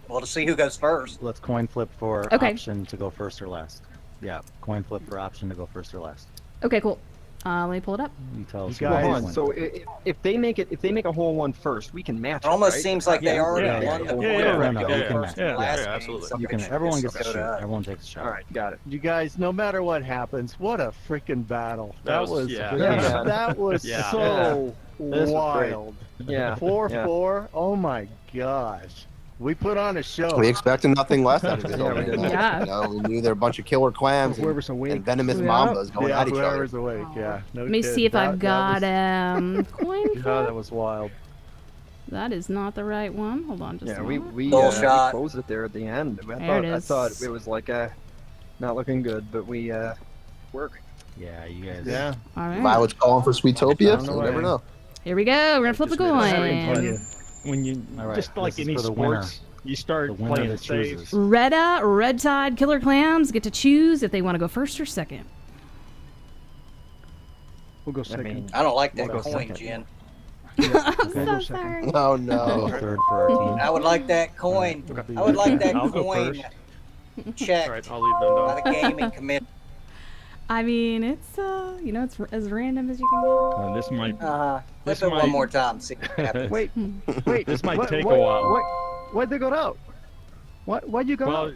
Well, to see who goes first. Let's coin flip for Okay. option to go first or last. Yeah, coin flip for option to go first or last. Okay, cool. Let me pull it up. You tell us. You who guys- wins Hold on. one. So if they make a hole in one first, we can match. It almost right? seems like they Yeah, already yeah, won the yeah, coin. yeah, no, no, Go you can first match. and last Yeah, game, absolutely. somebody You can. should Everyone just gets a go shoot. to- Everyone takes a shot. All right, got it. You guys, no matter what happens, what a freaking battle. That was- yeah. Yeah. That was Yeah. so This was great. wild. Yeah. 4-4. Oh my gosh. We put on a show. We expected nothing less out of this. Yeah, we opening did. night. Yeah. You know, we knew there were a bunch of killer clams Whoever's and awake. venomous Yeah. mambas going Yeah, at each other. whoever's awake. Yeah. No Let me kid. see if I've That got was- coin Yeah, flip. that was wild. That is not the right one. Hold on just Yeah, a we moment. Goal shot. closed it there at the end. There it I is. thought it was like not looking good, but we work. Yeah, you guys. Yeah. All right. Violet's calling for Sweetopia. Found a So you way. never know. Here we go. We're gonna flip a Just made a coin. When you All right, just like this is any for the winner. sports, you start The winner playing that safe. chooses. Red Tide Killer Clams get to choose if they want to go first or second. We'll go I second. mean, I don't like that We'll go coin, second. Jen. I'm We'll so go second. sorry. Oh no. Third for our team. I would like that coin. I would like that I'll go coin first. checked All right, I'll leave them by down. the gaming committee. I mean, it's it's as random as you can get. This might Flip This it might- one more time. See what happens. Wait, wait. this might what- take what- a while. Why'd they go out? Why'd you go Well, out?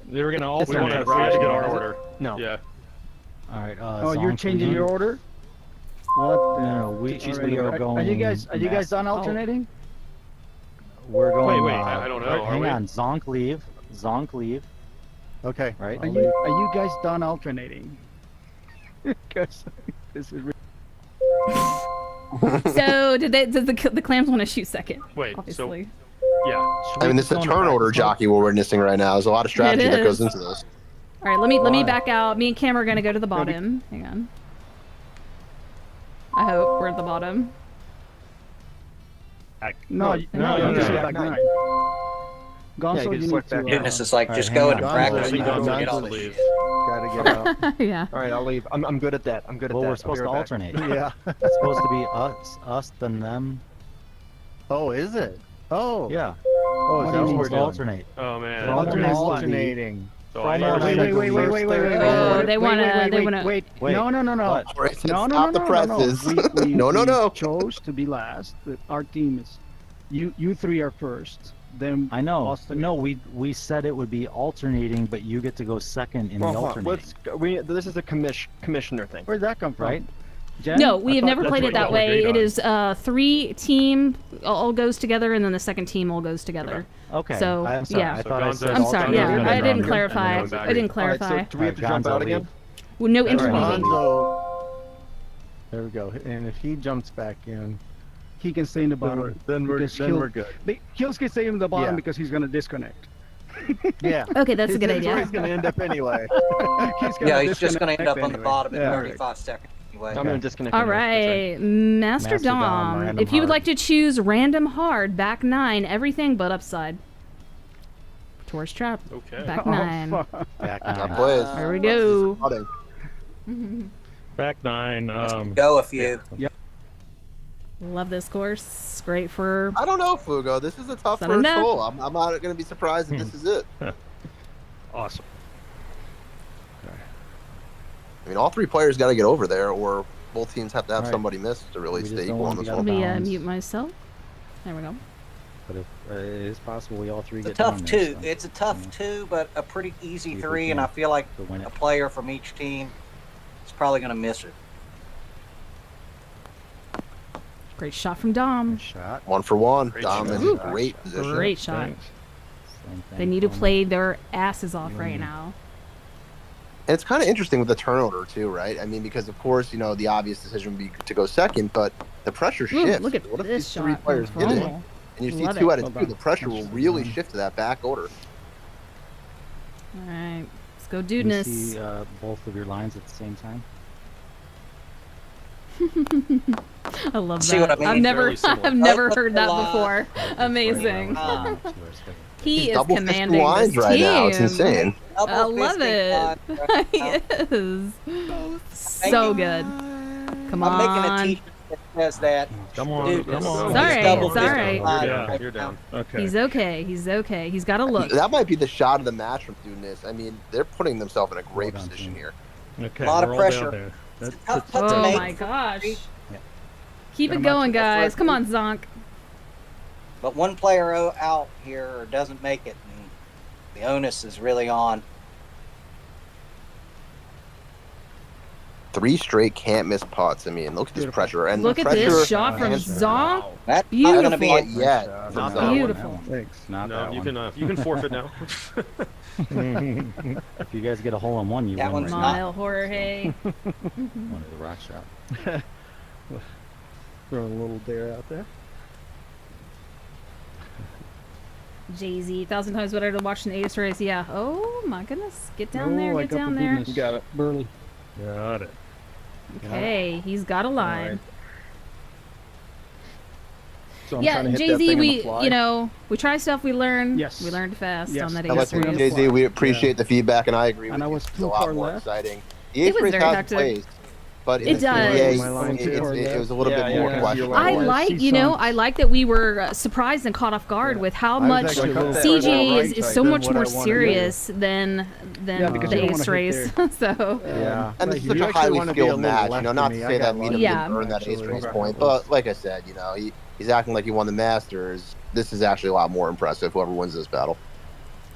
they were gonna We want alternate. to right? get our order. No. Yeah. All right. Oh, you're Zonk, changing we- your order? What? No, we are going. Are you guys done alternating? We're going. Wait, I don't know, are Hang we? on. Zonk leave. Zonk leave. Okay. Right. Are you guys done alternating? Because this is. So did the clams want to shoot second? Wait, obviously. so yeah. I mean, this is a turn order jockey we're witnessing right now. There's a lot of strategy that goes into this. All right, let me back out. Me and Cam are gonna go to the bottom. Hang on. I hope we're at the bottom. No, you just go back 9. Gonzo, you need to. Goodness, it's like just go into practice. You don't get all this shit. Gotta get out. Yeah. All right, I'll leave. I'm good at that. I'm good at that. Well, we're supposed to alternate. Yeah. It's supposed to be us, then them. Oh, is it? Oh. Yeah. Oh, We're is that what supposed we're to alternate. Oh man. alternating. So Wait. No. Stop the presses. No. We chose to be last. Our team is. You three are first. Then I know. Austin. No, we said it would be alternating, but you get to go second in the alternating. This is a commissioner thing. Where'd that come from? Right? Jen? No, we I have thought never that's played what it that y'all way. agreed It on. is 3 team all goes together, and then the second team all goes together. Okay. So I'm sorry. yeah. I thought I said I'm sorry. Yeah, alternating I and didn't then clarify. going back. I didn't clarify. All right, so do we have to jump Gonzo out again? leave. Well, no All right, interweaving. Gonzo. There we go. And if he jumps back in, He can stay in the bottom. then we're because we're good. He'll stay in the bottom Yeah. because he's gonna disconnect. Yeah. Okay, that's a good That's where idea. he's gonna end up anyway. Yeah, he's just going to end up on the anyway. bottom in Yeah. 35 seconds anyway. I'm gonna disconnect. All right, Master Dom. random If you would hard. like to choose random hard, back 9, everything but upside. Tourist trap. Okay. Back Oh, 9. Back That nine. plays. There we go. Back 9. Go a few. Love this course. Great for. I don't know, Fugo. This is a tough Sudden first death. hole. I'm not going to be surprised if this is it. Awesome. I mean, all 3 players got to get over there, or both teams have to have Right. somebody miss to really We just stay don't equal on wanna this be out one. of Let me bounds. mute myself. There we go. But if it is possible, we all 3 It's a get tough down 2. there, so, It's a tough yeah. 2, but a pretty easy See if we 3, can and I feel like to win a it. player from each team is probably going to miss it. Great shot from Dom. Good shot. 1 for 1. Great Dom shot. in Ooh. great position. Great shot. Thanks. Same They thing need to from- play their asses off right now. And it's kind of interesting with the turnover, too, right? I mean, because, of course, the obvious decision would be to go second, but the pressure Ooh, shifts. look at What if this these 3 shot. players from hit it? Frommel. And you see Love 2 it. out of 2, the pressure will really shift to that back order. All right, let's go, Can you dudeness. see both of your lines at the same time? I love See that. what I mean? I've never, Fairly similar. I've never Right, heard that line. before. Amazing. Ah. He He's is double fisting commanding lines this right team. now. It's insane. I Double love fisting it. line. He is so good. Come I'm making a on. t-shirt that says that. Come on, Dude, come this on. is It's all right, double it's all fisting right. line You're down. right You're now. down. Okay. He's okay. He's okay. He's got a look. That might be the shot of the match from Dudeness. I mean, they're putting themselves in a great Well done, position team. here. Okay, A lot of we're all down pressure. there. It's a That's tough putt to Oh make. my gosh. Yeah. Keep Got it a going, match. guys. Come on, Zonk. But one player out here or doesn't make it, and the onus is really on. 3 straight can't miss putts. I mean, look at this pressure. And Look the at pressure this shot from against- Zonk. That's Beautiful. not going to be Not it. yet. Not from that Zonk. Beautiful. Thanks. Not No, that you one. can forfeit now. If you guys get a hole in one, you That win one's right not- Smile, Jorge. now. One of the rock shot. Throwing a little dare out there. Jay-Z, 1,000 times better than watching the Ace race. Yeah. Oh my goodness. Get down Oh, there. I Get got down the there. goodness. You got it. Burley. Got it. Okay, he's got a line. Alright. So I'm Yeah, trying to hit that Jay-Z, thing on the we, fly. we try stuff, we learn. Yes. We learned fast Yes. on that How about Ace Yes, you, we race. Jay-Z? We appreciate the feedback, and I agree And with I you. was It's too a lot far more left. exciting. The It Ace was race very has hectic. plays, but in It the does. CGA, My line too far it was a left. little bit more Yeah, questionable. I Well, like, see you know, some- I like that we were surprised and caught off guard with how I was much actually a little bit CGA further is right so than much what more I wanted to serious than Yeah, because the you don't Ace wanna race. hit so Yeah. And this is such You a actually highly wanna be a skilled little match, left not of to me. say I that got Meadham lucky. Yeah. didn't earn that Ace Actually. race point, but like I said, he's acting like he won the Masters. This is actually a lot more impressive, whoever wins this battle.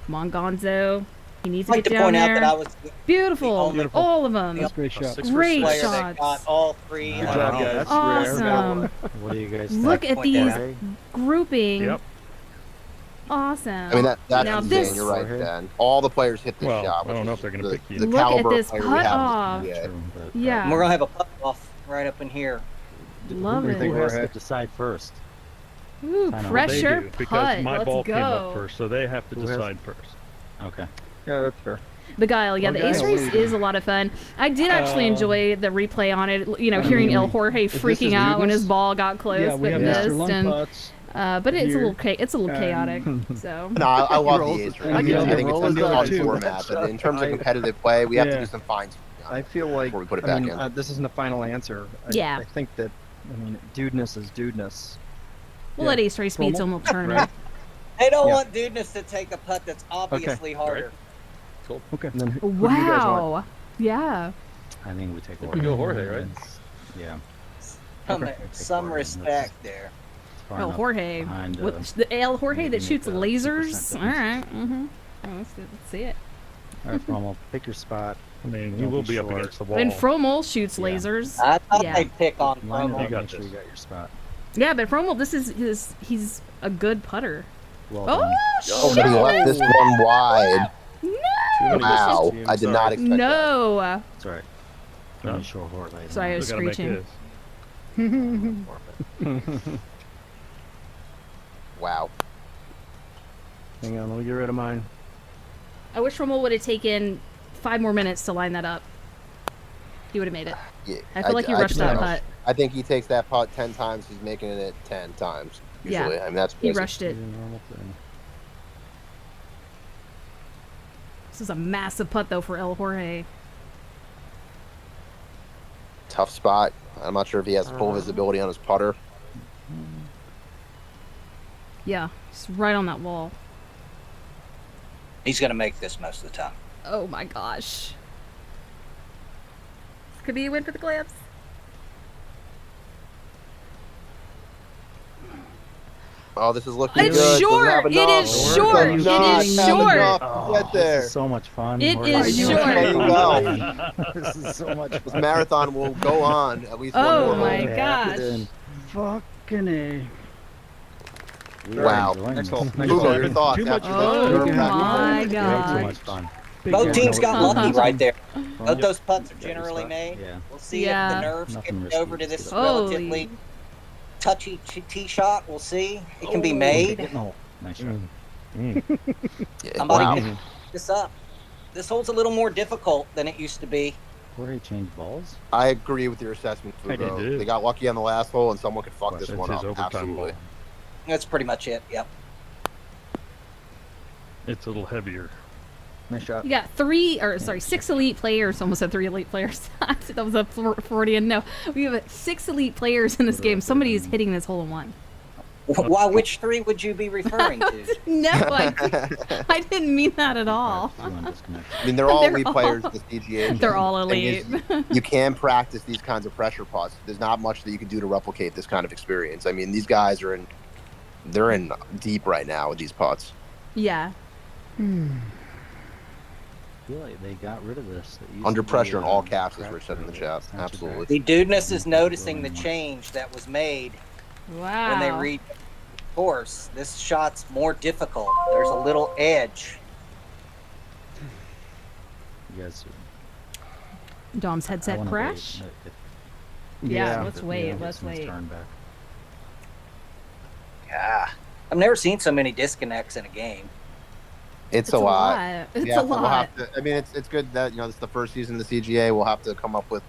come on, Gonzo. He needs I'd to like get to down point out there. that I was the Beautiful. only- All of them. That's a great shot. Great player shots. that got all 3. Good job, guys. That's Awesome. What do you guys think? Look at Point these that grouping. Yep. Awesome. I mean, that's Now insane. this- You're right, Dan. All the players hit this Well, shot. I don't which know is if they're gonna the- pick you. the Look at caliber of this player we putt have in off. the CGA. True, but, Yeah. We're going to have a putt off right up in here. Love Who it. do you think has to decide first? Ooh, I know. pressure They do, putt. because my Let's ball go. came up first, so they have to Who has- decide first. Okay. Yeah, that's fair. Beguile, yeah, the ace race is a lot of fun. I did actually enjoy the replay on it. You know, hearing El Jorge freaking out when his ball got close Yeah, we but have missed, Mr. Lung and Putts. but it's a here. little chaotic. So No, I love rolls the ace is- race. I I mean, think the it's roll a is fun good, too. format, but in terms of competitive play, we have to do some fine tuning. I feel like before we put it I back mean, in. this isn't the final answer. Yeah. I think that dudeness is dudeness. we'll let ace race beat some tournament. They don't Yeah. want Dudeness to take a putt that's obviously harder. Cool. Okay. And then who do you guys want? Wow. Yeah. I think we take We Jorge. go Jorge, right? Yeah. Some Jorge. respect there. Far El enough Jorge. behind, The El Jorge maybe that shoots make a 2% lasers. All difference. right. Mm-hmm. Let's see it. All right, Frommel, pick your spot. I mean, he Don't will be be up short. against the wall. And Fromel shoots Yeah. lasers. I thought Yeah. they'd pick on Line it Promo. up, got make sure this. you got your spot. Yeah, but Fromel, he's a good putter. Well Oh, done. Oh, but he left this one wide. No. Wow, I did not expect that. No. That's all right. No. Pretty sure Jorge. Sorry, I was Still gotta make screeching. this. Wow. Hang on, let me get rid of mine. I wish Fromel would have taken 5 more minutes to line that up. He would have made it. Yeah, I feel like he rushed that putt. I think he takes that putt 10 times. He's making it 10 times. Usually. Yeah. I mean, that's He crazy. rushed it. This is a massive putt, though, for El Jorge. Tough spot. I'm not sure if he has full visibility on his putter. Yeah, he's right on that wall. He's going to make this most of the time. Oh my gosh. This could be a win for the Clams. Oh, this is looking It's good. Doesn't short. have It enough. is short. It Does is not have short. enough to Oh, Get there. This is so much fun. It Jorge. is short. There you go. This is so much This fun. marathon will go on at least Oh one more my hole. gosh. Fucking A. We are Wow. enjoying Next this. hole. Next Hugo, hole. your thoughts Too much after Oh this? my Way too gosh. much fun. Both teams got lucky right there. Well, Both those putts are got your generally spot. made. Yeah. We'll see Yeah. if the nerves Nothing get risky, over to just this get it. relatively Holy. touchy tee shot. We'll see. It can be Okay, made. get in the hole. Nice shot. Yeah, Somebody wow. can pick this up. This hole's a little more difficult than it used to be. Jorge changed balls. I agree with your assessment, Fugo. did. They got lucky on the last hole, and someone could fuck That's this one his up. overtime Absolutely. ball. That's pretty much it. Yep. It's a little heavier. Nice shot. You got 6 elite players. Almost said 3 elite players. That was a Freudian. No, we have 6 elite players in this game. Somebody is hitting this hole in one. Why? Which 3 would you be referring to? No, I didn't mean that at all. You want to disconnect. I mean, they're all They're elite all- players at the CGA. They're all Thing is, elite. you can practice these kinds of pressure putts. There's not much that you can do to replicate this kind of experience. I mean, these guys are they're in deep right now with these putts. Yeah. I feel like they got rid of this. It used Under to be, pressure in all caps, as crap Rich said in the show. chat. It's not too Absolutely. The dudeness is noticing the change that was made Wow. when they read the course. This shot's more difficult. There's a little edge. You guys. Dom's I headset wanna crash. wait. Yeah, let's wait. get Let's some wait. turn back. Yeah. I've never seen so many disconnects in a game. It's a lot. It's Yeah, a we'll lot. have to, I mean, it's good that this is the first season of the CGA. We'll have to come up with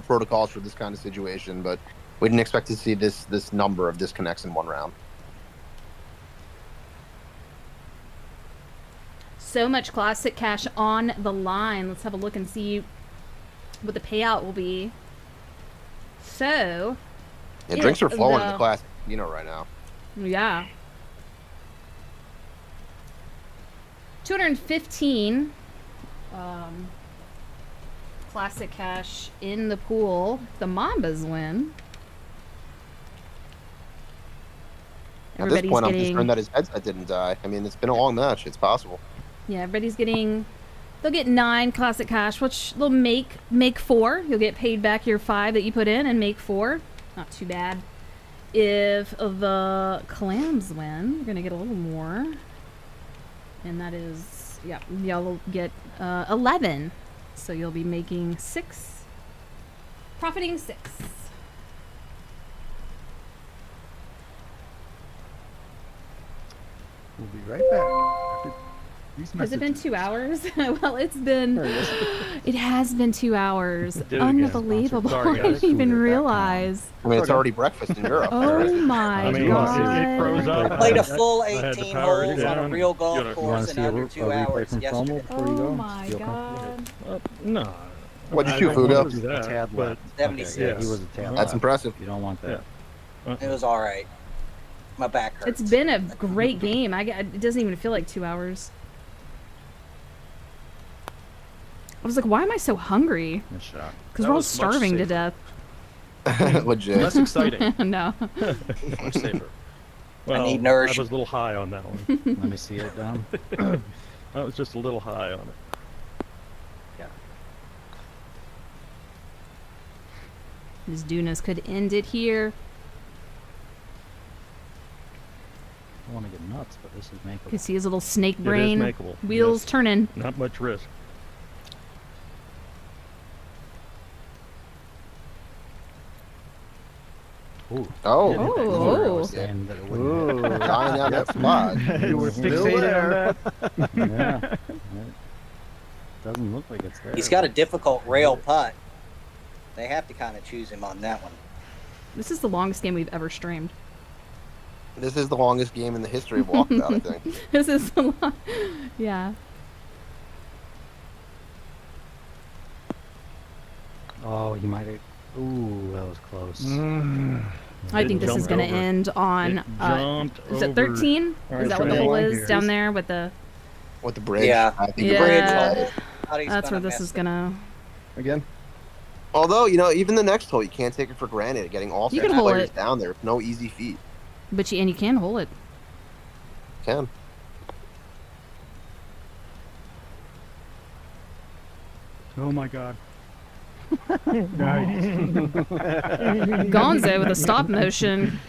protocols for this kind of situation, but we didn't expect to see this number of disconnects in one round. So much classic cash on the line. Let's have a look and see what the payout will be. So, Yeah, drinks are flowing in the- the class, right now. yeah. 215 classic cash in the pool. The Mambas win. At this point, I'm getting, concerned that his headset didn't die. I mean, it's been a long match. It's possible. yeah, everybody's getting. They'll get 9 classic cash, which they'll make 4. You'll get paid back your 5 that you put in and make 4. Not too bad. If the Clams win, you're gonna get a little more, and that is, yeah, y'all will get 11. So you'll be making 6, profiting 6. We'll be right back. After these Has it been messages. 2 hours? Well, it's been. It has been 2 hours. Do it again. Unbelievable. Sorry, I guys. didn't even realize. I mean, it's already breakfast in Europe. Oh my I mean, god. it froze up. Played a I full had to 18 power it holes on a down. real golf You know, You want course to in see a, under 2 replay hours from yesterday. Cromwell before you go? Oh my Feel comfortable? god. No. What'd you I shoot, don't Fugo? wanna do A that, tad but left. 76. Okay, yeah, he was a tad That's left. impressive. You don't want that. It was all right. My back hurts. It's been a great game. It doesn't even feel like 2 hours. I was like, why am I so hungry? Good shot. Because That we're all was much starving to safer. death. Legit. Less exciting. No. Much safer. well, need I nourishment. was a little high on that one. Let me see it down. I was just a little high on it. Ms. Dunas could end it here. I want to get nuts, but this is You makeable. can see his little snake It is brain. makeable. Wheels Yes. turning. Not much risk. Ooh. Oh. Hit it. Oh. I was saying that it wouldn't hit. Dying out that spot. You were Still fixated there. on that. Yeah. It doesn't look like it's there. He's got a difficult rail putt. They have to kind of choose him on that one. This is the longest game we've ever streamed. This is the longest game in the history of Walkabout, I think. This is the long. Yeah. Oh, he might have. Ooh, that was close. I It think this is jumped going to over. end on. It jumped Is it over. 13? All Is right, that what the try hole that is here. down there with the. With the bridge. Yeah. I think Yeah. the bridge. That's where this is going to. Again? Although, you know, even the next hole, you can't take it for granted. Getting all You six can hold players it. down there, no easy feat. But you can hold it. Can. Oh my god. Nice. Gonzo with a stop motion.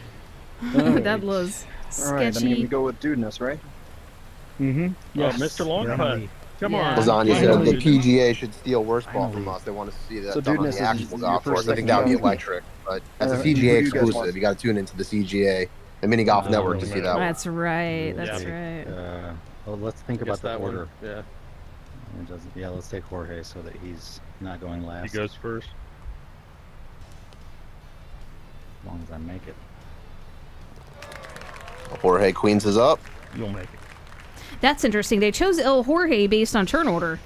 That was All right, I'm sketchy. going to go with Dudeness, right? Mm-hmm. Oh, Mr. Long Putt. Come Yeah. on. Lasagna said Finally. the PGA should steal worst ball Finally. from us. They want to see that So done on Dudeness the is actual your golf first, course. I think second that would be shot? electric. But that's a Who do CGA you guys exclusive. want? You got to tune into the CGA, the Mini Golf Oh, Network, to see that one. That's right. That's Yeah. right. Well, let's think I about guess the that order. one. Yeah. It doesn't. Yeah, let's take Jorge so that he's not going last. He goes first. As long as I make it. Jorge Queens is up. You'll make it. That's interesting. They chose El Jorge based on turn order.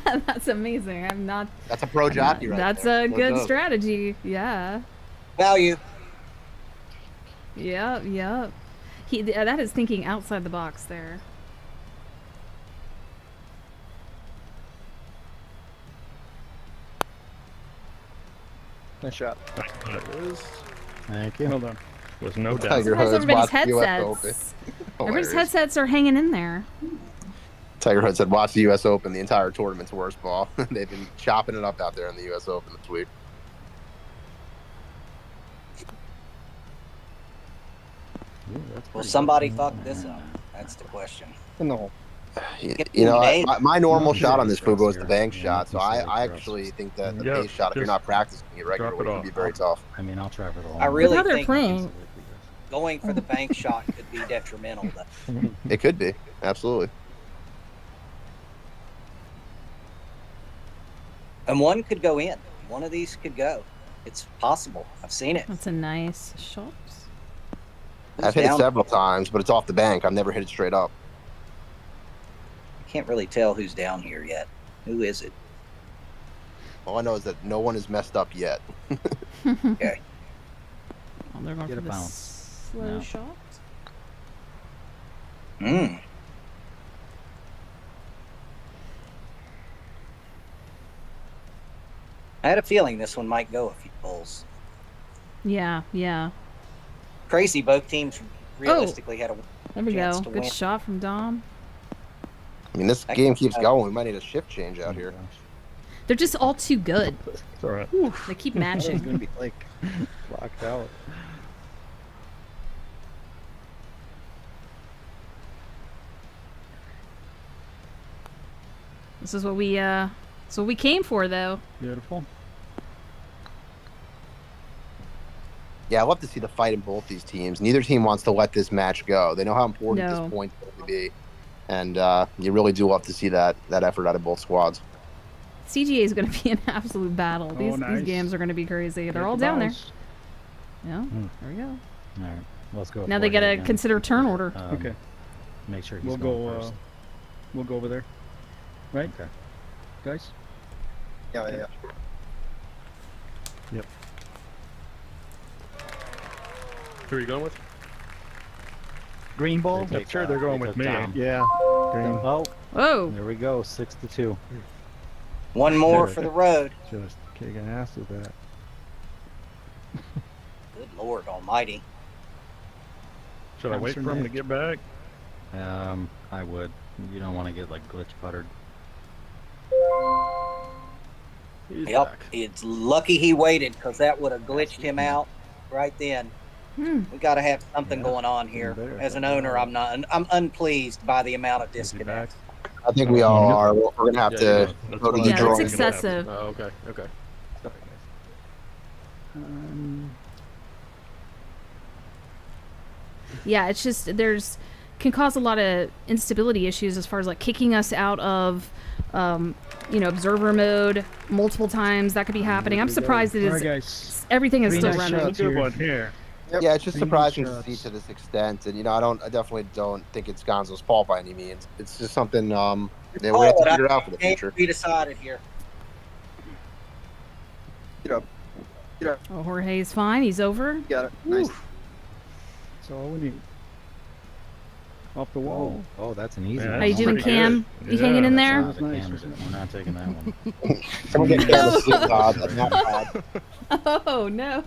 That's amazing. I'm not. That's a pro jockey right That's there. a No good joke. strategy. Yeah. Value. Yep. Yep. That is thinking outside the box there. Nice shot. Thank you. Hold on. Was no doubt. Tiger Sometimes Hood's everybody's watch the US Open. headsets. Everybody's Hilarious. headsets are hanging in there. Tiger Hood said, watch the U.S. Open, the entire tournament's worst ball. They've been chopping it up out there in the U.S. Open this week. Ooh, that's Will pretty somebody good. fuck this up? That's the question. In the hole. You know, Name. my normal No, shot on he's this Fugo is here. the bank Yeah, shot, so he's I there for us. actually think that the Yeah, base shot, if you're just not practicing it drop regularly, it can off. be very tough. I mean, I'll try for the whole. I really How they're think playing. going for the bank shot could be detrimental. Though. It could be, absolutely. And one could go in. One of these could go. It's possible. I've seen it. That's a nice shot. I've hit it down? several times, but it's off the bank. I've never hit it straight up. Can't really tell who's down here yet. Who is it? All I know is that no one is messed up yet. Okay. Oh, they're going Get for a the bounce. slow No. shot. Hmm. I had a feeling this one might go a few holes. Yeah, yeah. Crazy, both teams realistically had a There we chance go. to Good win. shot from Dom. I mean, this game keeps going. We might need a shift change out here. They're just all too good. It's all right. They keep It's going matching. to be like locked out. This is what we came for, though. Beautiful. Yeah, I love to see the fight in both these teams. Neither team wants to let this match go. They know how important No. this point is going to be, and you really do love to see that effort out of both squads. CGA is going to be an absolute battle. These nice. games are going to be crazy. They're Get all the down there. balls. Yeah, there we go. All right, let's go. Now they got to consider turn order. Okay. Make sure he's We'll going go. first. We'll go over there. Right, Okay. guys. Yeah. Yep. Who are you going with? Green ball. They I'm take, sure they're going they with took me. Dom. Yeah. Green. Oh, Whoa. there we go. 6-2. One more for the road. Just kicking ass with that. Good Lord Almighty. Should I wait for him to get back? I would. You don't want to get like glitch puttered. He's Yep. back. It's lucky he waited because that would have glitched him out right then. We got to have something going on here. Better. As an owner, I'm unpleased by the amount of disconnects. I think we all are. We're going to have Yeah, to yeah. go to the Yeah, drawing that's board. excessive. Oh, okay. Yeah, it's just can cause a lot of instability issues as far as like kicking us out of observer mode multiple times. That could be happening. I'm surprised it All is right, guys. everything is Green still light running. shots Good here. one here. Yeah, it's just Green surprising to shots. see to this extent, and I definitely don't think it's Gonzo's fault by any means. It's just something they Oh, have to figure out for the future. We decided here. Get up. Oh, Jorge's fine. He's over. Got it. Nice. That's all we need. Off the wall. Oh, that's an easy Yeah, one. How you that's doing, pretty Cam? good. You hanging in Yeah, there? That's not Nice. the Cam. We're not taking that one. Someone get Cam a sleep pod. That's not bad. Oh no.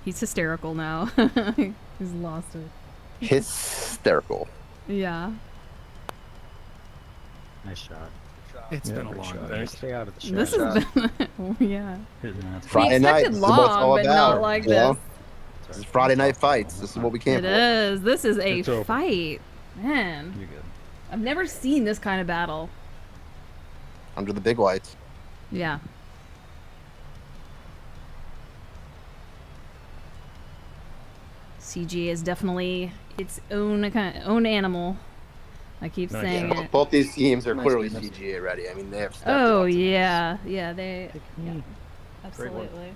He's hysterical now. He's lost it. Hysterical. Yeah. Nice shot. It's been a great long shot. day. Stay out of the shot. This has been. Oh, yeah. That's Friday night. expected This is what it's long, all but about. not like you know? this. This is Friday night fights. This is what we came It for. is. This is a It's over. fight. Man. You're good. I've never seen this kind of battle. Under the big lights. Yeah. CGA is definitely its own animal. I keep Nice. saying Yeah, it. both these teams are Nice clearly defense. CGA ready. I mean, they have stepped Oh it up to yeah, yeah, they. Yeah, Great one. absolutely.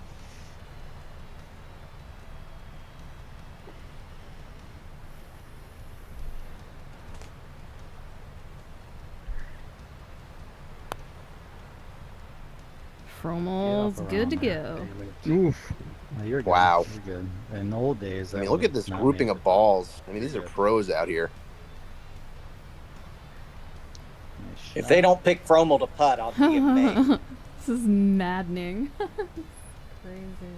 Fromel's good to go. Oof. No, you're good. Wow. You're good. In the old days, I that mean, look at would've this not grouping made of it. balls. I mean, these are pros out here. Nice If shot. they don't pick Fromel to putt, I'll be amazed. This is maddening. Crazy.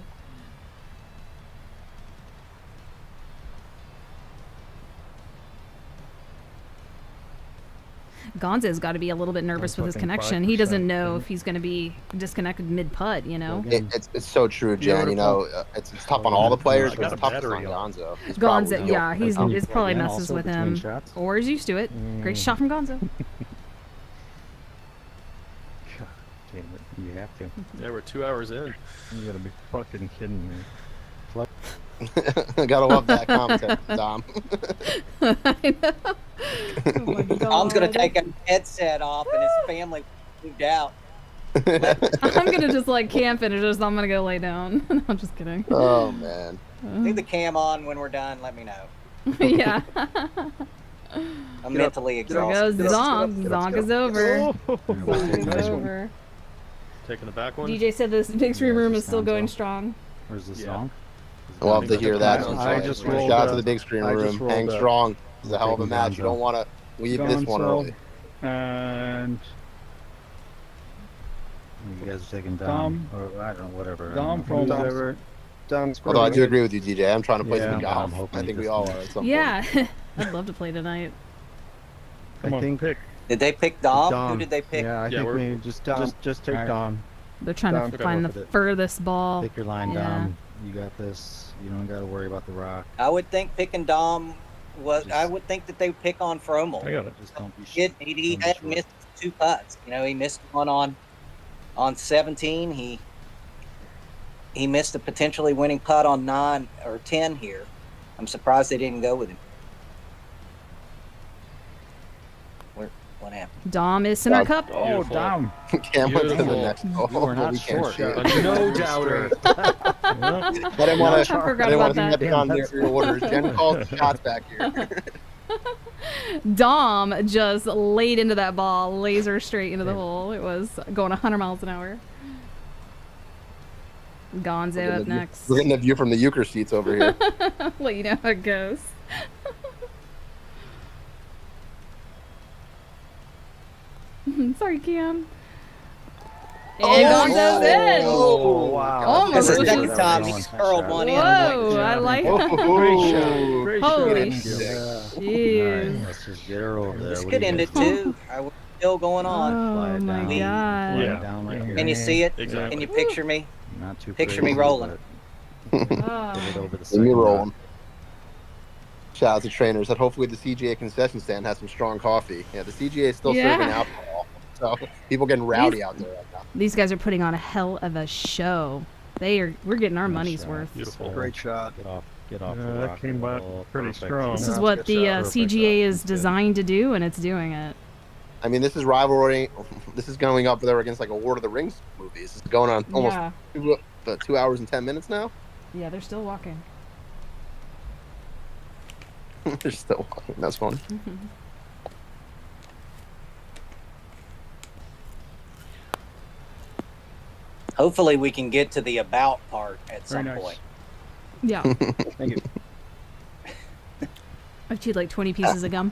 Gonzo's got to be a little bit nervous with his fucking connection. He doesn't 5%, know mhm. if he's going to be disconnected mid putt. You know. It's so true, Jen. It's tough on all the players, I but got it's a toughest on battery on. Gonzo. He's Gonzo, probably- yeah, he's Plug it probably in messes also with between him, shots. or is used to it. Great shot from Gonzo. Damn it. You have to. Yeah, we're 2 hours in. You gotta be fucking kidding me. Gotta love that commentary, Dom. I know. Oh my Tom's gonna God. take a headset off, and his family moved out. I'm gonna just like camp and just I'm gonna go lay down. I'm just kidding. Oh man. Leave the cam on when we're done. Let me know. Yeah. I'm mentally There goes exhausted. Zonk. Zonk is over. Oh, Zonk is nice one. over. Taking the back one. DJ said this big screen room is still going strong. Where's the Yeah. song? Love to hear that. I just rolled, Shout out to the big screen I just room. Hang rolled, strong. It's a hell of a Taking match. You Gonzo. don't want to leave this one Gonzo. early. And You guys are taking Dom. Dom, or I don't know, whatever. Dom from Dom's- whatever. Dom's Although I do pretty agree with you, DJ. I'm trying to play Yeah, some I'm golf. hoping I he think we doesn't all miss. are at some point. Yeah. I'd love to play tonight. Come I on, think- pick. Did they pick Dom? Dom. Who did they pick? Yeah, I think we're- we just Dom. just take Alright. Dom. They're trying Dom. to Okay, find work the with it. furthest ball. Pick your line, Yeah. Dom. You got this. You don't got to worry about the rock. I would think picking Dom was. Just- I would think that they would pick on Fromel. I got it. Just don't be. He Don't be had short. missed 2 putts. He missed one on 17. He he missed a potentially winning putt on 9 or 10 here. I'm surprised they didn't go with him. What happened? Dom is center cup. Oh, down. Can't wait to the Beautiful. next. You were not we can't short. shoot. No doubter. I didn't want to. forgot I didn't want about to that. get on their orders. Jen calls the shots back here. Dom just laid into that ball, laser straight into the hole. It was going 100 miles an hour. Gonzo up next. We're getting a view from the euchre seats over here. Let you know how it goes. Sorry, Cam. And Gonzo's in. Oh, wow. Almost That's the pushes- second time he's curled one in. Whoa, I like that. Great shot. Great Holy shot. jeez. Let's just get her over there. This What could do you end it guys think? too. Still going on. Oh it my down. god. Slide Yeah. it down right here. Can you see it? Exactly. Can you picture me? Not too Picture me crazy, rolling. but Get it Oh. over the See me second rolling. Shout out to trainers that hopefully the CGA concession stand has some strong coffee. Yeah, the CGA is still Yeah. serving alcohol, so people getting rowdy out there right now. These guys are putting on a hell of a show. We're getting our Nice money's shot. worth. Beautiful. Great shot. Get off the that rock came a out little. pretty Perfect. strong. This is That's what good the shot. Perfect CGA shot. is designed to do, and it's doing it. I mean, this is rivalry. This is going up there against like a Lord of the Rings movie. This is going on almost Yeah. 2 hours and 10 minutes now. Yeah, they're still walking. They're still walking. That's funny. Hopefully we can get to the about part at some nice. point. Yeah. Thank you. I chewed like 20 pieces of gum.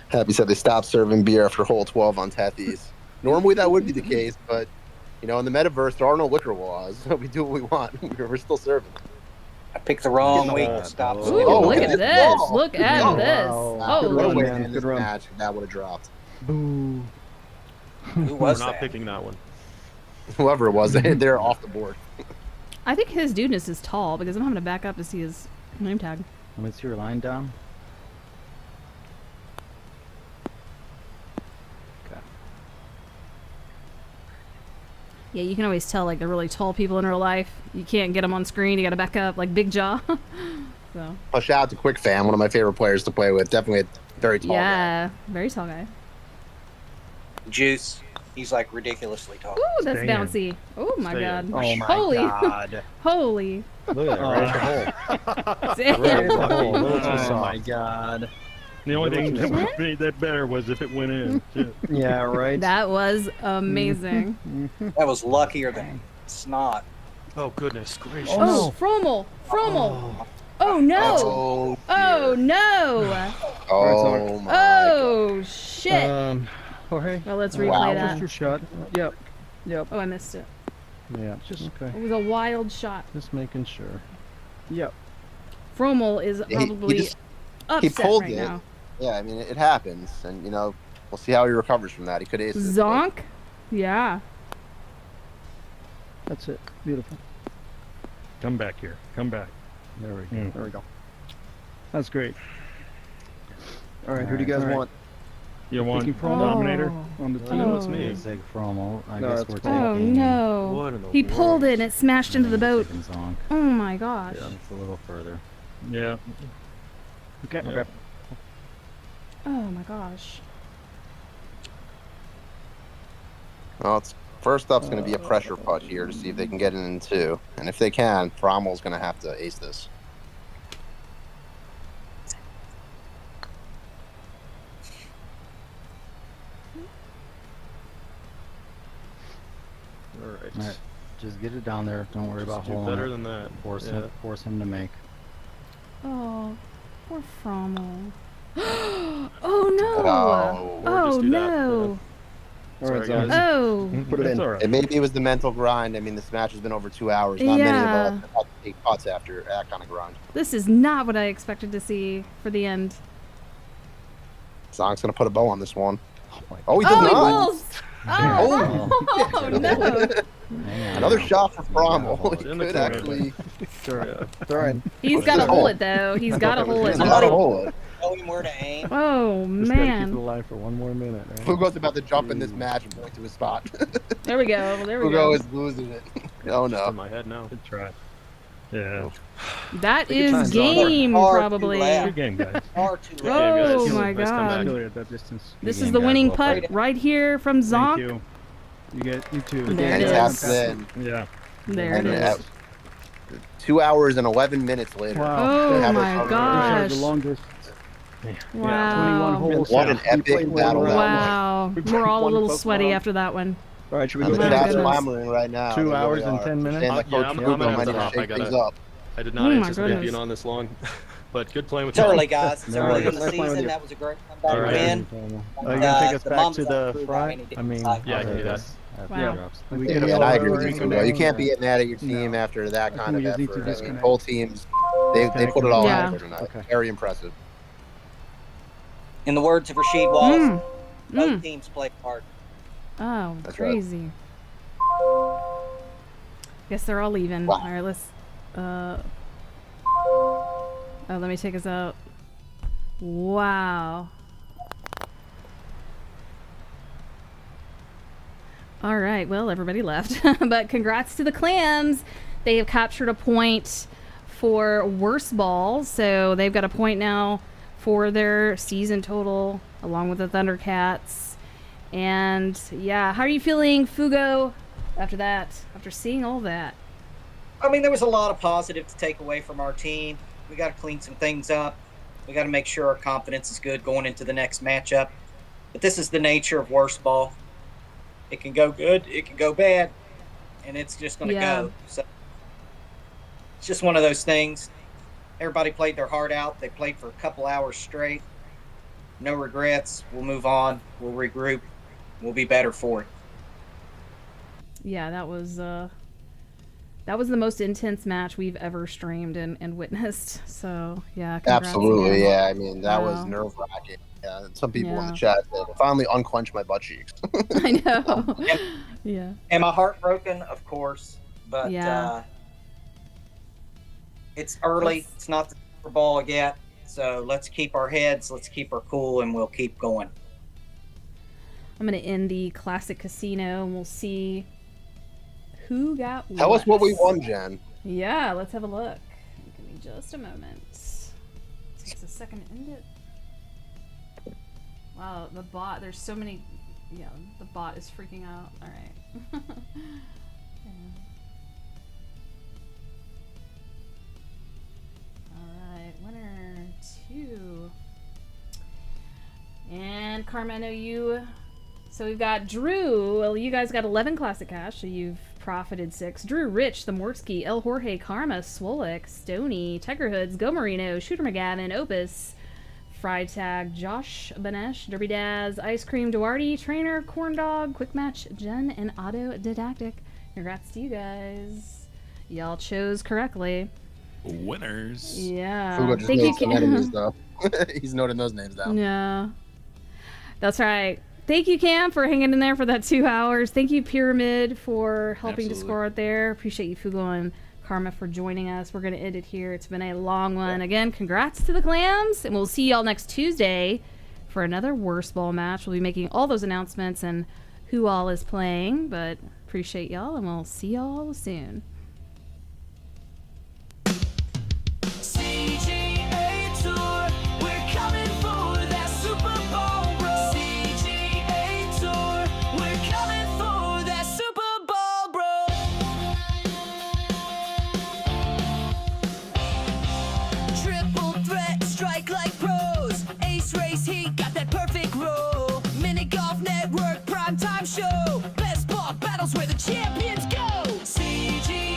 Happy said they stopped serving beer after hole 12 on Tethys. Normally that would be the case, but you know, in the metaverse there are no liquor laws, so we do what we want. We're still serving. I picked the wrong week to stop. Ooh, Oh, look look at at this. this ball. Look at this. Good Oh, run, man. man. Good This run. match, that would have dropped. Boo. Who We're was not that? picking that one. Whoever it was, they're off the board. I think his dudeness is tall because I'm having to back up to see his name tag. Let me see your line down. Yeah, you can always tell like the really tall people in real life. You can't get them on screen. You got to back up like Big Jaw. So. Oh, shout out to Quick Fan, one of my favorite players to play with. Definitely a very tall guy. Yeah, very tall guy. Juice. He's like ridiculously tall. Ooh, that's Stay in. bouncy. Oh my Stay god. in. Oh my Holy. god. Holy. Look at that, right at the hole. Damn. Right at the hole. A little too Oh soft. my god. The only thing that would have made that better was if it went in. Shit. Yeah, right. That was amazing. That was luckier than snot. Oh goodness gracious! Oh, Frommel. Frommel. Oh no. Oh, Oh no. oh my. Oh shit. Jorge. Well, let's replay Wow. that. Just your shot. Yep. Yep. Oh, I missed it. Yeah. Just okay. It was a wild shot. Just making sure. Yep. Frommel is Yeah, he probably just- upset pulled right it. now. Yeah, I mean, it happens. And, you know, we'll see how he recovers from that. He could ace it. but- Zonk? Yeah. That's it. Beautiful. Come back here. Come back. There we go. Mm. There we go. That's great. All right, who do you guys All right. want? You want Taking Frommel Dominator? on the I team. know it's me. Zig Frommel. I No, guess that's we're fine. Oh taking. no. What in the He world? pulled it and it smashed into the boat. Taking Zonk. Oh my gosh. Yeah, it's a little further. Yeah. Okay. Yeah. Okay. Oh my gosh. Well, it's first up's going to be a pressure putt here to see if they can get it in two. And if they can, Frommel's going to have to ace this. All right. All right, just get it down there. Don't worry about do holding better it. than that. Force Yeah. him to make. Oh, poor Frommel. Oh no. Oh. Or just Oh do that, no. All right, Sorry, guys. guys. Oh. Put it That's in. all right. And maybe it was the mental grind. I mean, this match has been over 2 hours. Not many Yeah. of us have had to take putts after that kind of grind. This is not what I expected to see for the end. Zonk's going to put a bow on this one. Oh, he does Oh, he not. pulls. Oh, no. Another shot for Frommel. It's He in the could corner. actually. All right. He's got to hold it though. He's got to hold it. He's got to hold it. Tell him where to aim. Oh Just gotta keep it man. alive for one more minute. Right? Fugo's about to jump in this match and point to his spot. There we go. There we Fugo go. is losing it. Oh Just no. in my head now. Good try. Yeah. That Good is times, game, Far too probably. loud. Good game, guys. Far too Good loud. game, guys. Oh my Nice comeback. god. Clear at that distance. This Good is game, the guys. winning Well putt played. right here from Thank Zonk. you. You too. There it And is. taps in. Yeah. There it And is. 2 hours and 11 minutes later. Wow. Oh Have my a- These are gosh. the longest. Wow. 21 holes. What an We epic played way battle more. that was. Wow. We We're all a played little one sweaty Pokemon. after that one. All right, should we And go the My back chat's to goodness. clamoring right now. 2 They really hours and are. 10 minutes? Saying that Yeah, Coach I'm Google gonna have might to need to hop. shake I things gotta- up. I did Oh not my anticipate goodness. being on this long, but good playing with It's you. early, guys. It's No early in worries. the Nice playing with season. you. That was a great comeback All right. win. Are you gonna take us the back Mambas to the improved on front? any I mean, side. Yeah, I can do that. Wow. Drops. We get Yeah, a and I lot agree of with you, rain Fugo. You down. can't be getting mad at your team No. after that I kind think of we just need to effort. I mean, disconnect. both teams, they put it all Yeah. out there tonight. Okay. Very impressive. In the words of Rasheed Wallace, Mm. both Mm. teams played hard. Oh, That's right. crazy. Guess they're all leaving. Wow. All right, let's. Oh, let me take us out. Wow. All right. Well, everybody left, but congrats to the Clams. They have captured a point for worst ball, so they've got a point now for their season total, along with the Thundercats. And yeah, how are you feeling, Fugo, after that? After seeing all that? I mean, there was a lot of positive to take away from our team. We got to clean some things up. We got to make sure our confidence is good going into the next matchup. But this is the nature of worst ball. It can go good, it can go bad, and it's just going to go. So it's just one of those things. Everybody played their heart out. They played for a couple hours straight. No regrets. We'll move on. We'll regroup. We'll be better for it. Yeah, that was the most intense match we've ever streamed and witnessed. So yeah, congrats Absolutely, again. yeah. I mean, that was Wow. nerve-wracking. Yeah, some people in Yeah. the chat said, finally unclench my butt cheeks. I know. Yeah. Am I heartbroken? Of course. But Yeah. it's early. Let's- It's not the Super Bowl yet. So let's keep our heads, let's keep our cool, and we'll keep going. I'm gonna end the classic casino and we'll see who got Tell us what we what. won, Jen. Yeah, let's have a look. Give me just a moment. Takes a second to end it. Wow, the bot, there's so many. Yeah, the bot is freaking out. Alright. Alright, winner 2. And Karma, I know you. So we've got Drew. Well, you guys got 11 classic cash, so you've profited 6. Drew, Rich, The Mortsky, El Jorge, Karma, Swolik, Stony, Tiger Hoods, Go Marino, Shooter McGavin, Opus, Fried Tag, Josh Banesh, Derby Daz, Ice Cream, Duarte, Trainer, Corn Dog, Quick Match, Jen, and Autodidactic. Congrats to you guys. Y'all chose correctly. Winners. Yeah. Fugo just Thank made you, some enemies, though. He's noting those names down. Yeah. That's right. Thank you, Cam, for hanging in there for that 2 hours. Thank you, Pyramid, for helping to Absolutely. score it there. Appreciate you, Fugo and Karma, for joining us. We're going to end it here. It's been a long one. Again, congrats to the Clams, and we'll see y'all next Tuesday for another worst ball match. We'll be making all those announcements and who all is playing, but appreciate y'all, and we'll see y'all soon. CGA Tour, we're coming for that Super Bowl, bro. CGA Tour, we're coming for that Super Bowl, bro. Triple threat, strike like pros. Ace race heat, got that perfect roll. Mini golf network, primetime show. Best ball battles where the champions go. CGA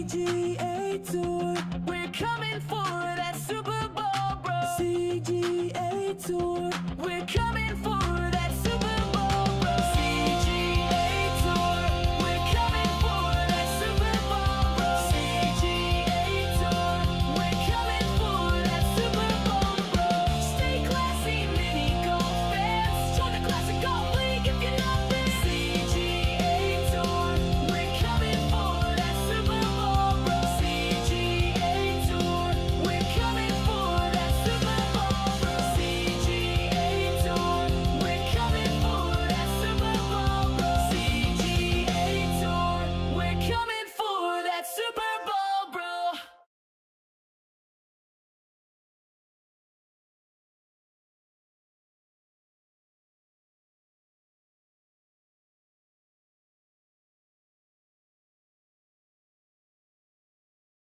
CGA Tour. We're coming for